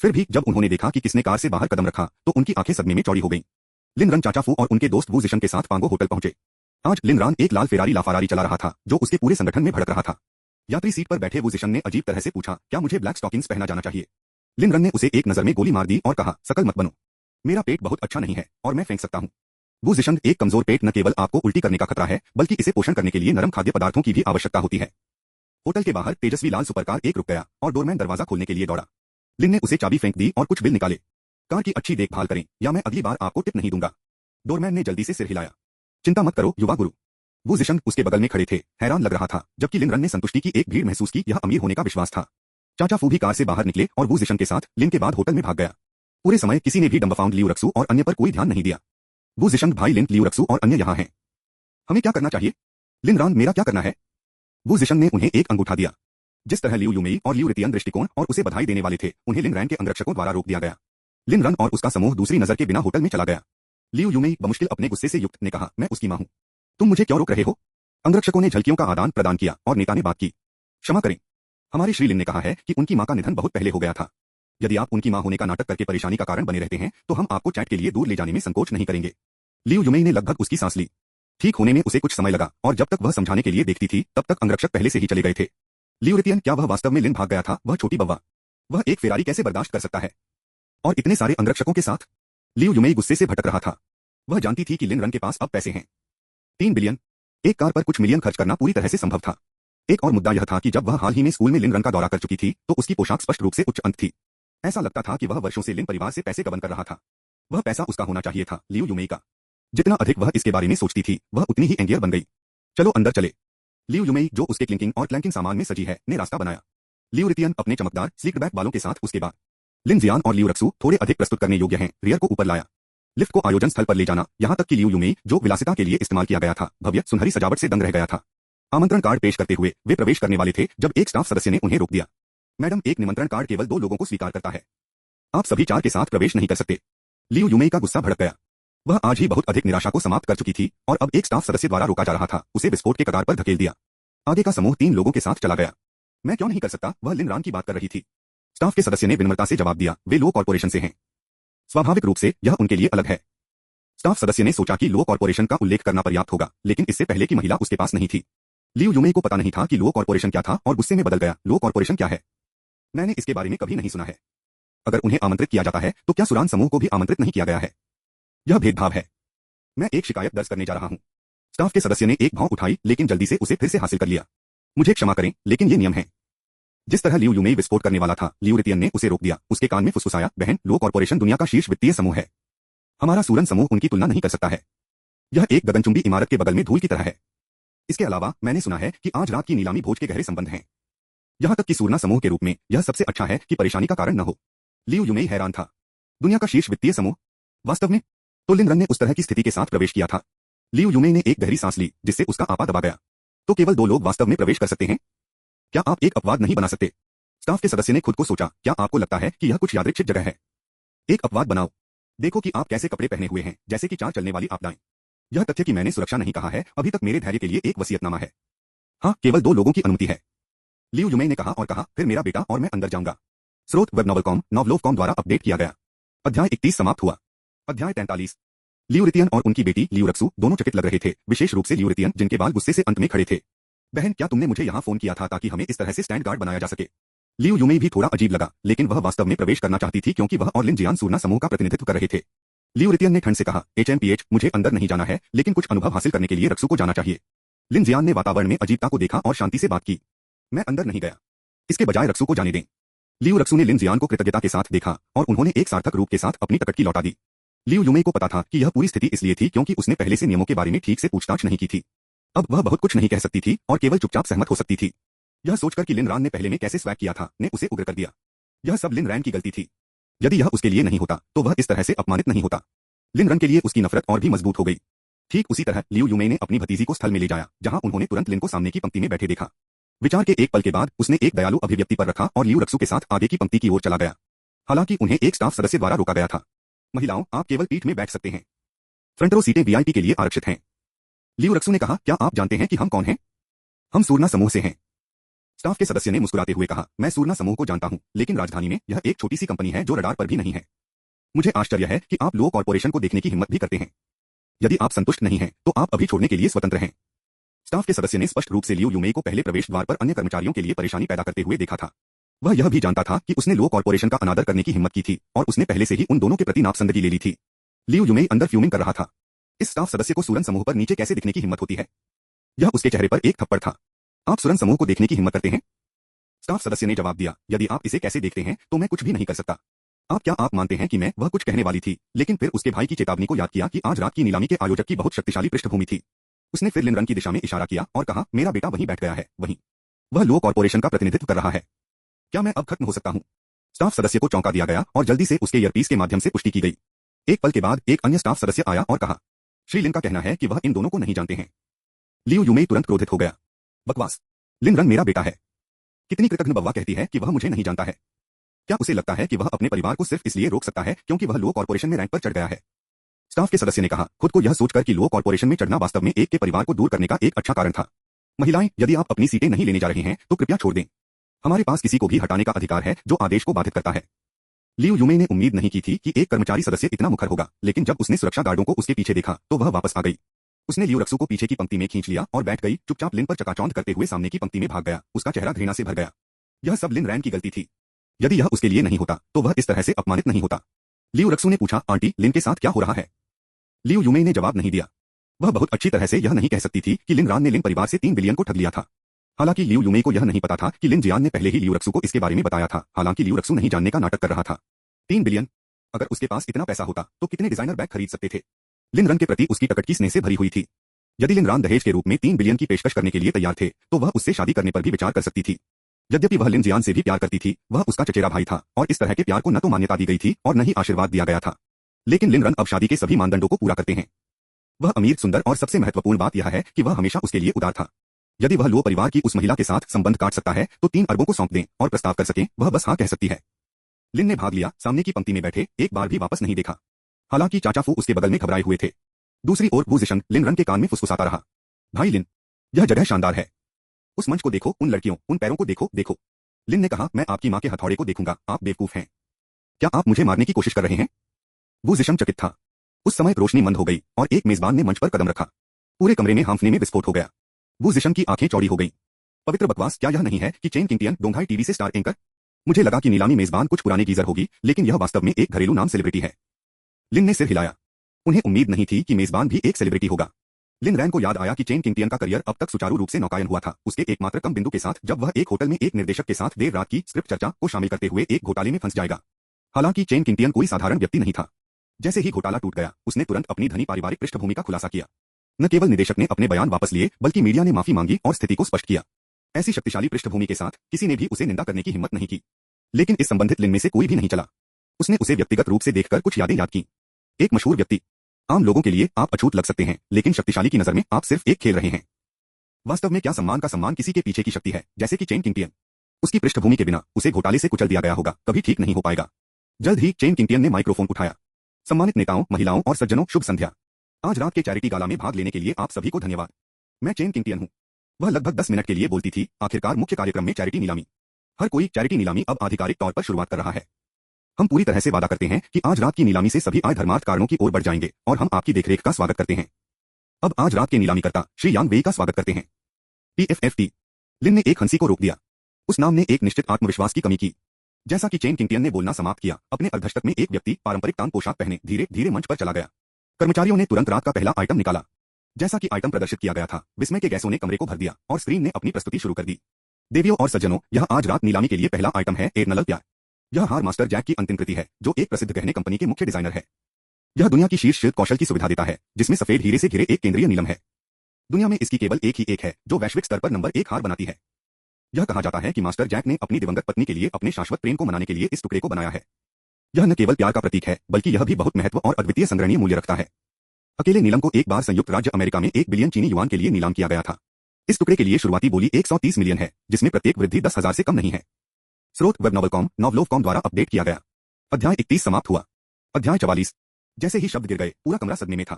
फिर भी जब उन्होंने देखा कि किसने कार से बाहर कदम रखा तो उनकी आंखें सदमे में चौड़ी हो गईं। लिन रन चाचा फू और उनके दोस्त वू जिशन के साथ पांगो होटल पहुंचे। आज लिन रान एक लाल फेरारी लाफारारी चला रहा था जो उसके पूरे संगठन में भड़क रहा था। यात्री सीट पर बैठे वू जिशन ने अजीब तरह से पूछा, क्या मुझे ब्लैक स्टॉकिंग्स पहना जाना चाहिए? लिन रन ने उसे एक नजर में गोली मार दी और कहा, सकल मत बनो। मेरा पेट बहुत अच्छा नहीं है और मैं फेंक सकता हूं। वू जिशन, एक कमजोर पेट न केवल आपको उल्टी करने का खतरा है, बल्कि इसे पोषण करने के लिए नरम खाद्य पदार्थों की भी आवश्यकता होती है। होटल के बाहर तेजस्वी लाल सुपरकार एक रुक गया और डोरमैन दरवाजा खोलने के लिए दौड़ा। लिन ने उसे चाबी फेंक दी और कुछ बिल निकाले। कार की अच्छी देखभाल करें या मैं अगली बार आपको टिप नहीं दूंगा। डोरमैन ने जल्दी से सिर हिलाया। चिंता मत करो युवा गुरु। वू जिशंग उसके बगल में खड़े थे, हैरान लग रहा था, जबकि लिन रन ने संतुष्टि की एक भीड़ महसूस की। यह अमीर होने का विश्वास था। चाचा फू भी कार से बाहर निकले और वू जिशंग के साथ लिन के बाद होटल में भाग गया। पूरे समय किसी ने भी डम्बफाउंड लियू रक्सू और अन्य पर कोई ध्यान नहीं दिया। वू जिशंग, भाई लिन, लियू रक्सू और अन्य यहाँ हैं। हमें क्या करना चाहिए? लिन रान, मेरा क्या करना है? वू जिशंग ने उन्हें एक अंगूठा दिया। जिस तरह लियू यूमेई और लियू रितियन दृष्टिकोण और उसे बधाई देने वाले थे, उन्हें लिन रैन के अंगरक्षकों द्वारा रोक दिया गया। लिन रन और उसका समूह दूसरी नजर के बिना होटल में चला गया। लियू यूमेई बमुश्किल अपने गुस्से से युक्त ने कहा, मैं उसकी मां हूं। तुम मुझे क्यों रोक रहे हो? अंगरक्षकों ने झलकियों का आदान प्रदान किया और नेता ने बात की। क्षमा करें, हमारी श्री लिन ने कहा है कि उनकी मां का निधन बहुत पहले हो गया था। यदि आप उनकी मां होने का नाटक करके परेशानी का कारण बने रहते हैं, तो हम आपको चैट के लिए दूर ले जाने में संकोच नहीं करेंगे। लियू यूमेई ने लगभग उसकी सांस ली। ठीक होने में उसे कुछ समय लगा, और जब तक वह समझाने के लिए देखती थी, तब तक अंगरक्षक पहले से ही चले गए थे। लियू रितियन, क्या वह वास्तव में लिन भाग गया था? वह छोटी बव्वा, वह एक फेरारी कैसे बर्दाश्त कर सकता है? और इतने सारे अंगरक्षकों के साथ? लियू यूमेई गुस्से से भटक रहा था। वह जानती थी कि लिन रन के पास अब पैसे हैं। 3 बिलियन। एक कार पर कुछ मिलियन खर्च करना पूरी तरह से संभव था। एक और मुद्दा यह था कि जब वह हाल ही में स्कूल में लिन रन का दौरा कर चुकी थी, तो उसकी पोशाक स्पष्ट रूप से उच्च अंत थी। ऐसा लगता था कि वह वर्षों से लिन परिवार से पैसे गबन कर रहा था। वह पैसा उसका होना चाहिए था, लियू यूमेई का। जितना अधिक वह इसके बारे में सोचती थी, वह उतनी ही एंगियर बन गई। चलो अंदर चले। लियू यूमेई, जो उसके क्लिंकिंग और क्लैंकिंग सामान में सजी है, ने रास्ता बनाया। लियू रितियन अपने चमकदार स्लीक्ड बैक बालों के साथ उसके बाद। लिन जियान और लियू रक्सू थोड़े अधिक प्रस्तुत करने योग्य हैं, रियर को ऊपर लाया। लिफ्ट को आयोजन स्थल पर ले जाना, यहां तक कि लियू यूमेई, जो विलासिता के लिए इस्तेमाल किया गया था, भव्य सुनहरी सजावट से दंग रह गया था। आमंत्रण कार्ड पेश करते हुए वे प्रवेश करने वाले थे जब एक स्टाफ सदस्य ने उन्हें रोक दिया। मैडम, एक निमंत्रण कार्ड केवल 2 लोगों को स्वीकार करता है। आप सभी 4 के साथ प्रवेश नहीं कर सकते। लियू यूमेई का गुस्सा भड़क गया। वह आज ही बहुत अधिक निराशा को समाप्त कर चुकी थी, और अब एक स्टाफ सदस्य द्वारा रोका जा रहा था, उसे विस्फोट के कगार पर धकेल दिया। आगे का समूह 3 लोगों के साथ चला गया। मैं क्यों नहीं कर सकता? वह लिन रान की बात कर रही थी। स्टाफ के सदस्य ने विनम्रता से जवाब दिया, वे लो कॉर्पोरेशन से हैं। स्वाभाविक रूप से यह उनके लिए अलग है। स्टाफ सदस्य ने सोचा कि लो कॉर्पोरेशन का उल्लेख करना पर्याप्त होगा, लेकिन इससे पहले की महिला उसके पास नहीं थी। लियू यूमेई को पता नहीं था कि लो कॉर्पोरेशन क्या था, और गुस्से में बदल गया। लो कॉर्पोरेशन क्या है? मैंने इसके बारे में कभी नहीं सुना है। अगर उन्हें आमंत्रित किया जाता है, तो क्या सुरान समूह को भी आमंत्रित नहीं किया गया है? यह भेदभाव है। मैं एक शिकायत दर्ज करने जा रहा हूं। स्टाफ के सदस्य ने एक भौं उठाई, लेकिन जल्दी से उसे फिर से हासिल कर लिया। मुझे क्षमा करें, लेकिन ये नियम है। जिस तरह लियू यूमेई विस्फोट करने वाला था, लियू रितियन ने उसे रोक दिया। उसके कान में फुसफुसाया, बहन, लो कॉर्पोरेशन दुनिया का शीर्ष वित्तीय समूह है। हमारा सूरन समूह उनकी तुलना नहीं कर सकता है। यह एक गगनचुंबी इमारत के बगल में धूल की तरह है। इसके अलावा मैंने सुना है कि आज रात की नीलामी भोज के गहरे संबंध हैं। यहां तक कि सूरना समूह के रूप में यह सबसे अच्छा है कि परेशानी का कारण न हो। लियू यूमेई हैरान था। दुनिया का शीर्ष वित्तीय समूह? वास्तव में? तो लिन रन ने उस तरह की स्थिति के साथ प्रवेश किया था। लियू यूमेई ने एक गहरी सांस ली, जिससे उसका आपा दबा गया। तो केवल 2 लोग वास्तव में प्रवेश कर सकते हैं? क्या आप एक अपवाद नहीं बना सकते? स्टाफ के सदस्य ने खुद को सोचा, क्या आपको लगता है कि यह कुछ यादृच्छिक जगह है? एक अपवाद बनाओ। देखो कि आप कैसे कपड़े पहने हुए हैं, जैसे कि 4 चलने वाली आपदाएं। यह तथ्य कि मैंने सुरक्षा नहीं कहा है, अभी तक मेरे धैर्य के लिए एक वसीयतनामा है। हाँ, केवल 2 लोगों की अनुमति है। लियू यूमेई ने कहा और कहा, फिर मेरा बेटा और मैं अंदर जाऊंगा। स्रोत वेब नॉवलकॉम, नॉवलोवकॉम द्वारा अपडेट किया गया। अध्याय 31 समाप्त हुआ। अध्याय 43। लियू रितियन और उनकी बेटी लियू रक्सू दोनों चकित लग रहे थे, विशेष रूप से लियू रितियन, जिनके बाल गुस्से से अंत में खड़े थे। बहन, क्या तुमने मुझे यहाँ फोन किया था ताकि हमें इस तरह से स्टैंड गार्ड बनाया जा सके? लियू यूमेई भी थोड़ा अजीब लगा, लेकिन वह वास्तव में प्रवेश करना चाहती थी क्योंकि वह और लिन जियान सूरना समूह का प्रतिनिधित्व कर रहे थे। लियू रितियन ने ठंड से कहा, HMPH, मुझे अंदर नहीं जाना है, लेकिन कुछ अनुभव हासिल करने के लिए रक्सू को जाना चाहिए। लिन जियान ने वातावरण में अजीबता को देखा और शांति से बात की। मैं अंदर नहीं गया। इसके बजाय रक्सू को जाने दें। लियू रक्सू ने लिन जियान को कृतज्ञता के साथ देखा, और उन्होंने एक सार्थक रूप के साथ अपनी टकटकी लौटा दी। लियू यूमेई को पता था कि यह पूरी स्थिति इसलिए थी क्योंकि उसने पहले से नियमों के बारे में ठीक से पूछताछ नहीं की थी। अब वह बहुत कुछ नहीं कह सकती थी और केवल चुपचाप सहमत हो सकती थी। यह सोचकर कि लिन रान ने पहले में कैसे स्वैग किया था, ने उसे उग्र कर दिया। यह सब लिन रैन की गलती थी। यदि यह उसके लिए नहीं होता, तो वह इस तरह से अपमानित नहीं होता। लिन रन के लिए उसकी नफरत और भी मजबूत हो गई। ठीक उसी तरह लियू यूमेई ने अपनी भतीजी को स्थल में ले जाया, जहां उन्होंने तुरंत लिन को सामने की पंक्ति में बैठे देखा। विचार के एक पल के बाद उसने एक दयालु अभिव्यक्ति पर रखा और लियू रक्सू के साथ आगे की पंक्ति की ओर चला गया। हालांकि उन्हें एक स्टाफ सदस्य द्वारा रोका गया था। महिलाओं, आप केवल पीठ में बैठ सकते हैं। फ्रंट रो सीटें वीआईपी के लिए आरक्षित हैं। लियू रक्सू ने कहा, क्या आप जानते हैं कि हम कौन हैं? हम सूरना समूह से हैं। स्टाफ के सदस्य ने मुस्कुराते हुए कहा, मैं सूरना समूह को जानता हूं, लेकिन राजधानी में यह एक छोटी सी कंपनी है जो रडार पर भी नहीं है। मुझे आश्चर्य है कि आप लो कॉर्पोरेशन को देखने की हिम्मत भी करते हैं। यदि आप संतुष्ट नहीं हैं, तो आप अभी छोड़ने के लिए स्वतंत्र हैं। स्टाफ के सदस्य ने स्पष्ट रूप से लियू यूमेई को पहले प्रवेश द्वार पर अन्य कर्मचारियों के लिए परेशानी पैदा करते हुए देखा था। वह यह भी जानता था कि उसने लो कॉर्पोरेशन का अनादर करने की हिम्मत की थी, और उसने पहले से ही उन दोनों के प्रति नापसंदगी ले ली थी। लियू यूमेई अंदर फ्यूमिंग कर रहा था। इस स्टाफ सदस्य को सूरन समूह पर नीचे कैसे दिखने की हिम्मत होती है? यह उसके चेहरे पर एक थप्पड़ था। आप सूरन समूह को देखने की हिम्मत करते हैं? स्टाफ सदस्य ने जवाब दिया, यदि आप इसे कैसे देखते हैं, तो मैं कुछ भी नहीं कर सकता। क्या आप मानते हैं कि मैं वह कुछ कहने वाली थी, लेकिन फिर उसके भाई की चेतावनी को याद किया कि आज रात की नीलामी के आयोजक की बहुत शक्तिशाली पृष्ठभूमि थी। उसने फिर लिन रन की दिशा में इशारा किया और कहा, मेरा बेटा वहीं बैठ गया है, वहीं। वह लो कॉर्पोरेशन का प्रतिनिधित्व कर रहा है। क्या मैं अब खत्म हो सकता हूँ? स्टाफ सदस्य को चौंका दिया गया और जल्दी से उसके ईयरपीस के माध्यम से पुष्टि की गई। एक पल के बाद एक अन्य स्टाफ सदस्य आया और कहा, श्री लिन का कहना है कि वह इन दोनों को नहीं जानते हैं। लियू यूमेई तुरंत क्रोधित हो गया। बकवास। लिन रन मेरा बेटा है। कितनी कृतघ्न बव्वा कहती है कि वह मुझे नहीं जानता है। क्या उसे लगता है कि वह अपने परिवार को सिर्फ इसलिए रोक सकता है क्योंकि वह लो कॉर्पोरेशन में रैंक पर चढ़ गया है? स्टाफ के सदस्य ने कहा, खुद को यह सोचकर कि लो कॉर्पोरेशन में चढ़ना वास्तव में एक के परिवार को दूर करने का एक अच्छा कारण था। महिलाएं, यदि आप अपनी सीटें नहीं लेने जा रही हैं, तो कृपया छोड़ दें। हमारे पास किसी को भी हटाने का अधिकार है जो आदेश को बाधित करता है। लियू यूमेई ने उम्मीद नहीं की थी कि एक कर्मचारी सदस्य इतना मुखर होगा, लेकिन जब उसने सुरक्षा गार्डों को उसके पीछे देखा तो वह वापस आ गई। उसने लियू रक्सू को पीछे की पंक्ति में खींच लिया और बैठ गई, चुपचाप लिन पर चकाचौंध करते हुए सामने की पंक्ति में भाग गया। उसका चेहरा घृणा से भर गया। यह सब लिन रैन की गलती थी। यदि यह उसके लिए नहीं होता तो वह इस तरह से अपमानित नहीं होता। लियू रक्सू ने पूछा, आंटी, लिन के साथ क्या हो रहा है? लियू यूमेई ने जवाब नहीं दिया। वह बहुत अच्छी तरह से यह नहीं कह सकती थी कि लिन रान ने लिन परिवार से 3 बिलियन को ठग लिया था। हालांकि लियू यूमेई को यह नहीं पता था कि लिन जियान ने पहले ही लियू रक्सू को इसके बारे में बताया था। हालांकि लियू रक्सू नहीं जानने का नाटक कर रहा था। 3 बिलियन? अगर उसके पास इतना पैसा होता तो कितने डिजाइनर बैग खरीद सकते थे? लिन रन के प्रति उसकी टकटकी स्नेह से भरी हुई थी। यदि लिन रान दहेज के रूप में 3 बिलियन की पेशकश करने के लिए तैयार थे तो वह उससे शादी करने पर भी विचार कर सकती थी। यद्यपि वह लिन जियान से भी प्यार करती थी, वह उसका चचेरा भाई था और इस तरह के प्यार को न तो मान्यता दी गई थी और न ही आशीर्वाद दिया गया था। लेकिन लिन रन अब शादी के सभी मानदंडों को पूरा करते हैं। वह अमीर, सुंदर और सबसे महत्वपूर्ण बात यह है कि वह हमेशा उसके लिए उदार था। यदि वह लो परिवार की उस महिला के साथ संबंध काट सकता है तो 3 अरबों को सौंप दें और प्रस्ताव कर सके, वह बस हाँ कह सकती है। लिन ने भाग लिया, सामने की पंक्ति में बैठे, एक बार भी वापस नहीं देखा। हालांकि चाचा फू उसके बगल में घबराए हुए थे। दूसरी ओर वू जिशन लिन रन के कान में फुसफुसाता रहा, भाई लिन, यह जगह शानदार है। उस मंच को देखो, उन लड़कियों, उन पैरों को देखो, देखो। लिन ने कहा, मैं आपकी मां के हथौड़े को देखूंगा, आप बेवकूफ हैं। क्या आप मुझे मारने की कोशिश कर रहे हैं? वू जिशन चकित था। उस समय रोशनी मंद हो गई और एक मेजबान ने मंच पर कदम रखा। पूरे कमरे में हांफने में विस्फोट हो गया। वू जिशन की आंखें चौड़ी हो गईं। पवित्र बकवास, क्या यह नहीं है कि चेन किंगटियन डोंघाई टीवी से स्टार एंकर? मुझे लगा कि नीलामी मेजबान कुछ पुराने गीजर होगी, लेकिन यह वास्तव में एक घरेलू नाम सेलिब्रिटी है। लिन ने सिर हिलाया। उन्हें उम्मीद नहीं थी कि मेजबान भी एक सेलिब्रिटी होगा। लिन रैन को याद आया कि चेन किंगटियन का करियर अब तक सुचारू रूप से नौकायन हुआ था, उसके एकमात्र कम बिंदु के साथ, जब वह एक होटल में एक निर्देशक के साथ देर रात की स्क्रिप्ट चर्चा को शामिल करते हुए एक घोटाले में फंस जाएगा। हालांकि चेन किंगटियन कोई साधारण व्यक्ति नहीं था। जैसे ही घोटाला टूट गया, उसने तुरंत अपनी धनी पारिवारिक पृष्ठभूमि का खुलासा किया। न केवल निदेशक ने अपने बयान वापस लिए, बल्कि मीडिया ने माफी मांगी और स्थिति को स्पष्ट किया। ऐसी शक्तिशाली पृष्ठभूमि के साथ किसी ने भी उसे निंदा करने की हिम्मत नहीं की। लेकिन इस संबंधित लिन में से कोई भी नहीं चला। उसने उसे व्यक्तिगत रूप से देखकर कुछ यादें याद की। एक मशहूर व्यक्ति। आम लोगों के लिए आप अछूत लग सकते हैं, लेकिन शक्तिशाली की नजर में आप सिर्फ एक खेल रहे हैं। वास्तव में क्या सम्मान का सम्मान किसी के पीछे की शक्ति है, जैसे कि चेन किंगटियन? उसकी पृष्ठभूमि के बिना उसे घोटाले से कुचल दिया गया होगा, कभी ठीक नहीं हो पाएगा। जल्द ही चेन किंगटियन ने माइक्रोफोन उठाया। सम्मानित नेताओं, महिलाओं और सज्जनों, शुभ संध्या। आज रात के चैरिटी गाला में भाग लेने के लिए आप सभी को धन्यवाद। मैं चेन किंगटियन हूँ। वह लगभग 10 मिनट के लिए बोलती थी। आखिरकार मुख्य कार्यक्रम में चैरिटी नीलामी। हर कोई चैरिटी नीलामी अब आधिकारिक तौर पर शुरुआत कर रहा है। हम पूरी तरह से वादा करते हैं कि आज रात की नीलामी से सभी आय धर्मार्थ कारणों की ओर बढ़ जाएंगे और हम आपकी देखरेख का स्वागत करते हैं। अब आज रात के नीलामीकर्ता श्री यांग वेई का स्वागत करते हैं। PFFT। लिन ने एक हंसी को रोक दिया। उस नाम ने एक निश्चित आत्मविश्वास की कमी की। जैसा कि चेन किंगटियन ने बोलना समाप्त किया, अपने अर्धशतक में एक व्यक्ति पारंपरिक तान पोशाक पहने धीरे धीरे मंच पर चला गया। कर्मचारियों ने तुरंत रात का पहला आइटम निकाला। जैसा कि आइटम प्रदर्शित किया गया था, विस्मय के गैसों ने कमरे को भर दिया और स्क्रीन ने अपनी प्रस्तुति शुरू कर दी। देवियों और सज्जनों, यह आज रात नीलामी के लिए पहला आइटम है, एर्नल प्यार। यह हार मास्टर जैक की अंतिम कृति है, जो एक प्रसिद्ध गहने कंपनी के मुख्य डिजाइनर है। यह दुनिया की शीर्ष शिल्प कौशल की सुविधा देता है, जिसमें सफेद हीरे से घिरे एक केंद्रीय नीलम है। दुनिया में इसकी केवल एक ही एक है, जो वैश्विक स्तर पर नंबर 1 हार बनाती है। यह कहा जाता है कि मास्टर जैक ने अपनी दिवंगत पत्नी के लिए अपने शाश्वत प्रेम को मनाने के लिए इस टुकड़े को बनाया है। यह न केवल प्यार का प्रतीक है, बल्कि यह भी बहुत महत्व और अद्वितीय संग्रहणीय मूल्य रखता है। अकेले नीलम को एक बार संयुक्त राज्य अमेरिका में 1 बिलियन चीनी युआन के लिए नीलाम किया गया था। इस टुकड़े के लिए शुरुआती बोली 130 मिलियन है, जिसमें प्रत्येक वृद्धि 10,000 से कम नहीं है। स्रोत वेबनोवेलकॉम, नॉवलोवकॉम द्वारा अपडेट किया गया। अध्याय 31 समाप्त हुआ। अध्याय 44। जैसे ही शब्द गिर गए, पूरा कमरा सदमे में था।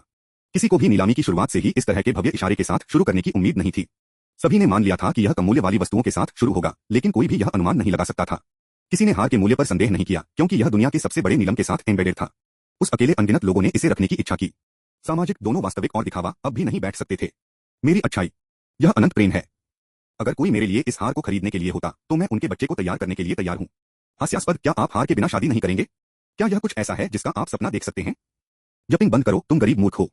किसी को भी नीलामी की शुरुआत से ही इस तरह के भव्य इशारे के साथ शुरू करने की उम्मीद नहीं थी। सभी ने मान लिया था कि यह कम मूल्य वाली वस्तुओं के साथ शुरू होगा, लेकिन कोई भी यह अनुमान नहीं लगा सकता था। किसी ने हार के मूल्य पर संदेह नहीं किया, क्योंकि यह दुनिया के सबसे बड़े नीलम के साथ एम्बेडेड था। उस अकेले अनगिनत लोगों ने इसे रखने की इच्छा की। सामाजिक, दोनों वास्तविक और दिखावा, अब भी नहीं बैठ सकते थे। मेरी अच्छाई, यह अनंत प्रेम है। अगर कोई मेरे लिए इस हार को खरीदने के लिए होता, तो मैं उनके बच्चे को तैयार करने के लिए तैयार हूँ। हास्यास्पद, क्या आप हार के बिना शादी नहीं करेंगे? क्या यह कुछ ऐसा है जिसका आप सपना देख सकते हैं? यपिंग बंद करो, तुम गरीब मूर्ख हो।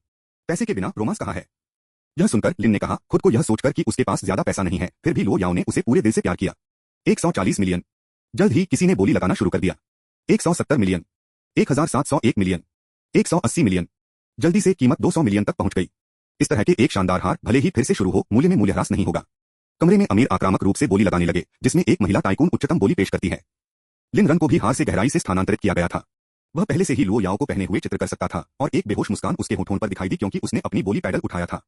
पैसे के बिना रोमांस कहाँ है? यह सुनकर लिन ने कहा, खुद को यह सोचकर कि उसके पास ज्यादा पैसा नहीं है, फिर भी लो याओ ने उसे पूरे दिल से प्यार किया। 140 मिलियन। जल्द ही किसी ने बोली लगाना शुरू कर दिया। 170 मिलियन, 1701 मिलियन, 180 मिलियन। जल्दी से कीमत 200 मिलियन तक पहुंच गई। इस तरह के एक शानदार हार भले ही फिर से शुरू हो, मूल्य में मूल्यह्रास नहीं होगा। कमरे में अमीर आक्रामक रूप से बोली लगाने लगे, जिसमें एक महिला टाइकून उच्चतम बोली पेश करती है। लिन रन को भी हार से गहराई से स्थानांतरित किया गया था। वह पहले से ही लुओ याओ को पहने हुए चित्र कर सकता था और एक बेहोश मुस्कान उसके होठों पर दिखाई दी क्योंकि उसने अपनी बोली पैडल उठाया था।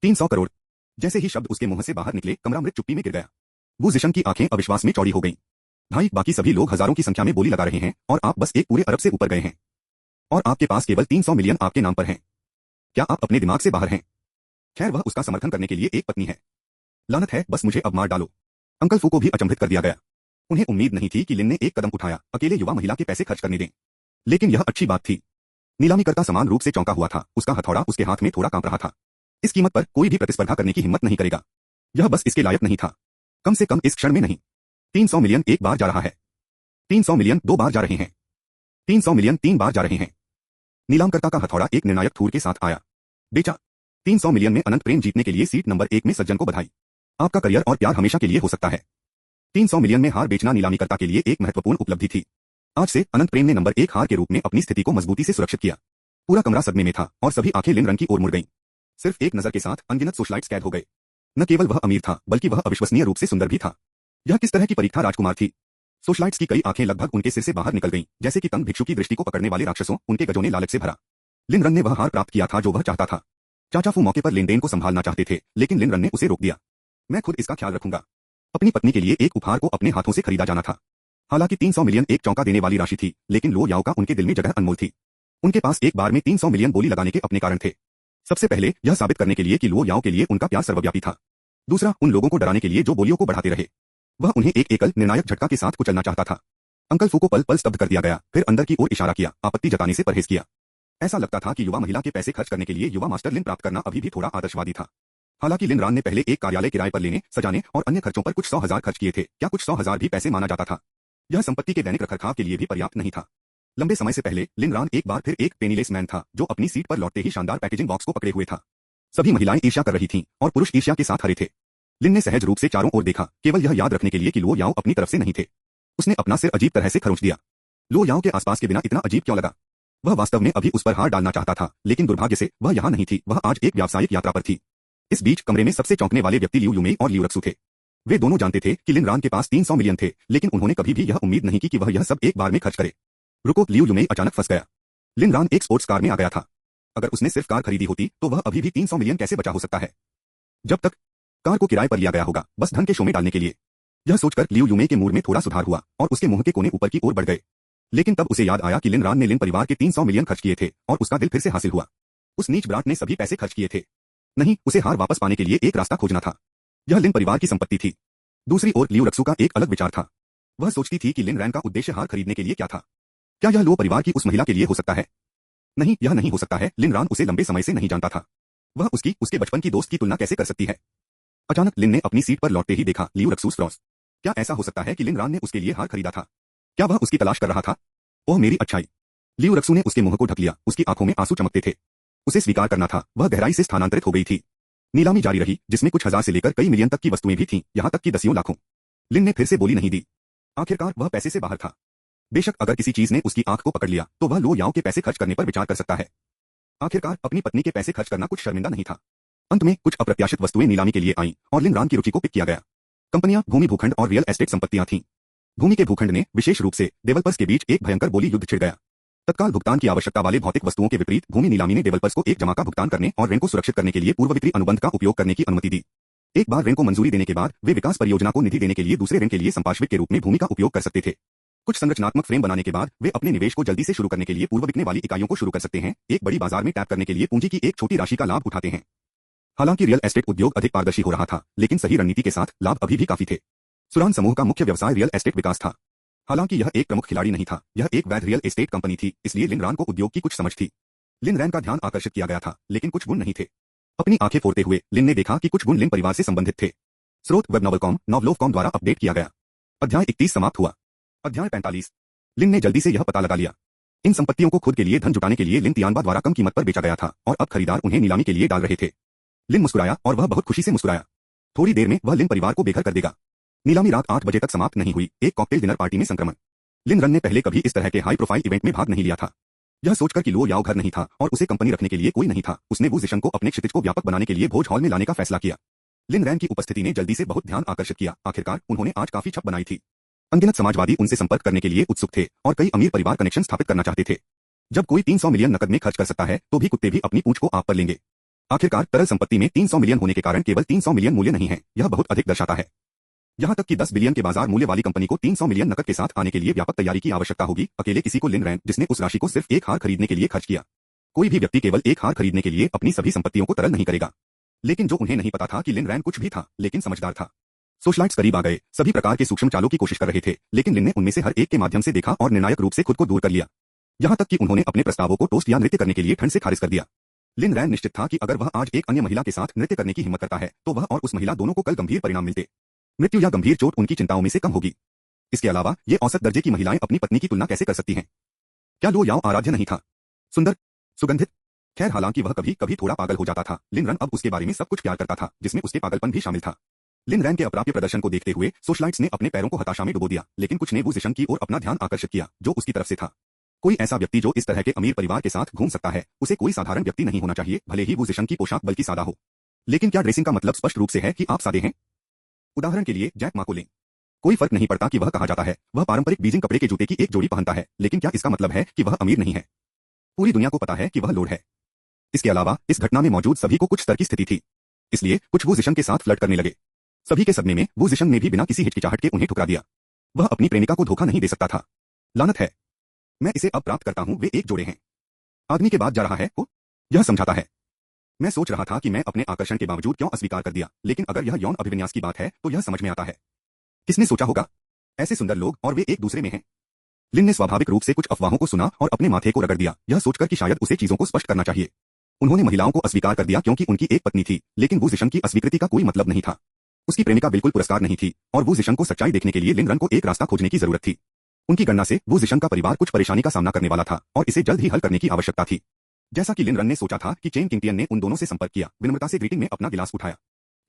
300 करोड़। जैसे ही शब्द उसके मुंह से बाहर निकले, कमरा मृत चुप्पी में गिर गया। वू जिशन की आंखें अविश्वास में चौड़ी हो गईं। भाई, बाकी सभी लोग हजारों की संख्या में बोली लगा रहे हैं और आप बस एक पूरे अरब से ऊपर गए हैं। और आपके पास केवल 300 मिलियन आपके नाम पर हैं। क्या आप अपने दिमाग से बाहर हैं? खैर, वह उसका समर्थन करने के लिए एक पत्नी है। लानत है, बस मुझे अब मार डालो। अंकल फू को भी अचंभित कर दिया गया। उन्हें उम्मीद नहीं थी कि लिन ने एक कदम उठाया, अकेले युवा महिला के पैसे खर्च करने दें। लेकिन यह अच्छी बात थी। नीलामीकर्ता समान रूप से चौंका हुआ था, उसका हथौड़ा उसके हाथ में थोड़ा कांप रहा था। इस कीमत पर कोई भी प्रतिस्पर्धा करने की हिम्मत नहीं करेगा। यह बस इसके लायक नहीं था, कम से कम इस क्षण में नहीं। 300 मिलियन एक बार जा रहा है, 300 मिलियन 2 बार जा रहे हैं, 300 मिलियन 3 बार जा रहे हैं। नीलामकर्ता का हथौड़ा एक निर्णायक थूर के साथ आया। बेचा। 300 मिलियन में अनंत प्रेम जीतने के लिए सीट नंबर 1 में सज्जन को बधाई। आपका करियर और प्यार हमेशा के लिए हो सकता है। 300 मिलियन में हार बेचना नीलामीकर्ता के लिए एक महत्वपूर्ण उपलब्धि थी। आज से अनंत प्रेम ने नंबर 1 हार के रूप में अपनी स्थिति को मजबूती से सुरक्षित किया। पूरा कमरा सदमे में था और सभी आंखें लिन रन की ओर मुड़ गईं। सिर्फ एक नजर के साथ अनगिनत सोशलाइट्स कैद हो गए। न केवल वह अमीर था, बल्कि वह अविश्वसनीय रूप से सुंदर भी था। यह किस तरह की परीक्षा राजकुमार थी? सोशलाइट्स की कई आंखें लगभग उनके सिर से बाहर निकल गईं, जैसे कि तंग भिक्षु की दृष्टि को पकड़ने वाले राक्षसों। उनके गजों ने लालच से भरा। लिन रन ने वह हार प्राप्त किया था जो वह चाहता था। चाचा फू मौके पर लेनदेन को संभालना चाहते थे, लेकिन लिन रन ने उसे रोक दिया। मैं खुद इसका ख्याल रखूंगा। अपनी पत्नी के लिए एक उपहार को अपने हाथों से खरीदा जाना था। हालांकि 300 मिलियन एक चौंका देने वाली राशि थी, लेकिन लो याओ का उनके दिल में जगह अनमोल थी। उनके पास एक बार में 300 मिलियन बोली लगाने के अपने कारण थे। सबसे पहले यह साबित करने के लिए कि लो याओ के लिए उनका प्यार सर्वव्यापी था। दूसरा, उन लोगों को डराने के लिए जो बोलियों को बढ़ाते रहे। वह उन्हें एक एकल निर्णायक झटका के साथ कुचलना चाहता था। अंकल फू को पल पल स्तब्ध कर दिया गया, फिर अंदर की ओर इशारा किया, आपत्ति जताने से परहेज किया। ऐसा लगता था कि युवा महिला के पैसे खर्च करने के लिए युवा मास्टर लिन प्राप्त करना अभी भी थोड़ा आदर्शवादी था। हालांकि लिन रान ने पहले एक कार्यालय किराए पर लेने, सजाने और अन्य खर्चों पर कुछ 100,000 खर्च किए थे। क्या कुछ 100,000 भी पैसे माना जाता था? यह संपत्ति के दैनिक रखरखाव के लिए भी पर्याप्त नहीं था। लंबे समय से पहले लिन रान एक बार फिर एक पेनीलेस मैन था, जो अपनी सीट पर लौटते ही शानदार पैकेजिंग बॉक्स को पकड़े हुए था। सभी महिलाएं ईर्ष्या कर रही थीं और पुरुष ईर्ष्या के साथ हरे थे। लिन ने सहज रूप से चारों ओर देखा, केवल यह याद रखने के लिए कि लो याओ अपनी तरफ से नहीं थे। उसने अपना सिर अजीब तरह से खरोंच दिया। लो याओ के आसपास के बिना इतना अजीब क्यों लगा? वह वास्तव में अभी उस पर हार डालना चाहता था, लेकिन दुर्भाग्य से वह यहाँ नहीं थी। वह आज एक व्यावसायिक यात्रा पर थी। इस बीच कमरे में सबसे चौंकने वाले व्यक्ति लियू यूमेई और लियू रक्सू थे। वे दोनों जानते थे कि लिन रान के पास 300 मिलियन थे, लेकिन उन्होंने कभी भी यह उम्मीद नहीं की कि वह यह सब एक बार में खर्च करे। रुको, लियू यूमेई अचानक फंस गया। लिन रान एक स्पोर्ट्स कार में आ गया था। अगर उसने सिर्फ कार खरीदी होती तो वह अभी भी 300 मिलियन कैसे बचा हो सकता है? जब तक कार को किराए पर लिया गया होगा, बस धन के शो में डालने के लिए। यह सोचकर लियू यूमेई के मूड में थोड़ा सुधार हुआ और उसके मुंह के कोने ऊपर की ओर बढ़ गए। लेकिन तब उसे याद आया कि लिन रान ने लिन परिवार के 300 मिलियन खर्च किए थे और उसका दिल फिर से हासिल हुआ। उस नीच ब्राट ने सभी पैसे खर्च किए थे। नहीं, उसे हार वापस पाने के लिए एक रास्ता खोजना था। यह लिन परिवार की संपत्ति थी। दूसरी ओर लियू रक्सू का एक अलग विचार था। वह सोचती थी कि लिन रैन का उद्देश्य हार खरीदने के लिए क्या था। क्या यह लो परिवार की उस महिला के लिए हो सकता है? नहीं, यह नहीं हो सकता है। लिन रान उसे लंबे समय से नहीं जानता था। वह उसके बचपन की दोस्त की तुलना कैसे कर सकती है? अचानक लिन ने अपनी सीट पर लौटते ही देखा लियू रक्सू फ्रॉस। क्या ऐसा हो सकता है कि लिन रान ने उसके लिए हार खरीदा था? क्या वह उसकी तलाश कर रहा था? ओह मेरी अच्छाई! लियू रक्सू ने उसके मुंह को ढक लिया, उसकी आंखों में आंसू चमकते थे। उसे स्वीकार करना था, वह गहराई से स्थानांतरित हो गई थी। नीलामी जारी रही, जिसमें कुछ हजार से लेकर कई मिलियन तक की वस्तुएं भी थीं, यहां तक कि दसियों लाखों। लिन ने फिर से बोली नहीं दी। आखिरकार वह पैसे से बाहर था। बेशक अगर किसी चीज ने उसकी आंख को पकड़ लिया तो वह लो याओ के पैसे खर्च करने पर विचार कर सकता है। आखिरकार अपनी पत्नी के पैसे खर्च करना कुछ शर्मिंदा नहीं था। अंत में कुछ अप्रत्याशित वस्तुएं नीलामी के लिए आईं और लिन रान की रुचि को पिक किया गया। कंपनियां, भूमि, भूखंड और रियल एस्टेट संपत्तियां थीं। भूमि के भूखंड ने विशेष रूप से डेवलपर्स के बीच एक भयंकर बोली युद्ध छिड़ गया। तत्काल भुगतान की आवश्यकता वाले भौतिक वस्तुओं के विपरीत भूमि नीलामी ने डेवलपर्स को एक जमा का भुगतान करने और ऋण को सुरक्षित करने के लिए पूर्व विक्री अनुबंध का उपयोग करने की अनुमति दी। एक बार ऋण को मंजूरी देने के बाद वे विकास परियोजना को निधि देने के लिए दूसरे ऋण के लिए संपार्श्विक के रूप में भूमि का उपयोग कर सकते थे। कुछ संरचनात्मक फ्रेम बनाने के बाद वे अपने निवेश को जल्दी से शुरू करने के लिए पूर्व बिकने वाली इकाइयों को शुरू कर सकते हैं। एक बड़ी बाजार में टैप करने के लिए पूंजी की एक छोटी राशि का लाभ उठाते हैं। हालांकि रियल एस्टेट उद्योग अधिक पारदर्शी हो रहा था, लेकिन सही रणनीति के साथ लाभ अभी भी काफी थे। सुरान समूह का मुख्य व्यवसाय रियल एस्टेट विकास था। हालांकि यह एक प्रमुख खिलाड़ी नहीं था, यह एक वैध रियल एस्टेट कंपनी थी, इसलिए लिन रान को उद्योग की कुछ समझ थी। लिन रैन का ध्यान आकर्षित किया गया था, लेकिन कुछ गुण नहीं थे। अपनी आंखें फोड़ते हुए लिन ने देखा कि कुछ गुण लिन परिवार से संबंधित थे। स्रोत वेब नॉवलकॉम, नॉवलोवकॉम द्वारा अपडेट किया गया। अध्याय 31 समाप्त हुआ। अध्याय 45। लिन ने जल्दी से यह पता लगा लिया। इन संपत्तियों को खुद के लिए धन जुटाने के लिए लिन तियानबा द्वारा कम कीमत पर बेचा गया था और अब खरीदार उन्हें नीलामी के लिए डाल रहे थे। लिन मुस्कुराया और वह बहुत खुशी से मुस्कुराया। थोड़ी देर में वह लिन परिवार को बेघर कर देगा। नीलामी रात 8 बजे तक समाप्त नहीं हुई। एक कॉकटेल डिनर पार्टी में संक्रमण। लिन रन ने पहले कभी इस तरह के हाई प्रोफाइल इवेंट में भाग नहीं लिया था। यह सोचकर कि लो याओ घर नहीं था और उसे कंपनी रखने के लिए कोई नहीं था, उसने वू जिशंग को अपने क्षितिज को व्यापक बनाने के लिए भोज हॉल में लाने का फैसला किया। लिन रैन की उपस्थिति ने जल्दी से बहुत ध्यान आकर्षित किया। आखिरकार उन्होंने आज काफी छप बनाई थी। अनगिनत समाजवादी उनसे संपर्क करने के लिए उत्सुक थे और कई अमीर परिवार कनेक्शन स्थापित करना चाहते थे। जब कोई 300 मिलियन नकद में खर्च कर सकता है तो भी कुत्ते भी अपनी पूंछ को आप पर लेंगे। आखिरकार तरल संपत्ति में 300 मिलियन होने के कारण केवल 300 मिलियन मूल्य नहीं है, यह बहुत अधिक दर्शाता है। यहां तक कि 10 बिलियन के बाजार मूल्य वाली कंपनी को 300 मिलियन नकद के साथ आने के लिए व्यापक तैयारी की आवश्यकता होगी। अकेले किसी को लिन रैन, जिसने उस राशि को सिर्फ एक हार खरीदने के लिए खर्च किया। कोई भी व्यक्ति केवल एक हार खरीदने के लिए अपनी सभी संपत्तियों को तरल नहीं करेगा। लेकिन जो उन्हें नहीं पता था कि लिन रैन कुछ भी था, लेकिन समझदार था। सोशलाइट्स करीब आ गए, सभी प्रकार के सूक्ष्म चालों की कोशिश कर रहे थे, लेकिन लिन ने उनमें से हर एक के माध्यम से देखा और निर्णायक रूप से खुद को दूर कर लिया। यहां तक कि उन्होंने अपने प्रस्तावों को टोस्ट या नृत्य करने के लिए ठंड से खारिज कर दिया। लिन रैन निश्चित था कि अगर वह आज एक अन्य महिला के साथ नृत्य करने की हिम्मत करता है तो वह और उस महिला दोनों को कल गंभीर परिणाम मिलते। मृत्यु या गंभीर चोट उनकी चिंताओं में से कम होगी। इसके अलावा ये औसत दर्जे की महिलाएं अपनी पत्नी की तुलना कैसे कर सकती हैं? क्या लो याओ आराध्य नहीं था? सुंदर, सुगंधित? खैर, हालांकि वह कभी कभी थोड़ा पागल हो जाता था, लिन रन अब उसके बारे में सब कुछ प्यार करता था, जिसमें उसके पागलपन भी शामिल था। लिन रैन के अप्राप्य प्रदर्शन को देखते हुए सोशलाइट्स ने अपने पैरों को हताशा में डुबो दिया, लेकिन कुछ ने वू जिशंग की ओर अपना ध्यान आकर्षित किया, जो उसकी तरफ से था। कोई ऐसा व्यक्ति जो इस तरह के अमीर परिवार के साथ घूम सकता है, उसे कोई साधारण व्यक्ति नहीं होना चाहिए, भले ही वू जिशंग की पोशाक बल्कि सादा हो। लेकिन क्या ड्रेसिंग का मतलब स्पष्ट रूप से है कि आप सादे हैं? उदाहरण के लिए जैक मा को लें। कोई फर्क नहीं पड़ता कि वह कहा जाता है वह पारंपरिक बीजिंग कपड़े के जूते की एक जोड़ी पहनता है, लेकिन क्या इसका मतलब है कि वह अमीर नहीं है? पूरी दुनिया को पता है कि वह लोड है। इसके अलावा इस घटना में मौजूद सभी को कुछ स्तर की स्थिति थी, इसलिए कुछ वू जिशंग के साथ फ्लर्ट करने लगे। सभी के सदमे में वू जिशंग ने भी बिना किसी हिचकिचाहट के उन्हें ठुकरा दिया। वह अपनी प्रेमिका को धोखा नहीं दे सकता था। लानत है, मैं इसे अब प्राप्त करता हूं, वे एक जोड़े हैं। आदमी के बाद जा रहा है वो, यह समझाता है। मैं सोच रहा था कि मैं अपने आकर्षण के बावजूद क्यों अस्वीकार कर दिया, लेकिन अगर यह यौन अभिविन्यास की बात है तो यह समझ में आता है। किसने सोचा होगा? ऐसे सुंदर लोग और वे एक दूसरे में हैं। लिन ने स्वाभाविक रूप से कुछ अफवाहों को सुना और अपने माथे को रगड़ दिया, यह सोचकर कि शायद उसे चीजों को स्पष्ट करना चाहिए। उन्होंने महिलाओं को अस्वीकार कर दिया क्योंकि उनकी एक पत्नी थी, लेकिन वू जिशंग की अस्वीकृति का कोई मतलब नहीं था। उसकी प्रेमिका बिल्कुल पुरस्कार नहीं थी और वू जिशंग को सच्चाई देखने के लिए लिन रन को एक रास्ता खोजने की जरूरत थी। उनकी गणना से वू जिशंग का परिवार कुछ परेशानी का सामना करने वाला था और इसे जल्द ही हल करने की आवश्यकता थी। जैसा कि लिन रन ने सोचा था कि चेन किंगटियन ने उन दोनों से संपर्क किया, विनम्रता से ग्रीटिंग में अपना गिलास उठाया।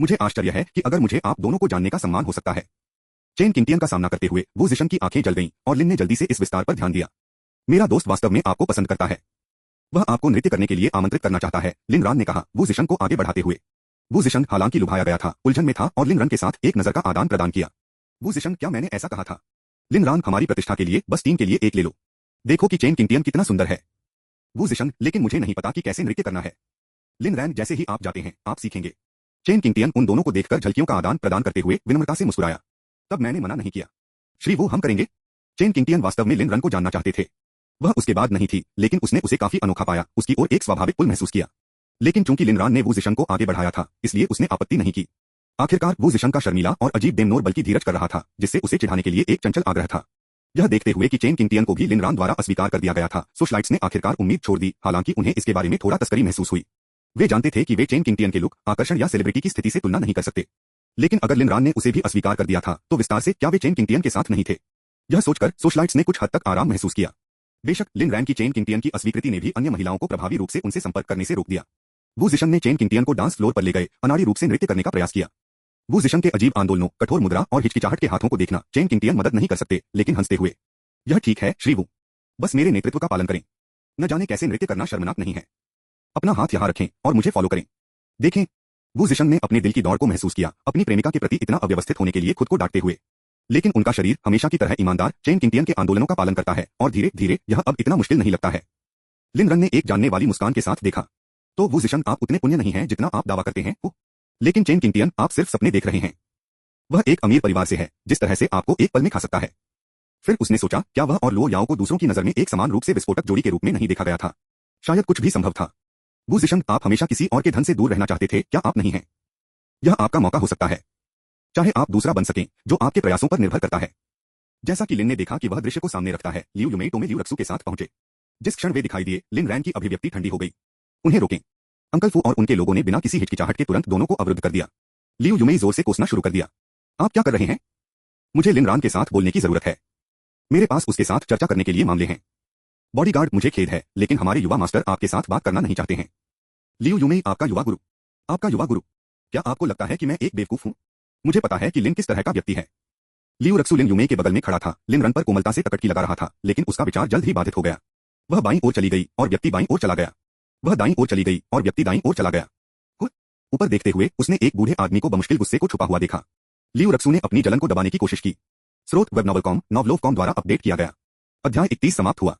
मुझे आश्चर्य है कि अगर मुझे आप दोनों को जानने का सम्मान हो सकता है। चेन किंगटियन का सामना करते हुए वू जिशंग की आंखें जल गईं और लिन ने जल्दी से इस विस्तार पर ध्यान दिया। मेरा दोस्त वास्तव में आपको पसंद करता है। वह आपको नृत्य करने के लिए आमंत्रित करना चाहता है, लिन रन ने कहा, वू जिशंग को आगे बढ़ाते हुए। वू जिशंग हालांकि लुभाया गया था, उलझन में था और लिन रन के साथ एक नजर का आदान प्रदान किया। वू जिशंग, क्या मैंने ऐसा कहा था? लिन रन, हमारी प्रतिष्ठा के लिए बस टीम के लिए एक ले लो। देखो कि चेन किंगटियन कितना सुंदर है। वू जिशंग, लेकिन मुझे नहीं पता कि कैसे नृत्य करना है। लिन रैन, जैसे ही आप जाते हैं आप सीखेंगे। चेन किंगटियन उन दोनों को देखकर झलकियों का आदान प्रदान करते हुए विनम्रता से मुस्कुराया। तब मैंने मना नहीं किया। श्री वू, हम करेंगे। चेन किंगटियन वास्तव में लिन रन को जानना चाहते थे। वह उसके बाद नहीं थी, लेकिन उसने उसे काफी अनोखा पाया, उसकी ओर एक स्वाभाविक पुल महसूस किया। लेकिन चूंकि लिन रन ने वू जिशंग को आगे बढ़ाया था, इसलिए उसने आपत्ति नहीं की। आखिरकार वू जिशंग का शर्मीला और अजीब डेमनोर बल्कि धीरज कर रहा था, जिससे उसे चिढ़ाने के लिए एक चंचल आग्रह था। यह देखते हुए कि चेन किंगटियन को भी लिन रन द्वारा अस्वीकार कर दिया गया था, सोशलाइट्स ने आखिरकार उम्मीद छोड़ दी, हालांकि उन्हें इसके बारे में थोड़ा तस्करी महसूस हुई। वे जानते थे कि वे चेन किंगटियन के लुक, आकर्षण या सेलिब्रिटी की स्थिति से तुलना नहीं कर सकते। लेकिन अगर लिन रन ने उसे भी अस्वीकार कर दिया था तो विस्तार से क्या वे चेन किंगटियन के साथ नहीं थे? यह सोचकर सोशलाइट्स ने कुछ हद तक आराम महसूस किया। बेशक लिन रैन की चेन किंगटियन की अस्वीकृति ने भी अन्य महिलाओं को प्रभावी रूप से उनसे संपर्क करने से रोक दिया। वू जिशंग ने चेन किंगटियन को डांस फ्लोर पर ले गए, अनाड़ी रूप से नृत्य करने का प्रयास किया। वू जिशंग के अजीब आंदोलनों, कठोर मुद्रा और हिचकिचाहट के हाथों को देखना चेन किंगटियन मदद नहीं कर सकते, लेकिन हंसते हुए, यह ठीक है श्री वू, बस मेरे नेतृत्व का पालन करें। न जाने कैसे नृत्य करना शर्मनाक नहीं है। अपना हाथ यहां रखें और मुझे फॉलो करें। देखें, वू जिशंग ने अपने दिल की दौड़ को महसूस किया, अपनी प्रेमिका के प्रति इतना अव्यवस्थित होने के लिए खुद को डांटते हुए। लेकिन उनका शरीर हमेशा की तरह ईमानदार चेन किंगटियन के आंदोलनों का पालन करता है और धीरे धीरे यह अब इतना मुश्किल नहीं लगता है। लिन रन ने एक जानने वाली मुस्कान के साथ देखा। तो वू जिशंग, आप उतने पुण्य नहीं हैं जितना आप दावा करते हैं। लेकिन चेन किंगटियन, आप सिर्फ सपने देख रहे हैं। वह एक अमीर परिवार से है, जिस तरह से आपको एक पल में खा सकता है। फिर उसने सोचा, क्या वह और लो याओ को दूसरों की नजर में एक समान रूप से विस्फोटक जोड़ी के रूप में नहीं देखा गया था? शायद कुछ भी संभव था। वू जिशंग, आप हमेशा किसी और के धन से दूर रहना चाहते थे, क्या आप नहीं हैं? यह आपका मौका हो सकता है, चाहे आप दूसरा बन सकें, जो आपके प्रयासों पर निर्भर करता है। जैसा कि लिन ने देखा कि वह दृश्य को सामने रखता है, लियू युमेई टोमे लियू रक्सू के साथ पहुंचे। जिस क्षण वे दिखाई दिए, लिन रैन की अभिव्यक्ति ठंडी हो गई। उन्हें रोकें। अंकल फू और उनके लोगों ने बिना किसी हिचकिचाहट के तुरंत दोनों को अवरुद्ध कर दिया। लियू युमेई जोर से कोसना शुरू कर दिया। आप क्या कर रहे हैं? मुझे लिन रैन के साथ बोलने की जरूरत है। मेरे पास उसके साथ चर्चा करने के लिए मामले हैं। बॉडीगार्ड, मुझे खेद है, लेकिन हमारे युवा मास्टर आपके साथ बात करना नहीं चाहते हैं। लियू युमेई, आपका युवा गुरु। आपका युवा गुरु? क्या आपको लगता है कि मैं एक बेवकूफ हूं? मुझे पता है कि लिन किस तरह का व्यक्ति है। लियू रक्सू लिन यूमे के बगल में खड़ा था। लिन रन पर कोमलता से टकटकी लगा रहा था, लेकिन उसका विचार जल्द ही बाधित हो गया। वह बाईं ओर चली गई और व्यक्ति बाईं ओर चला गया। वह दाईं ओर चली गई और व्यक्ति दाईं ओर चला गया। ऊपर देखते हुए उसने एक बूढ़े आदमी को बमुश्किल गुस्से को छुपा हुआ देखा। लियू रक्सू ने अपनी जलन को दबाने की कोशिश की। स्रोत वेब नॉवलकॉम नॉवलोवकॉम द्वारा अपडेट किया गया। अध्याय 31 समाप्त हुआ।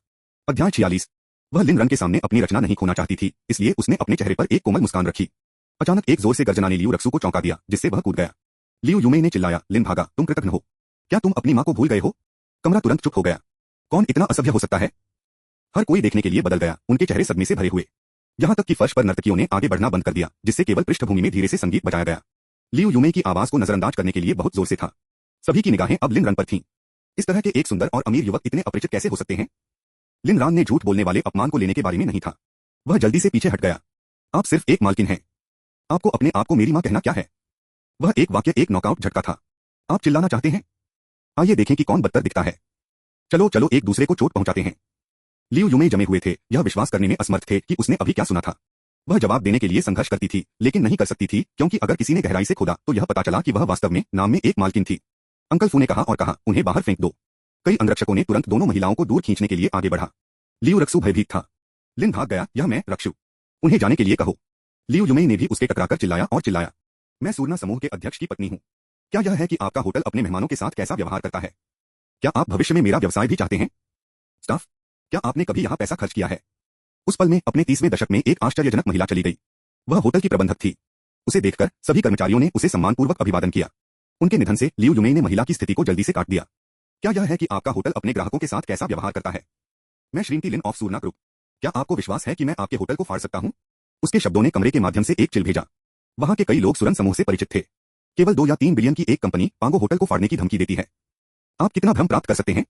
अध्याय 46। वह लिन रन के सामने अपनी रचना नहीं खोना चाहती थी, इसलिए उसने अपने चेहरे पर एक कोमल मुस्कान रखी। अचानक एक जोर से गर्जना ने लियू रक्सू को चौंका दिया, जिससे वह कूद गया। लियू यूमे ने चिल्लाया, लिन भागा, तुम कृतज्ञ हो। क्या तुम अपनी माँ को भूल गए हो? कमरा तुरंत चुप हो गया। कौन इतना असभ्य हो सकता है? हर कोई देखने के लिए बदल गया, उनके चेहरे सदमे से भरे हुए। यहाँ तक कि फर्श पर नर्तकियों ने आगे बढ़ना बंद कर दिया, जिससे केवल पृष्ठभूमि में धीरे से संगीत बजाया गया। लियू यूमे की आवाज को नजरअंदाज करने के लिए बहुत जोर से था। सभी की निगाहें अब लिन रन पर थीं। इस तरह के एक सुंदर और अमीर युवक इतने अपरिचित कैसे हो सकते हैं? लिन रान ने झूठ बोलने वाले अपमान को लेने के बारे में नहीं था। वह जल्दी से पीछे हट गया। आप सिर्फ एक मालकिन हैं। आपको अपने आप को मेरी मां कहना क्या है? वह एक वाक्य एक नॉकआउट झटका था। आप चिल्लाना चाहते हैं? आइए देखें कि कौन बदतर दिखता है। चलो चलो एक दूसरे को चोट पहुंचाते हैं। लियू यूमे जमे हुए थे, यह विश्वास करने में असमर्थ थे कि उसने अभी क्या सुना था। वह जवाब देने के लिए संघर्ष करती थी, लेकिन नहीं कर सकती थी, क्योंकि अगर किसी ने गहराई से खोदा तो यह पता चला कि वह वास्तव में नाम में एक मालकिन थी। अंकल फू ने कहा और कहा, उन्हें बाहर फेंक दो। कई अंगरक्षकों ने तुरंत दोनों महिलाओं को दूर खींचने के लिए आगे बढ़ा। लियू रक्सू भयभीत था। लिन भाग गया, यह मैं रक्सू। उन्हें जाने के लिए कहो। लियू यूमे ने भी उसके टकराकर चिल्लाया और चिल्लाया, मैं सूरना समूह के अध्यक्ष की पत्नी हूँ। क्या यह है कि आपका होटल अपने मेहमानों के साथ कैसा व्यवहार करता है? क्या आप भविष्य में मेरा व्यवसाय भी चाहते हैं? स्टाफ, क्या आपने कभी यहाँ पैसा खर्च किया है? उस पल में अपने 30वें दशक में एक आश्चर्यजनक महिला चली गई। वह होटल की प्रबंधक थी। उसे देखकर सभी कर्मचारियों ने उसे सम्मानपूर्वक अभिवादन किया। उनके निधन से लियू यूमे ने महिला की स्थिति को जल्दी से काट दिया। क्या यह है कि आपका होटल अपने ग्राहकों के साथ कैसा व्यवहार करता है? मैं श्रीमती लिन ऑफ सूरना ग्रुप। क्या आपको विश्वास है कि मैं आपके होटल को फाड़ सकता हूँ? उसके शब्दों ने कमरे के माध्यम से एक चिल भेजा। वहां के कई लोग सुरन समूह से परिचित थे। केवल 2 या 3 बिलियन की एक कंपनी पांगो होटल को फाड़ने की धमकी देती है। आप कितना भ्रम प्राप्त कर सकते हैं?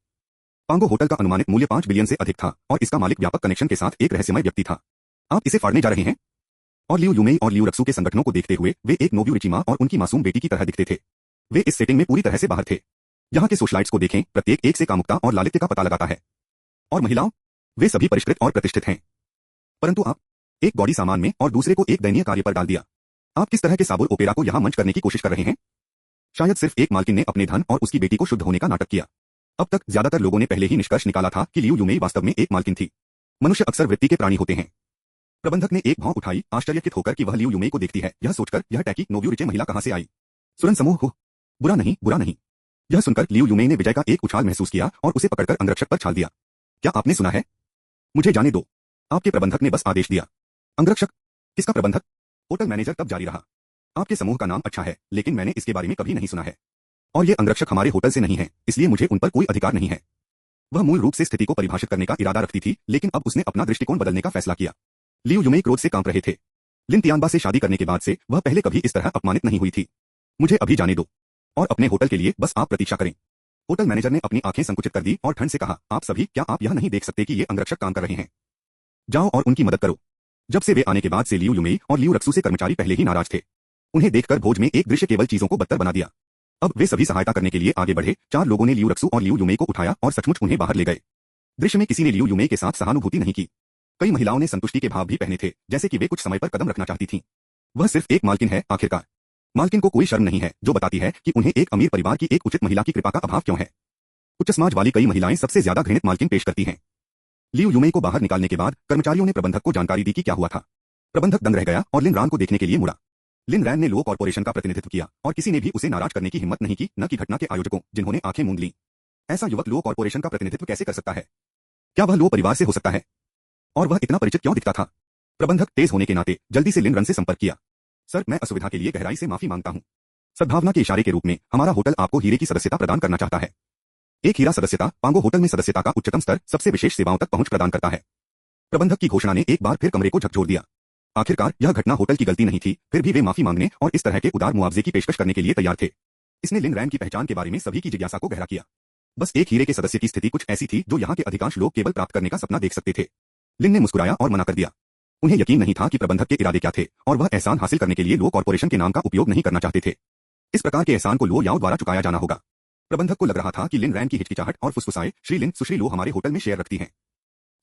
पांगो होटल का अनुमानित मूल्य 5 बिलियन से अधिक था और इसका मालिक व्यापक कनेक्शन के साथ एक रहस्यमय व्यक्ति था। आप इसे फाड़ने जा रहे हैं? और लियू यूमे और लियू रक्सू के संगठनों को देखते हुए वे एक नोब्यू रिचिमा और उनकी मासूम बेटी की तरह दिखते थे। वे इस सेटिंग में पूरी तरह से बाहर थे। यहाँ के सोशलाइट्स को देखें, प्रत्येक एक से कामुकता और लालित्य का पता लगाता है। और महिलाओं, वे सभी परिष्कृत और प्रतिष्ठित हैं। परंतु आप, एक गौड़ी सामान में और दूसरे को एक दयनीय कार्य पर डाल दिया। आप किस तरह के साबुर ओपेरा को यहाँ मंच करने की कोशिश कर रहे हैं? शायद सिर्फ एक मालकिन ने अपने धन और उसकी बेटी को शुद्ध होने का नाटक किया। अब तक ज्यादातर लोगों ने पहले ही निष्कर्ष निकाला था कि लियू यूमे वास्तव में एक मालकिन थी। मनुष्य अक्सर वृत्ति के प्राणी होते हैं। प्रबंधक ने एक भौं उठाई, आश्चर्यचकित होकर कि वह लियू यूमे को देखती है, यह सोचकर यह टैकी नोब्यू रिचे महिला कहां से आई। सुरन समूह हो। बुरा नहीं, बुरा नहीं। यह सुनकर लियू यूमे ने विजय का एक उछाल महसूस किया और उसे पकड़कर अंगरक्षक पर छाल दिया। क्या आपने सुना है? मुझे जाने दो। आपके प्रबंधक ने बस आदेश दिया। अंगरक्षक? किसका प्रबंधक? होटल मैनेजर तब जारी रहा। आपके समूह का नाम अच्छा है, लेकिन मैंने इसके बारे में कभी नहीं सुना है। और ये अंगरक्षक हमारे होटल से नहीं है, इसलिए मुझे उन पर कोई अधिकार नहीं है। वह मूल रूप से स्थिति को परिभाषित करने का इरादा रखती थी, लेकिन अब उसने अपना दृष्टिकोण बदलने का फैसला किया। लियू यूमे क्रोध से कांप रहे थे। लिन तियानबा से शादी करने के बाद से वह पहले कभी इस तरह अपमानित नहीं हुई थी। मुझे अभी जाने दो और अपने होटल के लिए बस आप प्रतीक्षा करें। होटल मैनेजर ने अपनी आंखें संकुचित कर दी और ठंड से कहा, आप सभी, क्या आप यह नहीं देख सकते कि ये अंगरक्षक काम कर रहे हैं? जाओ और उनकी मदद करो। जब से वे आने के बाद से लियू यूमे और लियू रक्सू से कर्मचारी पहले ही नाराज थे। उन्हें देखकर भोज में एक दृश्य केवल चीजों को बदतर बना दिया। अब वे सभी सहायता करने के लिए आगे बढ़े। 4 लोगों ने लियू रक्सू और लियू यूमे को उठाया और सचमुच उन्हें बाहर ले गए। दृश्य में किसी ने लियू यूमे के साथ सहानुभूति नहीं की। कई महिलाओं ने संतुष्टि के भाव भी पहने थे, जैसे कि वे कुछ समय पर कदम रखना चाहती थीं। वह सिर्फ एक मालकिन है आखिरकार। मालकिन को कोई शर्म नहीं है, जो बताती है कि उन्हें एक अमीर परिवार की एक उचित महिला की कृपा का अभाव क्यों है। उच्च समाज वाली कई महिलाएं सबसे ज्यादा घृणित मालकिन पेश करती हैं। लियू यूमे को बाहर निकालने के बाद कर्मचारियों ने प्रबंधक को जानकारी दी कि क्या हुआ था। प्रबंधक दंग रह गया और लिन रान को देखने के लिए मुड़ा। लिन रैन ने लो कॉर्पोरेशन का प्रतिनिधित्व किया और किसी ने भी उसे नाराज करने की हिम्मत नहीं की, न कि घटना के आयोजकों, जिन्होंने आंखें मूंद लीं। ऐसा युवक लो कॉर्पोरेशन का प्रतिनिधित्व कैसे कर सकता है? क्या वह लो परिवार से हो सकता है? और वह इतना परिचित क्यों दिखता था? प्रबंधक तेज होने के नाते जल्दी से लिन रन से संपर्क किया। सर, मैं असुविधा के लिए गहराई से माफी मांगता हूँ। सद्भावना के इशारे के रूप में हमारा होटल आपको हीरे की सदस्यता प्रदान करना चाहता है। एक हीरा सदस्यता पांगो होटल में सदस्यता का उच्चतम स्तर, सबसे विशेष सेवाओं तक पहुंच प्रदान करता है। प्रबंधक की घोषणा ने एक बार फिर कमरे को झकझोर दिया। आखिरकार यह घटना होटल की गलती नहीं थी, फिर भी वे माफी मांगने और इस तरह के उदार मुआवजे की पेशकश करने के लिए तैयार थे। इसने लिन रैन की पहचान के बारे में सभी की जिज्ञासा को गहरा किया। बस एक हीरे के सदस्य की स्थिति कुछ ऐसी थी जो यहाँ के अधिकांश लोग केवल प्राप्त करने का सपना देख सकते थे। लिन ने मुस्कुराया और मना कर दिया। उन्हें यकीन नहीं था कि प्रबंधक के इरादे क्या थे, और वह एहसान हासिल करने के लिए लो कॉर्पोरेशन के नाम का उपयोग नहीं करना चाहते थे। इस प्रकार के एहसान को लो याओ द्वारा चुकाया जाना होगा। प्रबंधक को लग रहा था कि लिन रैन की हिचकिचाहट और फुसफुसाए, श्री लिन, सुश्री लो हमारे होटल में शेयर रखती हैं।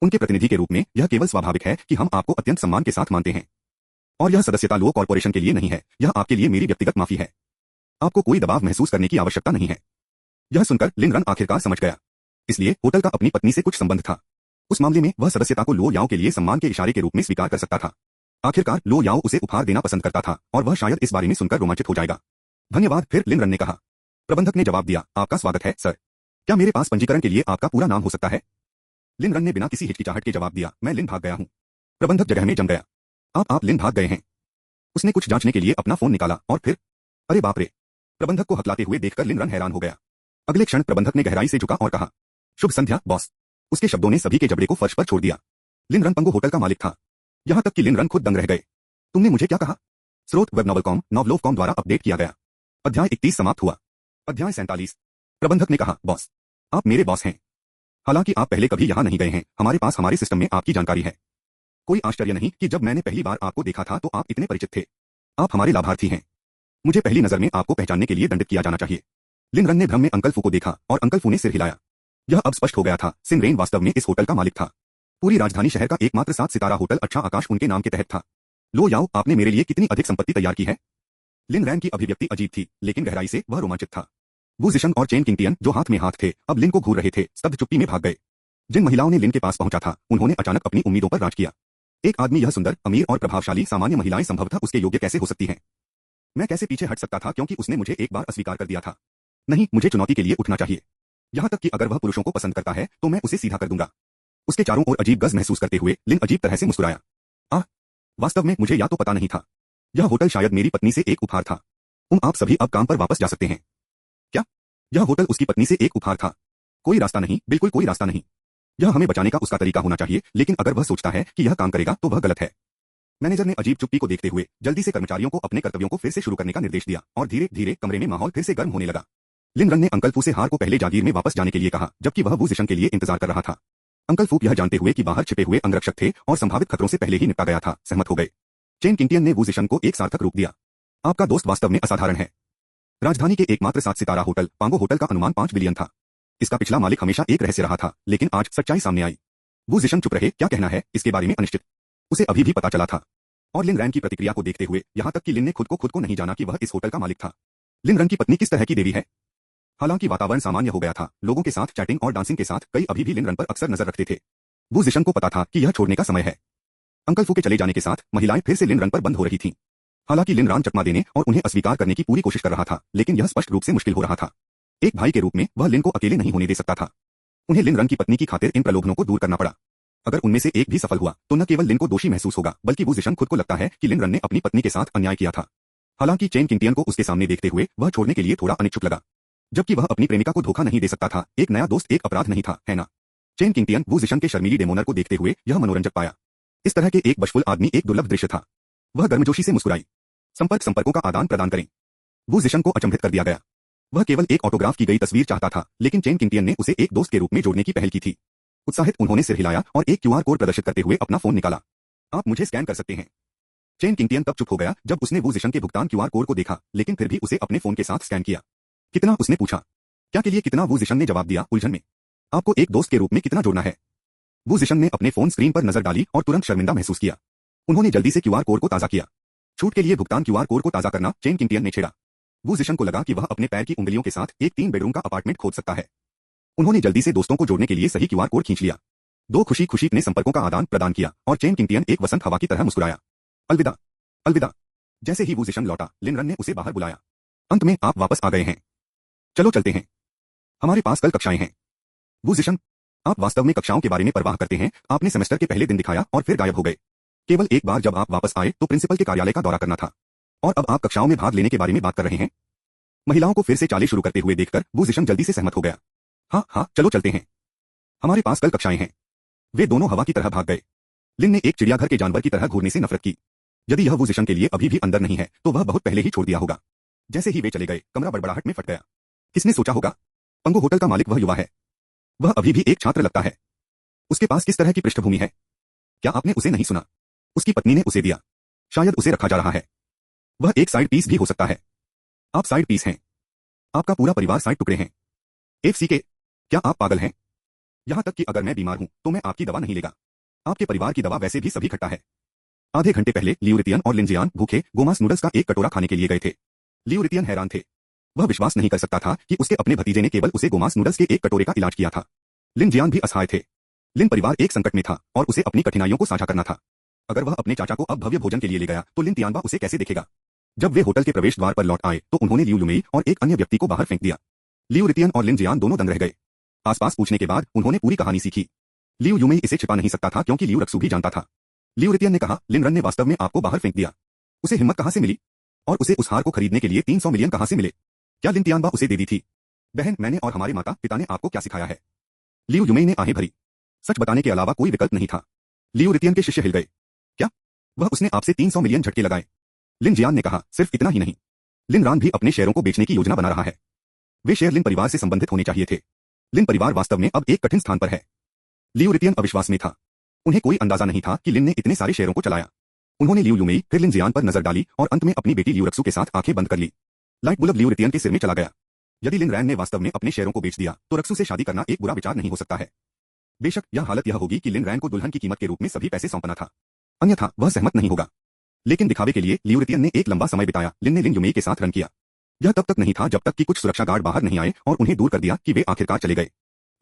उनके प्रतिनिधि के रूप में यह केवल स्वाभाविक है कि हम आपको अत्यंत सम्मान के साथ मानते हैं। और यह सदस्यता लो कॉर्पोरेशन के लिए नहीं है, यह आपके लिए मेरी व्यक्तिगत माफी है। आपको कोई दबाव महसूस करने की आवश्यकता नहीं है। यह सुनकर लिन रन आखिरकार समझ गया। इसलिए होटल का अपनी पत्नी से कुछ संबंध था। उस मामले में वह सदस्यता को लो याओ के लिए सम्मान के इशारे के रूप में स्वीकार कर सकता था। आखिरकार लो याओ उसे उपहार देना पसंद करता था और वह शायद इस बारे में सुनकर रोमांचित हो जाएगा। धन्यवाद, फिर लिन रन ने कहा। प्रबंधक ने जवाब दिया, आपका स्वागत है सर। क्या मेरे पास पंजीकरण के लिए आपका पूरा नाम हो सकता है? लिन रन ने बिना किसी हिचकिचाहट के जवाब दिया, मैं लिन भाग गया हूँ। प्रबंधक जगह में जम गया। आप लिन भाग गए हैं? उसने कुछ जांचने के लिए अपना फोन निकाला और फिर अरे बाप रे! प्रबंधक को हकलाते हुए देखकर लिन रन हैरान हो गया। अगले क्षण प्रबंधक ने गहराई से झुका और कहा, शुभ संध्या बॉस। उसके शब्दों ने सभी के जबड़े को फर्श पर छोड़ दिया। लिन रन पंगो होटल का मालिक था। यहां तक कि लिन रन खुद दंग रह गए। तुमने मुझे क्या कहा? स्रोत वेब नॉवलकॉम नॉवलोवकॉम द्वारा अपडेट किया गया। अध्याय 31 समाप्त हुआ। अध्याय 47। प्रबंधक ने कहा, बॉस, आप मेरे बॉस हैं। हालांकि आप पहले कभी यहां नहीं गए हैं, हमारे पास हमारे सिस्टम में आपकी जानकारी है। कोई आश्चर्य नहीं कि जब मैंने पहली बार आपको देखा था तो आप इतने परिचित थे। आप हमारे लाभार्थी हैं। मुझे पहली नजर में आपको पहचानने के लिए दंडित किया जाना चाहिए। लिन रन ने भ्रम में अंकल फू को देखा और अंकल फू ने सिर हिलाया। यह अब स्पष्ट हो गया था, सिंगरेन वास्तव में इस होटल का मालिक था। पूरी राजधानी शहर का एकमात्र 7 सितारा होटल अच्छा आकाश उनके नाम के तहत था। लो याओ, आपने मेरे लिए कितनी अधिक संपत्ति तैयार की है? लिन रैन की अभिव्यक्ति अजीब थी, लेकिन गहराई से वह रोमांचित था। वू जिशन और चेन किंगटियन जो हाथ में हाथ थे, अब लिन को घूर रहे थे, स्तब्ध चुप्पी में भाग गए। जिन महिलाओं ने लिन के पास पहुंचा था, उन्होंने अचानक अपनी उम्मीदों पर राज किया। एक आदमी यह सुंदर, अमीर और प्रभावशाली सामान्य महिलाएं संभवतः उसके योग्य कैसे हो सकती हैं? मैं कैसे पीछे हट सकता था क्योंकि उसने मुझे एक बार अस्वीकार कर दिया था। नहीं, मुझे चुनौती के लिए उठना चाहिए। यहां तक कि अगर वह पुरुषों को पसंद करता है तो मैं उसे सीधा कर दूंगा। उसके चारों ओर अजीब गज महसूस करते हुए लिन अजीब तरह से मुस्कुराया। वास्तव में मुझे या तो पता नहीं था। यह होटल शायद मेरी पत्नी से एक उपहार था। आप सभी अब काम पर वापस जा सकते हैं। क्या? यह होटल उसकी पत्नी से एक उपहार था? कोई रास्ता नहीं, बिल्कुल कोई रास्ता नहीं। यह हमें बचाने का उसका तरीका होना चाहिए, लेकिन अगर वह सोचता है कि यह काम करेगा तो वह गलत है। मैनेजर ने अजीब चुप्पी को देखते हुए जल्दी से कर्मचारियों को अपने कर्तव्यों को फिर से शुरू करने का निर्देश दिया और धीरे धीरे कमरे में माहौल फिर से गर्म होने लगा। लिन रन ने अंकल फू से हार को पहले जागीर में वापस जाने के लिए कहा, जबकि वह वू जिशन के लिए इंतजार कर रहा था। अंकल फू यह जानते हुए कि बाहर छिपे हुए अंगरक्षक थे और संभावित खतरों से पहले ही निपटा गया था, सहमत हो गए। चेन किंगटियन ने वू जिशन को एक सार्थक रूप दिया। आपका दोस्त वास्तव में असाधारण है। राजधानी के एकमात्र 7 सितारा होटल पांगो होटल का अनुमान 5 बिलियन था। इसका पिछला मालिक हमेशा एक रहस्य रहा था, लेकिन आज सच्चाई सामने आई। वू जिशन चुप रहे, क्या कहना है इसके बारे में अनिश्चित। उसे अभी भी पता चला था। और लिन रैन की प्रतिक्रिया को देखते हुए यहां तक कि लिन ने खुद को नहीं जाना कि वह इस होटल का मालिक था। लिन रन की पत्नी किस तरह की देवी है? हालांकि वातावरण सामान्य हो गया था, लोगों के साथ चैटिंग और डांसिंग के साथ कई अभी भी लिन रन पर अक्सर नजर रखते थे। वू जिशन को पता था कि यह छोड़ने का समय है। अंकल फू के चले जाने के साथ महिलाएं फिर से लिन रन पर बंद हो रही थीं। हालांकि लिन रान चकमा देने और उन्हें अस्वीकार करने की पूरी कोशिश कर रहा था, लेकिन यह स्पष्ट रूप से मुश्किल हो रहा था। एक भाई के रूप में वह लिन को अकेले नहीं होने दे सकता था। उन्हें लिन रन की पत्नी की खातिर इन प्रलोभनों को दूर करना पड़ा। अगर उनमें से एक भी सफल हुआ तो न केवल लिन को दोषी महसूस होगा, बल्कि वू जिशन खुद को लगता है कि लिन रन ने अपनी पत्नी के साथ अन्याय किया था। हालांकि चेन किंगटियन को उसके सामने देखते हुए वह छोड़ने के लिए थोड़ा अनिच्छुक लगा। जबकि वह अपनी प्रेमिका को धोखा नहीं दे सकता था, एक नया दोस्त एक अपराध नहीं था, है ना? चेन किंगटियन वू जिशन के शर्मीली डेमोनर को देखते हुए यह मनोरंजक पाया। इस तरह के एक बशफुल आदमी एक दुर्लभ दृश्य था। वह गर्मजोशी से मुस्कुराई। संपर्कों का आदान प्रदान करें। वू जिशन को अचंभित कर दिया गया। वह केवल एक ऑटोग्राफ की गई तस्वीर चाहता था, लेकिन चेन किंगटियन ने उसे एक दोस्त के रूप में जोड़ने की पहल की थी। उत्साहित उन्होंने सिर हिलाया और एक क्यूआर कोड प्रदर्शित करते हुए अपना फोन निकाला। आप मुझे स्कैन कर सकते हैं। चेन किंगटियन तब चुप हो गया जब उसने वू जिशन के भुगतान क्यूआर कोड को देखा, लेकिन फिर भी उसे अपने फोन के साथ स्कैन किया। कितना? उसने पूछा। क्या के लिए कितना? वू जिशन ने जवाब दिया, उलझन में। आपको एक दोस्त के रूप में कितना जोड़ना है? वू जिशन ने अपने फोन स्क्रीन पर नजर डाली और तुरंत शर्मिंदा महसूस किया। उन्होंने जल्दी से क्यूआर कोड को ताजा किया। छूट के लिए भुगतान क्यूआर कोड को ताजा करना चेन किंगटियन ने छेड़ा। वू जिशन को लगा कि वह अपने पैर की उंगलियों के साथ एक 3 बेडरूम का अपार्टमेंट खोद सकता है। उन्होंने जल्दी से दोस्तों को जोड़ने के लिए सही क्यूआर कोड खींच लिया। दो खुशी खुशी ने संपर्कों का आदान प्रदान किया और चेन किंगटियन एक वसंत हवा की तरह मुस्कुराया। अलविदा, अलविदा। जैसे ही वू जिशन लौटा, लिन रन ने उसे बाहर बुलाया। अंत में आप वापस आ गए हैं। चलो चलते हैं, हमारे पास कल कक्षाएं हैं। वू जिशन, आप वास्तव में कक्षाओं के बारे में परवाह करते हैं। आपने सेमेस्टर के पहले दिन दिखाया और फिर गायब हो गए। केवल एक बार जब आप वापस आए तो प्रिंसिपल के कार्यालय का दौरा करना था, और अब आप कक्षाओं में भाग लेने के बारे में बात कर रहे हैं। महिलाओं को फिर से चालें शुरू करते हुए देखकर वू जिशन जल्दी से सहमत हो गया। हाँ, चलो चलते हैं, हमारे पास कल कक्षाएं हैं। वे दोनों हवा की तरह भाग गए। लिन ने एक चिड़ियाघर के जानवर की तरह घूरने से नफरत की। यदि यह वू जिशन के लिए अभी भी अंदर नहीं है तो वह बहुत पहले ही छोड़ दिया होगा। जैसे ही वे चले गए, कमरा बड़बड़ाहट में फट गया। किसने सोचा होगा? पंगो होटल का मालिक वह युवा है। वह अभी भी एक छात्र लगता है। उसके पास किस तरह की पृष्ठभूमि है? क्या आपने उसे नहीं सुना? उसकी पत्नी ने उसे दिया। शायद उसे रखा जा रहा है। वह एक साइड पीस भी हो सकता है। आप साइड पीस हैं। आपका पूरा परिवार साइड टुकड़े हैं। FCK, क्या आप पागल हैं? यहां तक कि अगर मैं बीमार हूं तो मैं आपकी दवा नहीं लेगा। आपके परिवार की दवा वैसे भी सभी खट्टा है। आधे घंटे पहले लियूरितियन और लिंजियान भूखे गोमांस नूडल्स का एक कटोरा खाने के लिए गए थे। लियूरितियन हैरान थे। वह विश्वास नहीं कर सकता था कि उसके अपने भतीजे ने केवल उसे गोमांस नूडल्स के एक कटोरे का इलाज किया था। लिन जियान भी असहाय थे। लिन परिवार एक संकट में था और उसे अपनी कठिनाइयों को साझा करना था। अगर वह अपने चाचा को अब भव्य भोजन के लिए ले गया तो लिन तियानबा उसे कैसे देखेगा। जब वे होटल के प्रवेश द्वार पर लौट आए तो उन्होंने लियू लुमेई और एक अन्य व्यक्ति को बाहर फेंक दिया। लियू रितियन और लिन जियान दोनों दंग रह गए। आसपास पूछने के बाद उन्होंने पूरी कहानी सीखी। लियू यूमेई इसे छिपा नहीं सकता था क्योंकि लियू रक्सू भी जानता था। लियू रितियन ने कहा, लिन रन ने वास्तव में आपको बाहर फेंक दिया। उसे हिम्मत कहां से मिली? और उसे उस हार को खरीदने के लिए 300 मिलियन कहां से मिले? क्या लिन तियानबा उसे दे दी थी? बहन, मैंने और हमारे माता पिता ने आपको क्या सिखाया है? लियू यूमेई ने आहें भरी। सच बताने के अलावा कोई विकल्प नहीं था। लियू रितियन के शिष्य हिल गए। क्या? वह उसने आपसे 300 मिलियन झटके लगाए? लिन जियान ने कहा, सिर्फ इतना ही नहीं, लिन रान भी अपने शेयरों को बेचने की योजना बना रहा है। वे शेयर लिन परिवार से संबंधित होने चाहिए थे। लिन परिवार वास्तव में अब एक कठिन स्थान पर है। लियू रितियन अविश्वास में था। उन्हें कोई अंदाजा नहीं था कि लिन ने इतने सारे शेयरों को चलाया। उन्होंने लियू यूमेई फिर लिन जियान पर नजर डाली और अंत में अपनी बेटी लियू रक्सू के साथ आंखें बंद कर ली। लाइट बुलब लियू रितियन के सिर में चला गया। यदि लिन रैन ने वास्तव में अपने शेयरों को बेच दिया तो रक्सू से शादी करना एक बुरा विचार नहीं हो सकता है। बेशक यह हालत यह होगी कि लिन रैन को दुल्हन की कीमत के रूप में सभी पैसे सौंपना था, अन्यथा वह सहमत नहीं होगा। लेकिन दिखावे के लिए लियू रितियन ने एक लंबा समय बिताया। लिन ने लिन यूमेई के साथ रन किया। यह तब तक नहीं था जब तक कि कुछ सुरक्षा गार्ड बाहर नहीं आए और उन्हें दूर कर दिया कि वे आखिरकार चले गए।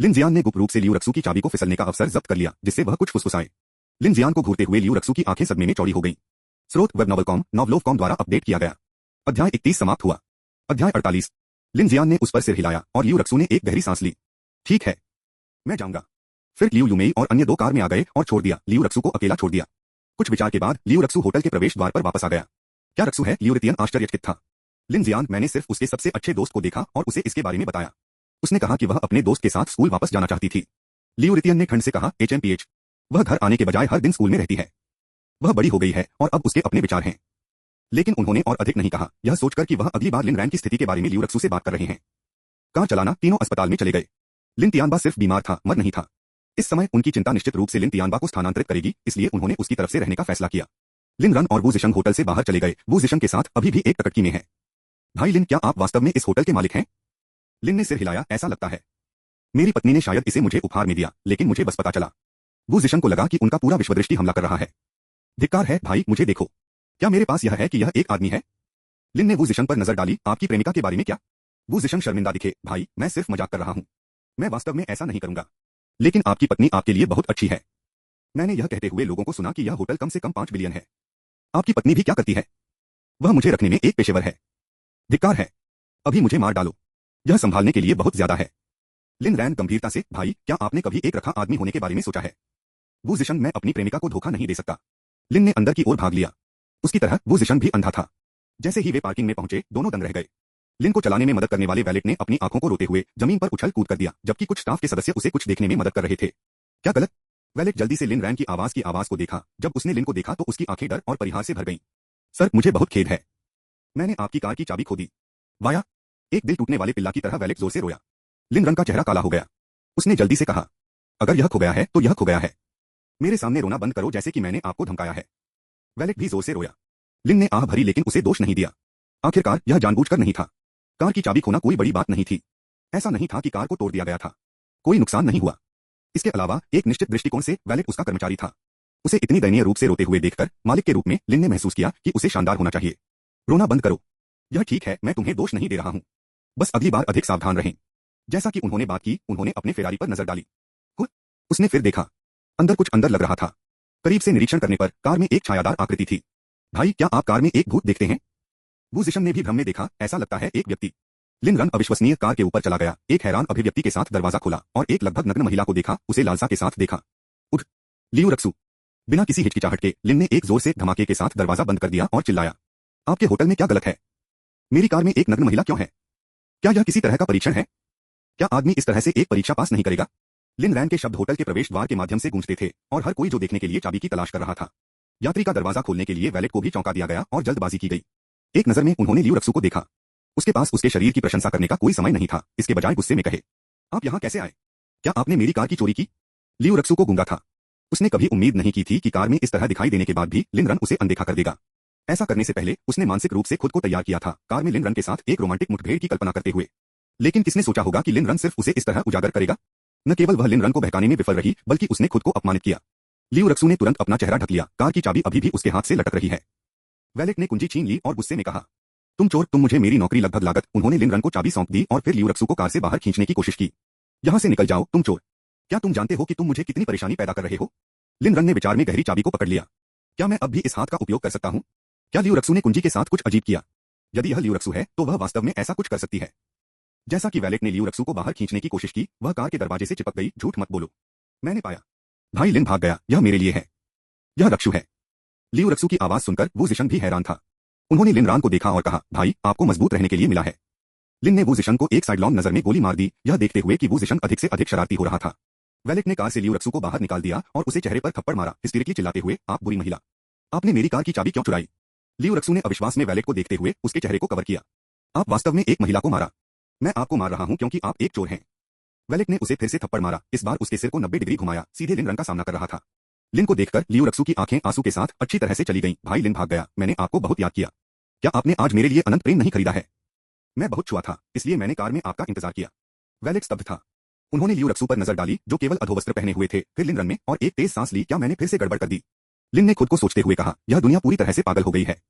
लिन जियान ने गुप्त रूप से लियू रक्सू की चाबी को फिसलने का अवसर जब्त कर लिया जिससे वह कुछ फुसफुसाए। लिन जियान को घूरते हुए लियू रक्सू की आंखें सदमे में चौड़ी हो गईं। स्रोत वेब नॉवलकॉम नॉवलोवकॉम द्वारा अपडेट किया गया। अध्याय 31 समाप्त हुआ। अध्याय 48। लिन जियान ने उस पर सिर हिलाया और लियू रक्सू ने एक गहरी सांस ली। ठीक है, मैं जाऊंगा। फिर लियू यूमेई और अन्य दो कार में आ गए और छोड़ दिया। लियू रक्सू को अकेला छोड़ दिया। कुछ विचार के बाद लियू रक्सू होटल के प्रवेश द्वार पर वापस आ गया। क्या रक्सू है? लियू रितियन आश्चर्यचकित था। लिन जियान, मैंने सिर्फ उसके सबसे अच्छे दोस्त को देखा और उसे इसके बारे में बताया। उसने कहा कि वह अपने दोस्त के साथ स्कूल वापस जाना चाहती थी। लियू रितियन ने ठंड से कहा, HMPH, वह घर आने के बजाय हर दिन स्कूल में रहती है। वह बड़ी हो गई है और अब उसके अपने विचार हैं। लेकिन उन्होंने और अधिक नहीं कहा, यह सोचकर कि वह अगली बार लिन रैन की स्थिति के बारे में लियू रक्सू से बात कर रहे हैं। कार चलाना, तीनों अस्पताल में चले गए। लिन तियानबा सिर्फ बीमार था, मर नहीं था। इस समय उनकी चिंता निश्चित रूप से लिन तियानबा को स्थानांतरित करेगी, इसलिए उन्होंने उसकी तरफ से रहने का फैसला किया। लिन रन और वू जिशंग होटल से बाहर चले गए। वू जिशंग के साथ अभी भी एक टकटकी में है। भाई लिन, क्या आप वास्तव में इस होटल के मालिक हैं? लिन ने सिर हिलाया, ऐसा लगता है। मेरी पत्नी ने शायद इसे मुझे उपहार में दिया, लेकिन मुझे बस पता चला। वू जिशंग को लगा कि उनका पूरा विश्वदृष्टि हमला कर रहा है। धिक्कार है भाई, मुझे देखो। क्या मेरे पास यह है कि यह एक आदमी है? लिन ने वू जिशंग पर नजर डाली। आपकी प्रेमिका के बारे में क्या? वू जिशंग शर्मिंदा दिखे। भाई, मैं सिर्फ मजाक कर रहा हूं। मैं वास्तव में ऐसा नहीं करूंगा। लेकिन आपकी पत्नी आपके लिए बहुत अच्छी है। मैंने यह कहते हुए लोगों को सुना कि यह होटल कम से कम 5 बिलियन है। आपकी पत्नी भी क्या करती है? वह मुझे रखने में एक पेशेवर है। धिक्कार है। अभी मुझे मार डालो। यह संभालने के लिए बहुत ज्यादा है। लिन रैन गंभीरता से, भाई, क्या आपने कभी एक रखा आदमी होने के बारे में सोचा है? वू जिशंग, मैं अपनी प्रेमिका को धोखा नहीं दे सकता। लिन ने अंदर की ओर भाग लिया। उसकी तरह वू जिशंग भी अंधा था। जैसे ही वे पार्किंग में पहुंचे, दोनों दंग रह गए। लिन को चलाने में मदद करने वाले वैलेट ने अपनी आंखों को रोते हुए जमीन पर उछल कूद कर दिया, जबकि कुछ स्टाफ के सदस्य उसे कुछ देखने में मदद कर रहे थे। क्या गलत? वैलेट जल्दी से लिन रैन की आवाज को देखा। जब उसने लिन को देखा तो उसकी आंखें डर और परिहास से भर गईं। सर, मुझे बहुत खेद है। मैंने आपकी कार की चाबी खो दी। वाया, एक दिल टूटने वाले पिल्ला की तरह वैलेट जोर से रोया। लिन रन का चेहरा काला हो गया। उसने जल्दी से कहा, अगर यह खो गया है तो यह खो गया है। मेरे सामने रोना बंद करो जैसे कि मैंने आपको धमकाया है। वैलेट भी जोर से रोया। लिन ने आह भरी लेकिन उसे दोष नहीं दिया। आखिरकार यह जानबूझकर नहीं था। कार की चाबी खोना कोई बड़ी बात नहीं थी। ऐसा नहीं था कि कार को तोड़ दिया गया था। कोई नुकसान नहीं हुआ। इसके अलावा एक निश्चित दृष्टिकोण से वैलेट उसका कर्मचारी था। उसे इतनी दयनीय रूप से रोते हुए देखकर मालिक के रूप में लिन ने महसूस किया कि उसे शानदार होना चाहिए। रोना बंद करो। यह ठीक है, मैं तुम्हें दोष नहीं दे रहा हूं। बस अगली बार अधिक सावधान रहें। जैसा कि उन्होंने बात की, उन्होंने अपने फेरारी पर नजर डाली। उसने फिर देखा। अंदर कुछ अंदर लग रहा था। करीब से निरीक्षण करने पर कार में एक छायादार आकृति थी। भाई, क्या आप कार में एक भूत देखते हैं? वू जिशंग ने भी भ्रम में देखा, ऐसा लगता है एक व्यक्ति। लिन रन अविश्वसनीय कार के ऊपर चला गया, एक हैरान अभिव्यक्ति के साथ दरवाजा खोला और एक लगभग नग्न महिला को देखा, उसे लालसा के साथ देखा। उठ, लियू रक्सू। बिना किसी हिचकिचाहट के लिन ने एक जोर से धमाके के साथ दरवाजा बंद कर दिया और चिल्लाया, आपके होटल में क्या गलत है? मेरी कार में एक नग्न महिला क्यों है? क्या यह किसी तरह का परीक्षण है? क्या आदमी इस तरह से एक परीक्षा पास नहीं करेगा? लिन रैन के शब्द होटल के प्रवेश द्वार के माध्यम से गूंजते थे और हर कोई जो देखने के लिए चाबी की तलाश कर रहा था। यात्री का दरवाजा खोलने के लिए वैलेट को भी चौंका दिया गया और जल्दबाजी की गई। एक नजर में उन्होंने लियू रक्सू को देखा। उसके पास उसके शरीर की प्रशंसा करने का कोई समय नहीं था, इसके बजाय गुस्से में कहे, आप यहां कैसे आए? क्या आपने मेरी कार की चोरी की? लियू रक्सू को गूंगा था। उसने कभी उम्मीद नहीं की थी कि कार में इस तरह दिखाई देने के बाद भी लिन रन उसे अनदेखा कर देगा। ऐसा करने से पहले उसने मानसिक रूप से खुद को तैयार किया था, कार में लिन रन के साथ एक रोमांटिक मुठभेड़ की कल्पना करते हुए। लेकिन किसने सोचा होगा कि लिन रन सिर्फ उसे इस तरह उजागर करेगा? न केवल वह लिन रन को बहकाने में विफल रही, बल्कि उसने खुद को अपमानित किया। लियू रक्सू ने तुरंत अपना चेहरा ढक लिया। कार की चाबी अभी भी उसके हाथ से लटक रही है। वैलेट ने कुंजी छीन ली और गुस्से में कहा, तुम चोर, तुम मुझे मेरी नौकरी लगभग लागत। उन्होंने लिन रन को चाबी सौंप दी और फिर लियू रक्सू को कार से बाहर खींचने की कोशिश की। यहाँ से निकल जाओ तुम चोर। क्या तुम जानते हो कि तुम मुझे कितनी परेशानी पैदा कर रहे हो? लिन रन ने विचार में गहरी चाबी को पकड़ लिया। क्या मैं अब भी इस हाथ का उपयोग कर सकता हूँ? क्या लियू रक्सू ने कुंजी के साथ कुछ अजीब किया? यदि यह लियू रक्सू है तो वह वास्तव में ऐसा कुछ कर सकती है। जैसा कि वैलेट ने लियू रक्सू को बाहर खींचने की कोशिश की, वह कार के दरवाजे से चिपक गई। झूठ मत बोलो, मैंने पाया। भाई लिन भाग गया, यह मेरे लिए है। यह रक्षु है। लियू रक्सू की आवाज सुनकर वू जिशन भी हैरान था। उन्होंने लिन रान को देखा और कहा, भाई आपको मजबूत रहने के लिए मिला है। लिन ने वू जिशन को एक साइडलॉन नजर में गोली मार दी, यह देखते हुए कि वू जिशन अधिक से अधिक शरारती हो रहा था। वैलेट ने कार से लियू रक्सू को बाहर निकाल दिया और उसे चेहरे पर थप्पड़ मारा, हिस्टेरिकली चिल्लाते हुए, आप बुरी महिला, आपने मेरी कार की चाबी क्यों चुराई? लियू रक्सू ने अविश्वास में वैलेट को देखते हुए उसके चेहरे को कवर किया। आप वास्तव में एक महिला को मारा। मैं आपको मार रहा हूं क्योंकि आप एक चोर हैं। वैलेट ने उसे फिर से थप्पड़ मारा, इस बार उसके सिर को 90 डिग्री घुमाया, सीधे लिन रन का सामना कर रहा था। लिन को देखकर लियू रक्सू की आंखें आंसू के साथ अच्छी तरह से चली गईं। भाई लिन भाग गया, मैंने आपको बहुत याद किया। क्या आपने आज मेरे लिए अनंत प्रेम नहीं खरीदा है? मैं बहुत छुआ था, इसलिए मैंने कार में आपका इंतजार किया। वैलेट स्तब्ध था। उन्होंने लियू रक्सू पर नजर डाली जो केवल अधोवस्त्र पहने हुए थे, फिर लिन रन में और एक तेज सांस ली। क्या मैंने फिर से गड़बड़ कर दी? लिन ने खुद को सोचते हुए कहा, यह दुनिया पूरी तरह से पागल हो गई है।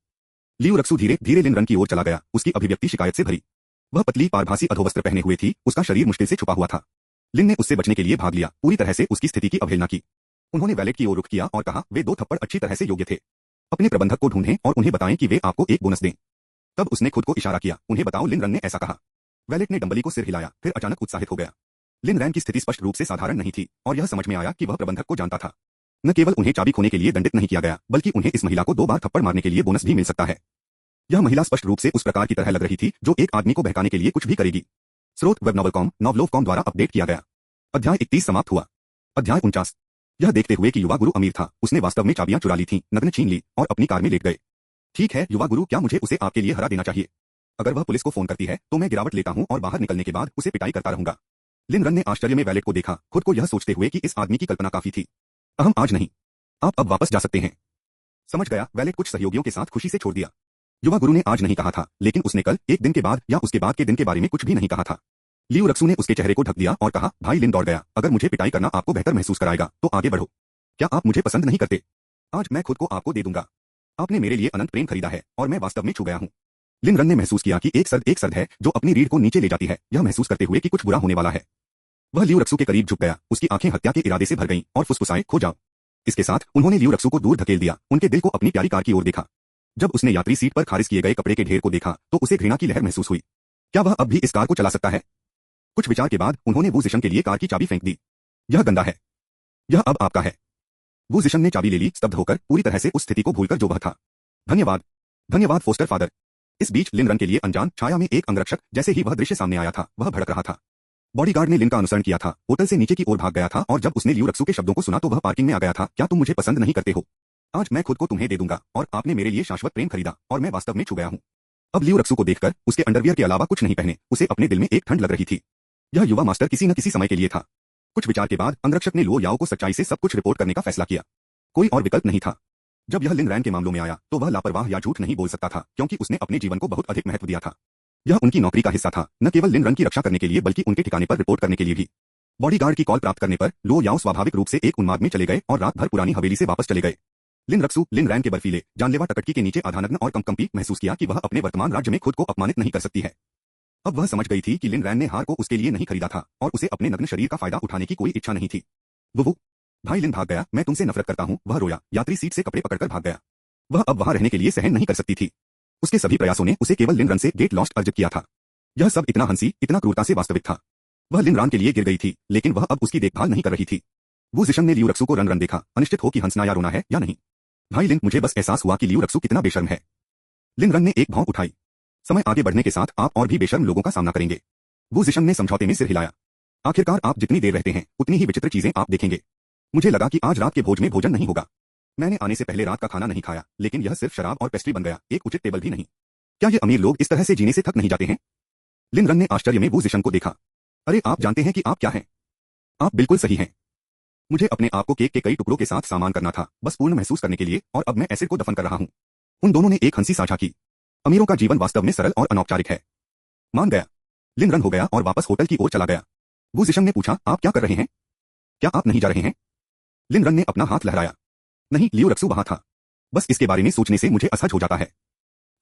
लियू रक्सू धीरे धीरे लिन रन की ओर चला गया, उसकी अभिव्यक्ति शिकायत से भरी। वह पतली पारभासी अधोवस्त्र पहने हुए थी, उसका शरीर मुश्किल से छुपा हुआ था। लिन ने उससे बचने के लिए भाग लिया, पूरी तरह से उसकी स्थिति की अवहेलना की। उन्होंने वैलेट की ओर रुख किया और कहा, वे 2 थप्पड़ अच्छी तरह से योग्य थे। अपने प्रबंधक को ढूंढें और उन्हें बताएं कि वे आपको एक बोनस दें। तब उसने खुद को इशारा किया, उन्हें बताओ, लिन रन ने ऐसा कहा। वैलेट ने डंबली को सिर हिलाया, फिर अचानक उत्साहित हो गया। लिन रैन की स्थिति स्पष्ट रूप से साधारण नहीं थी और यह समझ में आया कि वह प्रबंधक को जानता था। न केवल उन्हें चाबी खोने के लिए दंडित नहीं किया गया, बल्कि उन्हें इस महिला को 2 बार थप्पड़ मारने के लिए बोनस भी मिल सकता है। यह महिला स्पष्ट रूप से उस प्रकार की तरह लग रही थी जो एक आदमी को बहकाने के लिए कुछ भी करेगी। स्रोत वेब नॉवलकॉम, नॉवलोवकॉम द्वारा अपडेट किया गया। अध्याय 31 समाप्त हुआ। अध्याय 49। यह देखते हुए कि युवा गुरु अमीर था, उसने वास्तव में चाबियां चुरा ली थीं, नग्न छीन ली और अपनी कार में लेट गए। ठीक है युवा गुरु, क्या मुझे उसे आपके लिए हरा देना चाहिए? अगर वह पुलिस को फोन करती है तो मैं गिरावट लेता हूं और बाहर निकलने के बाद उसे पिटाई करता रहूंगा। लिन रन ने आश्चर्य में वैलेट को देखा, खुद को यह सोचते हुए कि इस आदमी की कल्पना काफी थी। अहम आज नहीं, आप अब वापस जा सकते हैं। समझ गया, वैलेट कुछ सहयोगियों के साथ खुशी से छोड़ दिया। युवा गुरु ने आज नहीं कहा था, लेकिन उसने कल, एक दिन के बाद या उसके बाद के दिन के बारे में कुछ भी नहीं कहा था। लियू रक्सू ने उसके चेहरे को ढक दिया और कहा, भाई लिन दौड़ गया, अगर मुझे पिटाई करना आपको बेहतर महसूस कराएगा तो आगे बढ़ो। क्या आप मुझे पसंद नहीं करते? आज मैं खुद को आपको दे दूंगा। आपने मेरे लिए अनंत प्रेम खरीदा है और मैं वास्तव में छू गया हूं। लिन रन ने महसूस किया कि एक सर्द है जो अपनी रीढ़ को नीचे ले जाती है, यह महसूस करते हुए कि कुछ बुरा होने वाला है। वह लियू रक्सू के करीब झुक गया, उसकी आंखें हत्या के इरादे से भर गईं और फुसफुसाए, खो जाओ। इसके साथ उन्होंने लियू रक्सू को दूर धकेल दिया, उनके दिल को अपनी प्यारी कार की ओर देखा। जब उसने यात्री सीट पर खारिज किए गए कपड़े के ढेर को देखा तो उसे घृणा की लहर महसूस हुई। क्या वह अब भी इस कार को चला सकता है? कुछ विचार के बाद उन्होंने वू जिशन के लिए कार की चाबी फेंक दी। यह गंदा है, यह अब आपका है। वू जिशन ने चाबी ले ली, स्तब्ध होकर, पूरी तरह से उस स्थिति को भूलकर जो वह था। धन्यवाद, धन्यवाद फोस्टर फादर। इस बीच लिन रन के लिए अनजान छाया में एक अंगरक्षक, जैसे ही वह दृश्य सामने आया था वह भड़क रहा था। बॉडीगार्ड ने लिन का अनुसरण किया था, होटल से नीचे की ओर भाग गया था और जब उसने लियू रक्सू के शब्दों को सुना तो वह पार्किंग में आ गया था। क्या तुम मुझे पसंद नहीं करते हो? आज मैं खुद को तुम्हें दे दूंगा और आपने मेरे लिए शाश्वत प्रेम खरीदा और मैं वास्तव में छू गया हूं। अब लियू रक्सू को देखकर उसके अंडरवियर के अलावा कुछ नहीं पहने उसे अपने दिल में एक ठंड लग रही थी। यह युवा मास्टर किसी न किसी समय के लिए था। कुछ विचार के बाद अंगरक्षक ने लो याओ को सच्चाई से सब कुछ रिपोर्ट करने का फैसला किया। कोई और विकल्प नहीं था। जब यह लिन रैन के मामलों में आया तो वह लापरवाह या झूठ नहीं बोल सकता था क्योंकि उसने अपने जीवन को बहुत अधिक महत्व दिया था। यह उनकी नौकरी का हिस्सा था, न केवल लिन रन की रक्षा करने के लिए बल्कि उनके ठिकाने पर रिपोर्ट करने के लिए भी। बॉडीगार्ड की कॉल प्राप्त करने पर लो याओ स्वाभाविक रूप से एक उन्माद में चले गए और रात भर पुरानी हवेली से वापस चले गए। लिन रक्सू लिन रैन के बर्फीले जानलेवा टकटकी के नीचे आधानग्न और कंपी महसूस किया कि वह अपने वर्तमान राज्य में खुद को अपमानित नहीं कर सकती है। अब वह समझ गई थी कि लिन रैन ने हार को उसके लिए नहीं खरीदा था और उसे अपने नग्न शरीर का फायदा उठाने की कोई इच्छा नहीं थी। वो भाई लिन भाग गया, मैं तुमसे नफरत करता हूं, वह रोया, यात्री सीट से कपड़े पकड़कर भाग गया। वह अब वहां रहने के लिए सहन नहीं कर सकती थी। उसके सभी प्रयासों ने उसे केवल लिन रन से गेट लॉस्ट अर्जित किया था। यह सब इतना हंसी, इतना क्रूरता से वास्तविक था। वह लिन रन के लिए गिर गई थी, लेकिन वह अब उसकी देखभाल नहीं कर रही थी। वू जिशन ने लियू रक्सू को रन रन देखा, अनिश्चित हो कि हंसना या रोना है या नहीं। भाई लिन, मुझे बस एहसास हुआ कि लियू रक्सू कितना बेशर्म है। लिन रन ने एक भौं उठाई। समय आगे बढ़ने के साथ आप और भी बेशर्म लोगों का सामना करेंगे। वू जिशन ने समझौते में सिर हिलाया। आखिरकार आप जितनी देर रहते हैं उतनी ही विचित्र चीजें आप देखेंगे। मुझे लगा कि आज रात के भोज में भोजन नहीं होगा। मैंने आने से पहले रात का खाना नहीं खाया, लेकिन यह सिर्फ शराब और पेस्ट्री बन गया, एक उचित टेबल भी नहीं। क्या ये अमीर लोग इस तरह से जीने से थक नहीं जाते हैं? लिन रन ने आश्चर्य में वू जिशन को देखा। अरे आप जानते हैं कि आप क्या हैं? आप बिल्कुल सही हैं। मुझे अपने आप को केक के कई टुकड़ों के साथ सामान करना था, बस पूर्ण महसूस करने के लिए, और अब मैं एसिड को दफन कर रहा हूं। उन दोनों ने एक हंसी साझा की। अमीरों का जीवन वास्तव में सरल और अनौपचारिक है। मान गया। लिन रन हो गया और वापस होटल की ओर चला गया। वू जिशन ने पूछा, आप क्या कर रहे हैं? क्या आप नहीं जा रहे हैं? लिन रन ने अपना हाथ लहराया। नहीं, लियू रक्सू वहां था। बस इसके बारे में सोचने से मुझे असहज हो जाता है।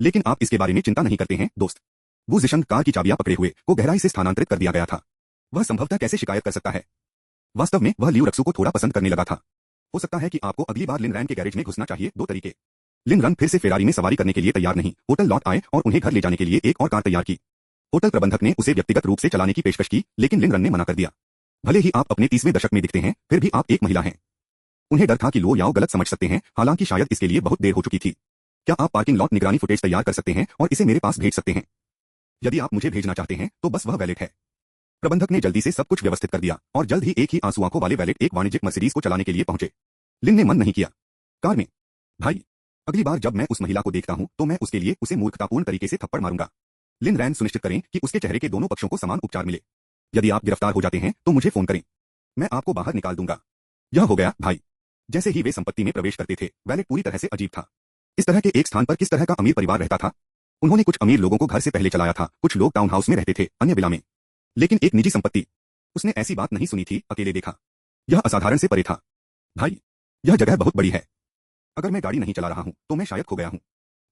लेकिन आप इसके बारे में चिंता नहीं करते हैं, दोस्त। वो जिशन कार की चाबियां पकड़े हुए को गहराई से स्थानांतरित कर दिया गया था। वह संभवतः कैसे शिकायत कर सकता है? वास्तव में वह लियू रक्सू को थोड़ा पसंद करने लगा था। हो सकता है कि आपको अगली बार लिन रैन के गैरेज में घुसना चाहिए। 2 तरीके। लिन रन फिर से फेरारी में सवारी करने के लिए तैयार नहीं, होटल लौट आए और उन्हें घर ले जाने के लिए एक और कार तैयार की। होटल प्रबंधक ने उसे व्यक्तिगत रूप से चलाने की पेशकश की, लेकिन लिन रन ने मना कर दिया। भले ही आप अपने 30वें दशक में दिखते हैं, फिर भी आप एक महिला हैं। उन्हें डर था कि लो याओ गलत समझ सकते हैं, हालांकि शायद इसके लिए बहुत देर हो चुकी थी। क्या आप पार्किंग लॉट निगरानी फुटेज तैयार कर सकते हैं और इसे मेरे पास भेज सकते हैं? यदि आप मुझे भेजना चाहते हैं तो बस वह वैलेट है। प्रबंधक ने जल्दी से सब कुछ व्यवस्थित कर दिया और जल्द ही एक ही आंसू आंखों वाले वैलेट एक वाणिज्यिक मर्सिडीज को चलाने के लिए पहुंचे। लिन ने मन नहीं किया। कार में। भाई, अगली बार जब मैं उस महिला को देखता हूं तो मैं उसके लिए उसे मूर्खतापूर्ण तरीके से थप्पड़ मारूंगा। लिन रैन सुनिश्चित करें कि उसके चेहरे के दोनों पक्षों को समान उपचार मिले। यदि आप गिरफ्तार हो जाते हैं तो मुझे फोन करें, मैं आपको बाहर निकाल दूंगा। यह हो गया, भाई। जैसे ही वे संपत्ति में प्रवेश करते थे, वैलेट पूरी तरह से अजीब था। इस तरह के एक स्थान पर किस तरह का अमीर परिवार रहता था? उन्होंने कुछ अमीर लोगों को घर से पहले चलाया था, कुछ लोग टाउन हाउस में रहते थे, अन्य विला में। लेकिन एक निजी संपत्ति, उसने ऐसी बात नहीं सुनी थी, अकेले देखा। यह असाधारण से परे था। भाई, यह जगह बहुत बड़ी है। अगर मैं गाड़ी नहीं चला रहा हूं तो मैं शायद खो गया हूं।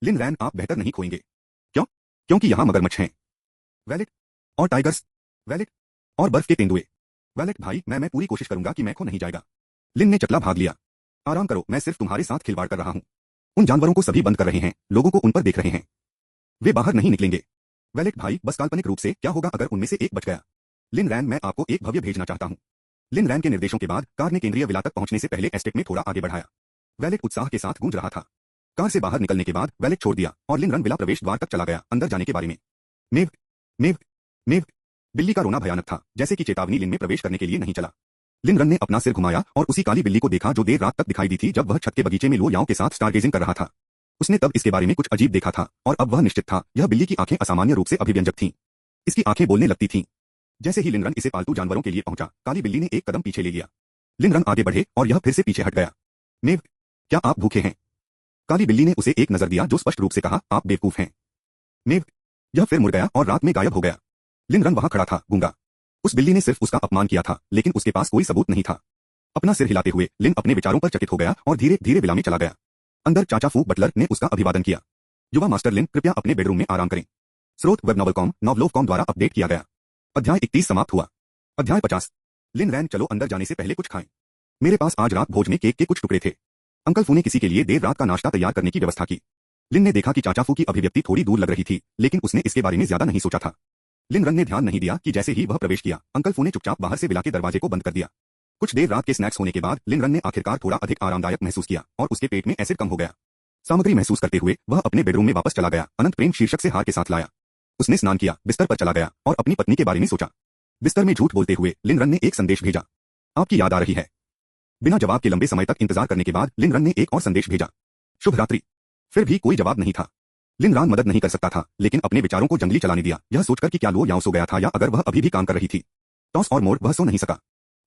लिन रैन, आप बेहतर नहीं खोएंगे। क्यों? क्योंकि यहां मगरमच्छ हैं। वैलेट और टाइगर्स। वैलेट और बर्फ के तेंदुए। वैलेट भाई, मैं पूरी कोशिश करूंगा कि मैं खो नहीं जाएगा। लिन ने चकला भाग लिया। आराम करो, मैं सिर्फ तुम्हारे साथ खिलवाड़ कर रहा हूं। उन जानवरों को सभी बंद कर रहे हैं, लोगों को उन पर देख रहे हैं। वे बाहर नहीं निकलेंगे। वैलेट भाई, बस काल्पनिक रूप से क्या होगा अगर उनमें से एक बच गया? लिन रैन, मैं आपको एक भव्य भेजना चाहता हूं। लिन रैन के निर्देशों के बाद कार ने केंद्रीय विला तक पहुंचने से पहले एस्टेट में थोड़ा आगे बढ़ाया। वैलेट उत्साह के साथ गूंज रहा था। कार से बाहर निकलने के बाद वैलेट छोड़ दिया और लिन रन विला प्रवेश द्वार तक चला गया, अंदर जाने के बारे में। मेव मेव मेव। बिल्ली का रोना भयानक था, जैसे कि चेतावनी लिन में प्रवेश करने के लिए नहीं चला। लिन रन ने अपना सिर घुमाया और उसी काली बिल्ली को देखा जो देर रात तक दिखाई दी थी जब वह छत के बगीचे में लो याओ के साथ स्टारगेजिंग कर रहा था। उसने तब इसके बारे में कुछ अजीब देखा था और अब वह निश्चित था, यह बिल्ली की आंखें असामान्य रूप से अभिव्यंजक थीं। इसकी आंखें बोलने लगती थीं। जैसे ही लिन रन इसे पालतू जानवरों के लिए पहुंचा, काली बिल्ली ने एक कदम पीछे ले लिया। लिन रन आगे बढ़े और यह फिर से पीछे हट गया। मेव, क्या आप भूखे हैं? काली बिल्ली ने उसे एक नजर दिया जो स्पष्ट रूप से कहा, आप बेवकूफ हैं। मेव। यह फिर मुड़ गया और रात में गायब हो गया। लिन रन वहां खड़ा था, गूंगा। उस बिल्ली ने सिर्फ उसका अपमान किया था, लेकिन उसके पास कोई सबूत नहीं था। अपना सिर हिलाते हुए लिन अपने विचारों पर चकित हो गया और धीरे धीरे विला में चला गया। अंदर चाचा फू बटलर ने उसका अभिवादन किया। युवा मास्टर लिन, कृपया अपने बेडरूम में आराम करें। स्रोत वेब नॉवलकॉम, नॉवलोवकॉम द्वारा अपडेट किया गया। अध्याय 31 समाप्त हुआ। अध्याय 50। लिन रैन, चलो अंदर जाने से पहले कुछ खाएं। मेरे पास आज रात भोज में केक के कुछ टुकड़े थे। अंकल फू ने किसी के लिए देर रात का नाश्ता तैयार करने की व्यवस्था की। लिन ने देखा कि चाचा फू की अभिव्यक्ति थोड़ी दूर लग रही थी, लेकिन उसने इसके बारे में ज्यादा नहीं सोचा था। लिन रन ने ध्यान नहीं दिया कि जैसे ही वह प्रवेश किया, अंकल फू ने चुपचाप बाहर से विला के दरवाजे को बंद कर दिया। कुछ देर रात के स्नैक्स होने के बाद लिन रन ने आखिरकार थोड़ा अधिक आरामदायक महसूस किया और उसके पेट में एसिड कम हो गया। सामग्री महसूस करते हुए वह अपने बेडरूम में वापस चला गया। अनंत प्रेम शीर्षक से हार के साथ लाया। उसने स्नान किया, बिस्तर पर चला गया और अपनी पत्नी के बारे में सोचा। बिस्तर में झूठ बोलते हुए लिन रन ने एक संदेश भेजा, आपकी याद आ रही है। बिना जवाब के लंबे समय तक इंतजार करने के बाद लिन रन ने एक और संदेश भेजा, शुभ रात्रि। फिर भी कोई जवाब नहीं था। लिन रन मदद नहीं कर सकता था, लेकिन अपने विचारों को जंगली चलाने दिया, यह सोचकर कि क्या लो याओ सो गया था या अगर वह अभी भी काम कर रही थी। टॉस और मोड़, वह सो नहीं सका।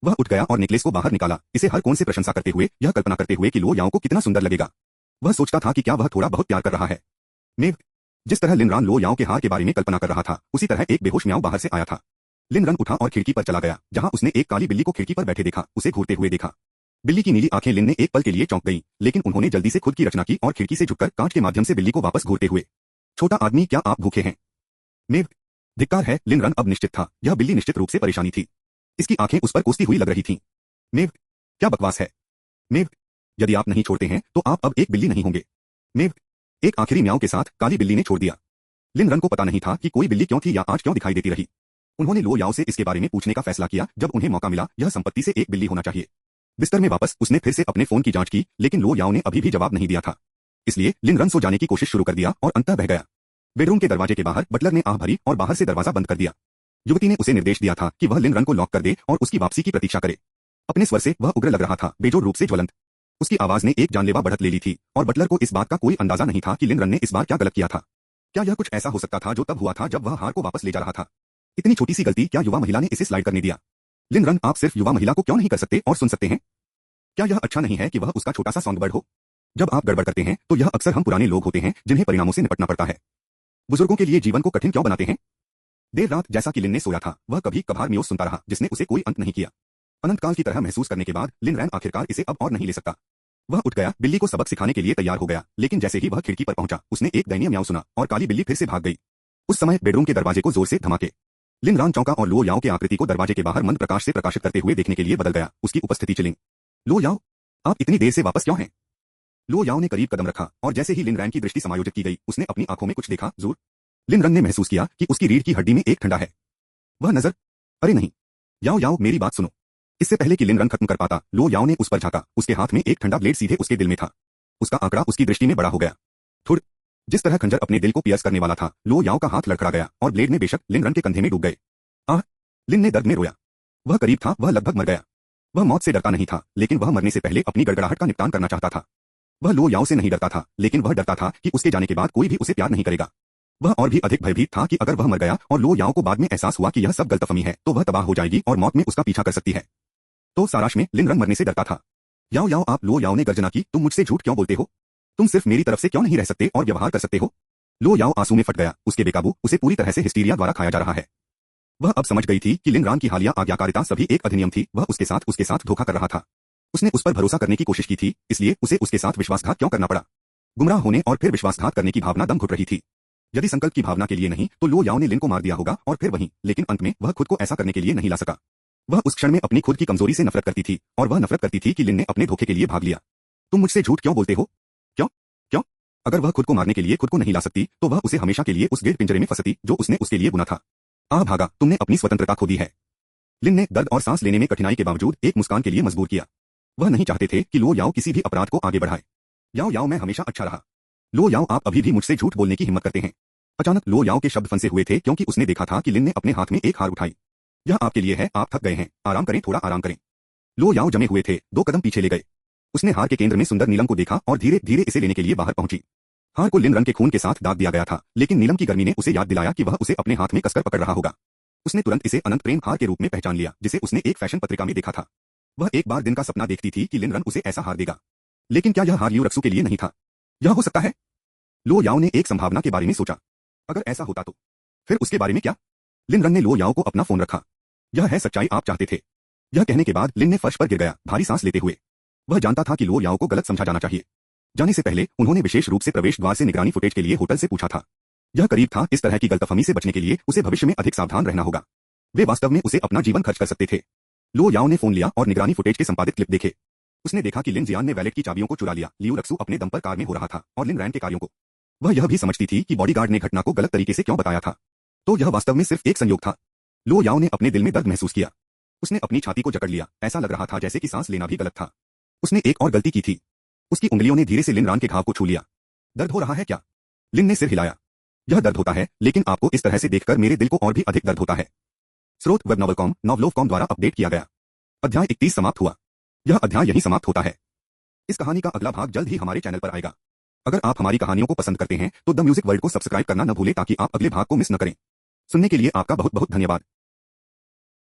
वह उठ गया और नेकलेस को बाहर निकाला, इसे हर कोण से प्रशंसा करते हुए, यह कल्पना करते हुए कि लो याओ को कितना सुंदर लगेगा। वह सोचता था कि क्या वह थोड़ा बहुत प्यार कर रहा है। मेव। जिस तरह लिन रन लो याओ के हार के बारे में कल्पना कर रहा था, उसी तरह एक बेहोश म्याऊ बाहर से आया था। लिन रन उठा और खिड़की पर चला गया, जहां उसने एक काली बिल्ली को खिड़की पर बैठे देखा, उसे घूरते हुए देखा। बिल्ली की नीली आंखें लिन ने एक पल के लिए चौंक गईं, लेकिन उन्होंने जल्दी से खुद की रचना की और खिड़की से झुककर कांच के माध्यम से बिल्ली को वापस घूरते हुए, छोटा आदमी, क्या आप भूखे हैं? मेव। धिक्कार है। लिन रन अब निश्चित था, यह बिल्ली निश्चित रूप से परेशानी थी। इसकी आंखें उस पर कोसती हुई लग रही थीं। मेव। क्या बकवास है। मेव। यदि आप नहीं छोड़ते हैं तो आप अब एक बिल्ली नहीं होंगे। मेव। एक आखिरी म्याऊ के साथ काली बिल्ली ने छोड़ दिया। लिन रन को पता नहीं था कि कोई बिल्ली क्यों थी या आज क्यों दिखाई देती रही। उन्होंने लो याओ से इसके बारे में पूछने का फैसला किया जब उन्हें मौका मिला, यह संपत्ति से एक बिल्ली होना चाहिए। बिस्तर में वापस उसने फिर से अपने फोन की जांच की, लेकिन लो याओ ने अभी भी जवाब नहीं दिया था। इसलिए लिन रन सो जाने की कोशिश शुरू कर दिया और अंततः बह गया। बेडरूम के दरवाजे के बाहर बटलर ने आह भरी और बाहर से दरवाजा बंद कर दिया। युवती ने उसे निर्देश दिया था कि वह लिन रन को लॉक कर दे और उसकी वापसी की प्रतीक्षा करे। अपने स्वर से वह उग्र लग रहा था, बेजोड़ रूप से ज्वलंत। उसकी आवाज ने एक जानलेवा बढ़त ले ली थी और बटलर को इस बात का कोई अंदाजा नहीं था कि लिन रन ने इस बार क्या गलत किया था। क्या यह कुछ ऐसा हो सकता था जो तब हुआ था जब वह हार को वापस ले जा रहा था? इतनी छोटी सी गलती, क्या युवा महिला ने इसे स्लाइड करने दिया? लिन रन, आप सिर्फ युवा महिला को क्यों नहीं कर सकते और सुन सकते हैं? क्या यह अच्छा नहीं है कि वह उसका छोटा सा सॉन्ग बर्ड हो? जब आप गड़बड़ करते हैं तो यह अक्सर हम पुराने लोग होते हैं जिन्हें परिणामों से निपटना पड़ता है। बुजुर्गों के लिए जीवन को कठिन क्यों बनाते हैं? देर रात जैसा कि लिन ने सोया था, वह कभी कभार म्यूज सुनता रहा जिसने उसे कोई अंत नहीं किया। अनंत काल की तरह महसूस करने के बाद लिन रैन आखिरकार इसे अब और नहीं ले सकता। वह उठ गया, बिल्ली को सबक सिखाने के लिए तैयार हो गया, लेकिन जैसे ही वह खिड़की पर पहुंचा, उसने एक दयनीय म्याऊं सुना और काली बिल्ली फिर से भाग गई। उस समय बेडरूम के दरवाजे को जोर से धमाके। लिन रान चौंका और लो याओ के आकृति को दरवाजे के बाहर मंद प्रकाश से प्रकाशित करते हुए देखने के लिए बदल गया। उसकी उपस्थिति चिलिंग। लो याओ, आप इतनी देर से वापस क्यों हैं? लो याओ ने करीब कदम रखा और जैसे ही लिन रैन की दृष्टि समायोजित की गई, उसने अपनी आंखों में कुछ देखा। जरूर। लिन रन ने महसूस किया कि उसकी रीढ़ की हड्डी में एक ठंडा है। वह नजर, अरे नहीं, याओ याओ मेरी बात सुनो। इससे पहले कि लिन रन खत्म कर पाता, लो याओ ने उस पर झांका। उसके हाथ में एक ठंडा ब्लेड सीधे उसके दिल में था। उसका आंकड़ा उसकी दृष्टि में बड़ा हो गया। थोड़ा जिस तरह खंजर अपने दिल को पियर्स करने वाला था, लो याओ का हाथ लड़खड़ा गया और ब्लेड में बेशक लिन रन के कंधे में डूब गए। आह! लिन ने दर्द में रोया। वह करीब था, वह लगभग मर गया। वह मौत से डरता नहीं था, लेकिन वह मरने से पहले अपनी गड़गड़ाहट का निपटान करना चाहता था। वह लो याओ से नहीं डरता था, लेकिन वह डरता था कि उसके जाने के बाद कोई भी उसे प्यार नहीं करेगा। वह और भी अधिक भयभीत था कि अगर वह मर गया और लो याओ को बाद में एहसास हुआ कि यह सब गलतफहमी है, तो वह तबाह हो जाएगी और मौत में उसका पीछा कर सकती है। तो सारांश में लिन रन मरने से डरता था। याओ याओ, आप, लो याओ ने गर्जना की, तुम मुझसे झूठ क्यों बोलते हो? तुम सिर्फ मेरी तरफ से क्यों नहीं रह सकते और व्यवहार कर सकते हो? लो याओ आंसू में फट गया। उसके बेकाबू, उसे पूरी तरह से हिस्टीरिया द्वारा खाया जा रहा है। वह अब समझ गई थी कि लिन रान की हालिया आज्ञाकारिता सभी एक अधिनियम थी। वह उसके साथ धोखा कर रहा था। उसने उस पर भरोसा करने की कोशिश की थी, इसलिए उसे उसके साथ विश्वासघात क्यों करना पड़ा? गुमराह होने और फिर विश्वासघात करने की भावना दम घुट रही थी। यदि संकल्प की भावना के लिए नहीं, तो लो याओ ने लिन को मार दिया होगा और फिर वहीं, लेकिन अंत में वह खुद को ऐसा करने के लिए नहीं ला सका। वह उस क्षण में अपनी खुद की कमजोरी से नफरत करती थी और वह नफरत करती थी कि लिन ने अपने धोखे के लिए भाग लिया। तुम मुझसे झूठ क्यों बोलते हो? क्यों? क्यों? अगर वह खुद को मारने के लिए खुद को नहीं ला सकती, तो वह उसे हमेशा के लिए उस गिल्ड पिंजरे में फंसती जो उसने उसके लिए बुना था। आ भागा, तुमने अपनी स्वतंत्रता खो दी है। लिन ने दर्द और सांस लेने में कठिनाई के बावजूद एक मुस्कान के लिए मजबूर किया। वह नहीं चाहते थे कि लो याओ किसी भी अपराध को आगे बढ़ाए। याओ याओ, मैं हमेशा अच्छा रहा। लो याओ, आप अभी भी मुझसे झूठ बोलने की हिम्मत करते हैं। अचानक लो याओ के शब्द फंसे हुए थे, क्योंकि उसने देखा था कि लिन ने अपने हाथ में एक हार उठाई। यह आपके लिए है, आप थक गए हैं, आराम करें, थोड़ा आराम करें। लो याओ जमे हुए थे, 2 कदम पीछे ले गए। उसने हार के केंद्र में सुंदर नीलम को देखा और धीरे धीरे इसे लेने के लिए बाहर पहुंची। हार को लिन रन के खून के साथ दाग दिया गया था, लेकिन नीलम की गर्मी ने उसे याद दिलाया कि वह उसे अपने हाथ में कसकर पकड़ रहा होगा। उसने तुरंत इसे अनंत प्रेम हार के रूप में पहचान लिया, जिसे उसने एक फैशन पत्रिका में देखा था। वह एक बार दिन का सपना देखती थी कि लिन रन उसे ऐसा हार देगा। लेकिन क्या यह हार यू रक्सू के लिए नहीं था? यह हो सकता है। लो याओ ने एक संभावना के बारे में सोचा। अगर ऐसा होता तो फिर उसके बारे में क्या? लिन रन ने लो याओ को अपना फोन रखा। यह है सच्चाई आप चाहते थे। यह कहने के बाद लिन ने फर्श पर गिर गया, भारी सांस लेते हुए। वह जानता था कि लो याओ को गलत समझा जाना चाहिए। जाने से पहले उन्होंने विशेष रूप से प्रवेश द्वार से निगरानी फुटेज के लिए होटल से पूछा था। यह करीब था, इस तरह की गलतफहमी से बचने के लिए उसे भविष्य में अधिक सावधान रहना होगा। वे वास्तव में उसे अपना जीवन खर्च कर सकते थे। लो याओ ने फोन लिया और निगरानी फुटेज के संपादित क्लिप देखे। उसने देखा कि लिन जियान ने वैलेट की चाबियों को चुरा लिया, लियू रक्सू अपने दम पर कार में हो रहा था और लिन रैन के कार्यों को। वह यह भी समझती थी कि बॉडीगार्ड ने घटना को गलत तरीके से क्यों बताया था। तो यह वास्तव में सिर्फ एक संयोग था। लो याओ ने अपने दिल में दर्द महसूस किया। उसने अपनी छाती को जकड़ लिया, ऐसा लग रहा था जैसे कि सांस लेना भी गलत था। उसने एक और गलती की थी। उसकी उंगलियों ने धीरे से लिन रान के घाव को छू लिया। दर्द हो रहा है क्या? लिन ने सिर हिलाया। यह दर्द होता है, लेकिन आपको इस तरह से देखकर मेरे दिल को और भी अधिक दर्द होता है। स्रोत वेबनॉवल.com, नॉवलोव.com द्वारा अपडेट किया गया। अध्याय 31 समाप्त हुआ। यह अध्याय यहीं समाप्त होता है। इस कहानी का अगला भाग जल्द ही हमारे चैनल पर आएगा। अगर आप हमारी कहानियों को पसंद करते हैं तो द म्यूजिक वर्ल्ड को सब्सक्राइब करना न भूलें ताकि आप अगले भाग को मिस न करें। सुनने के लिए आपका बहुत बहुत धन्यवाद।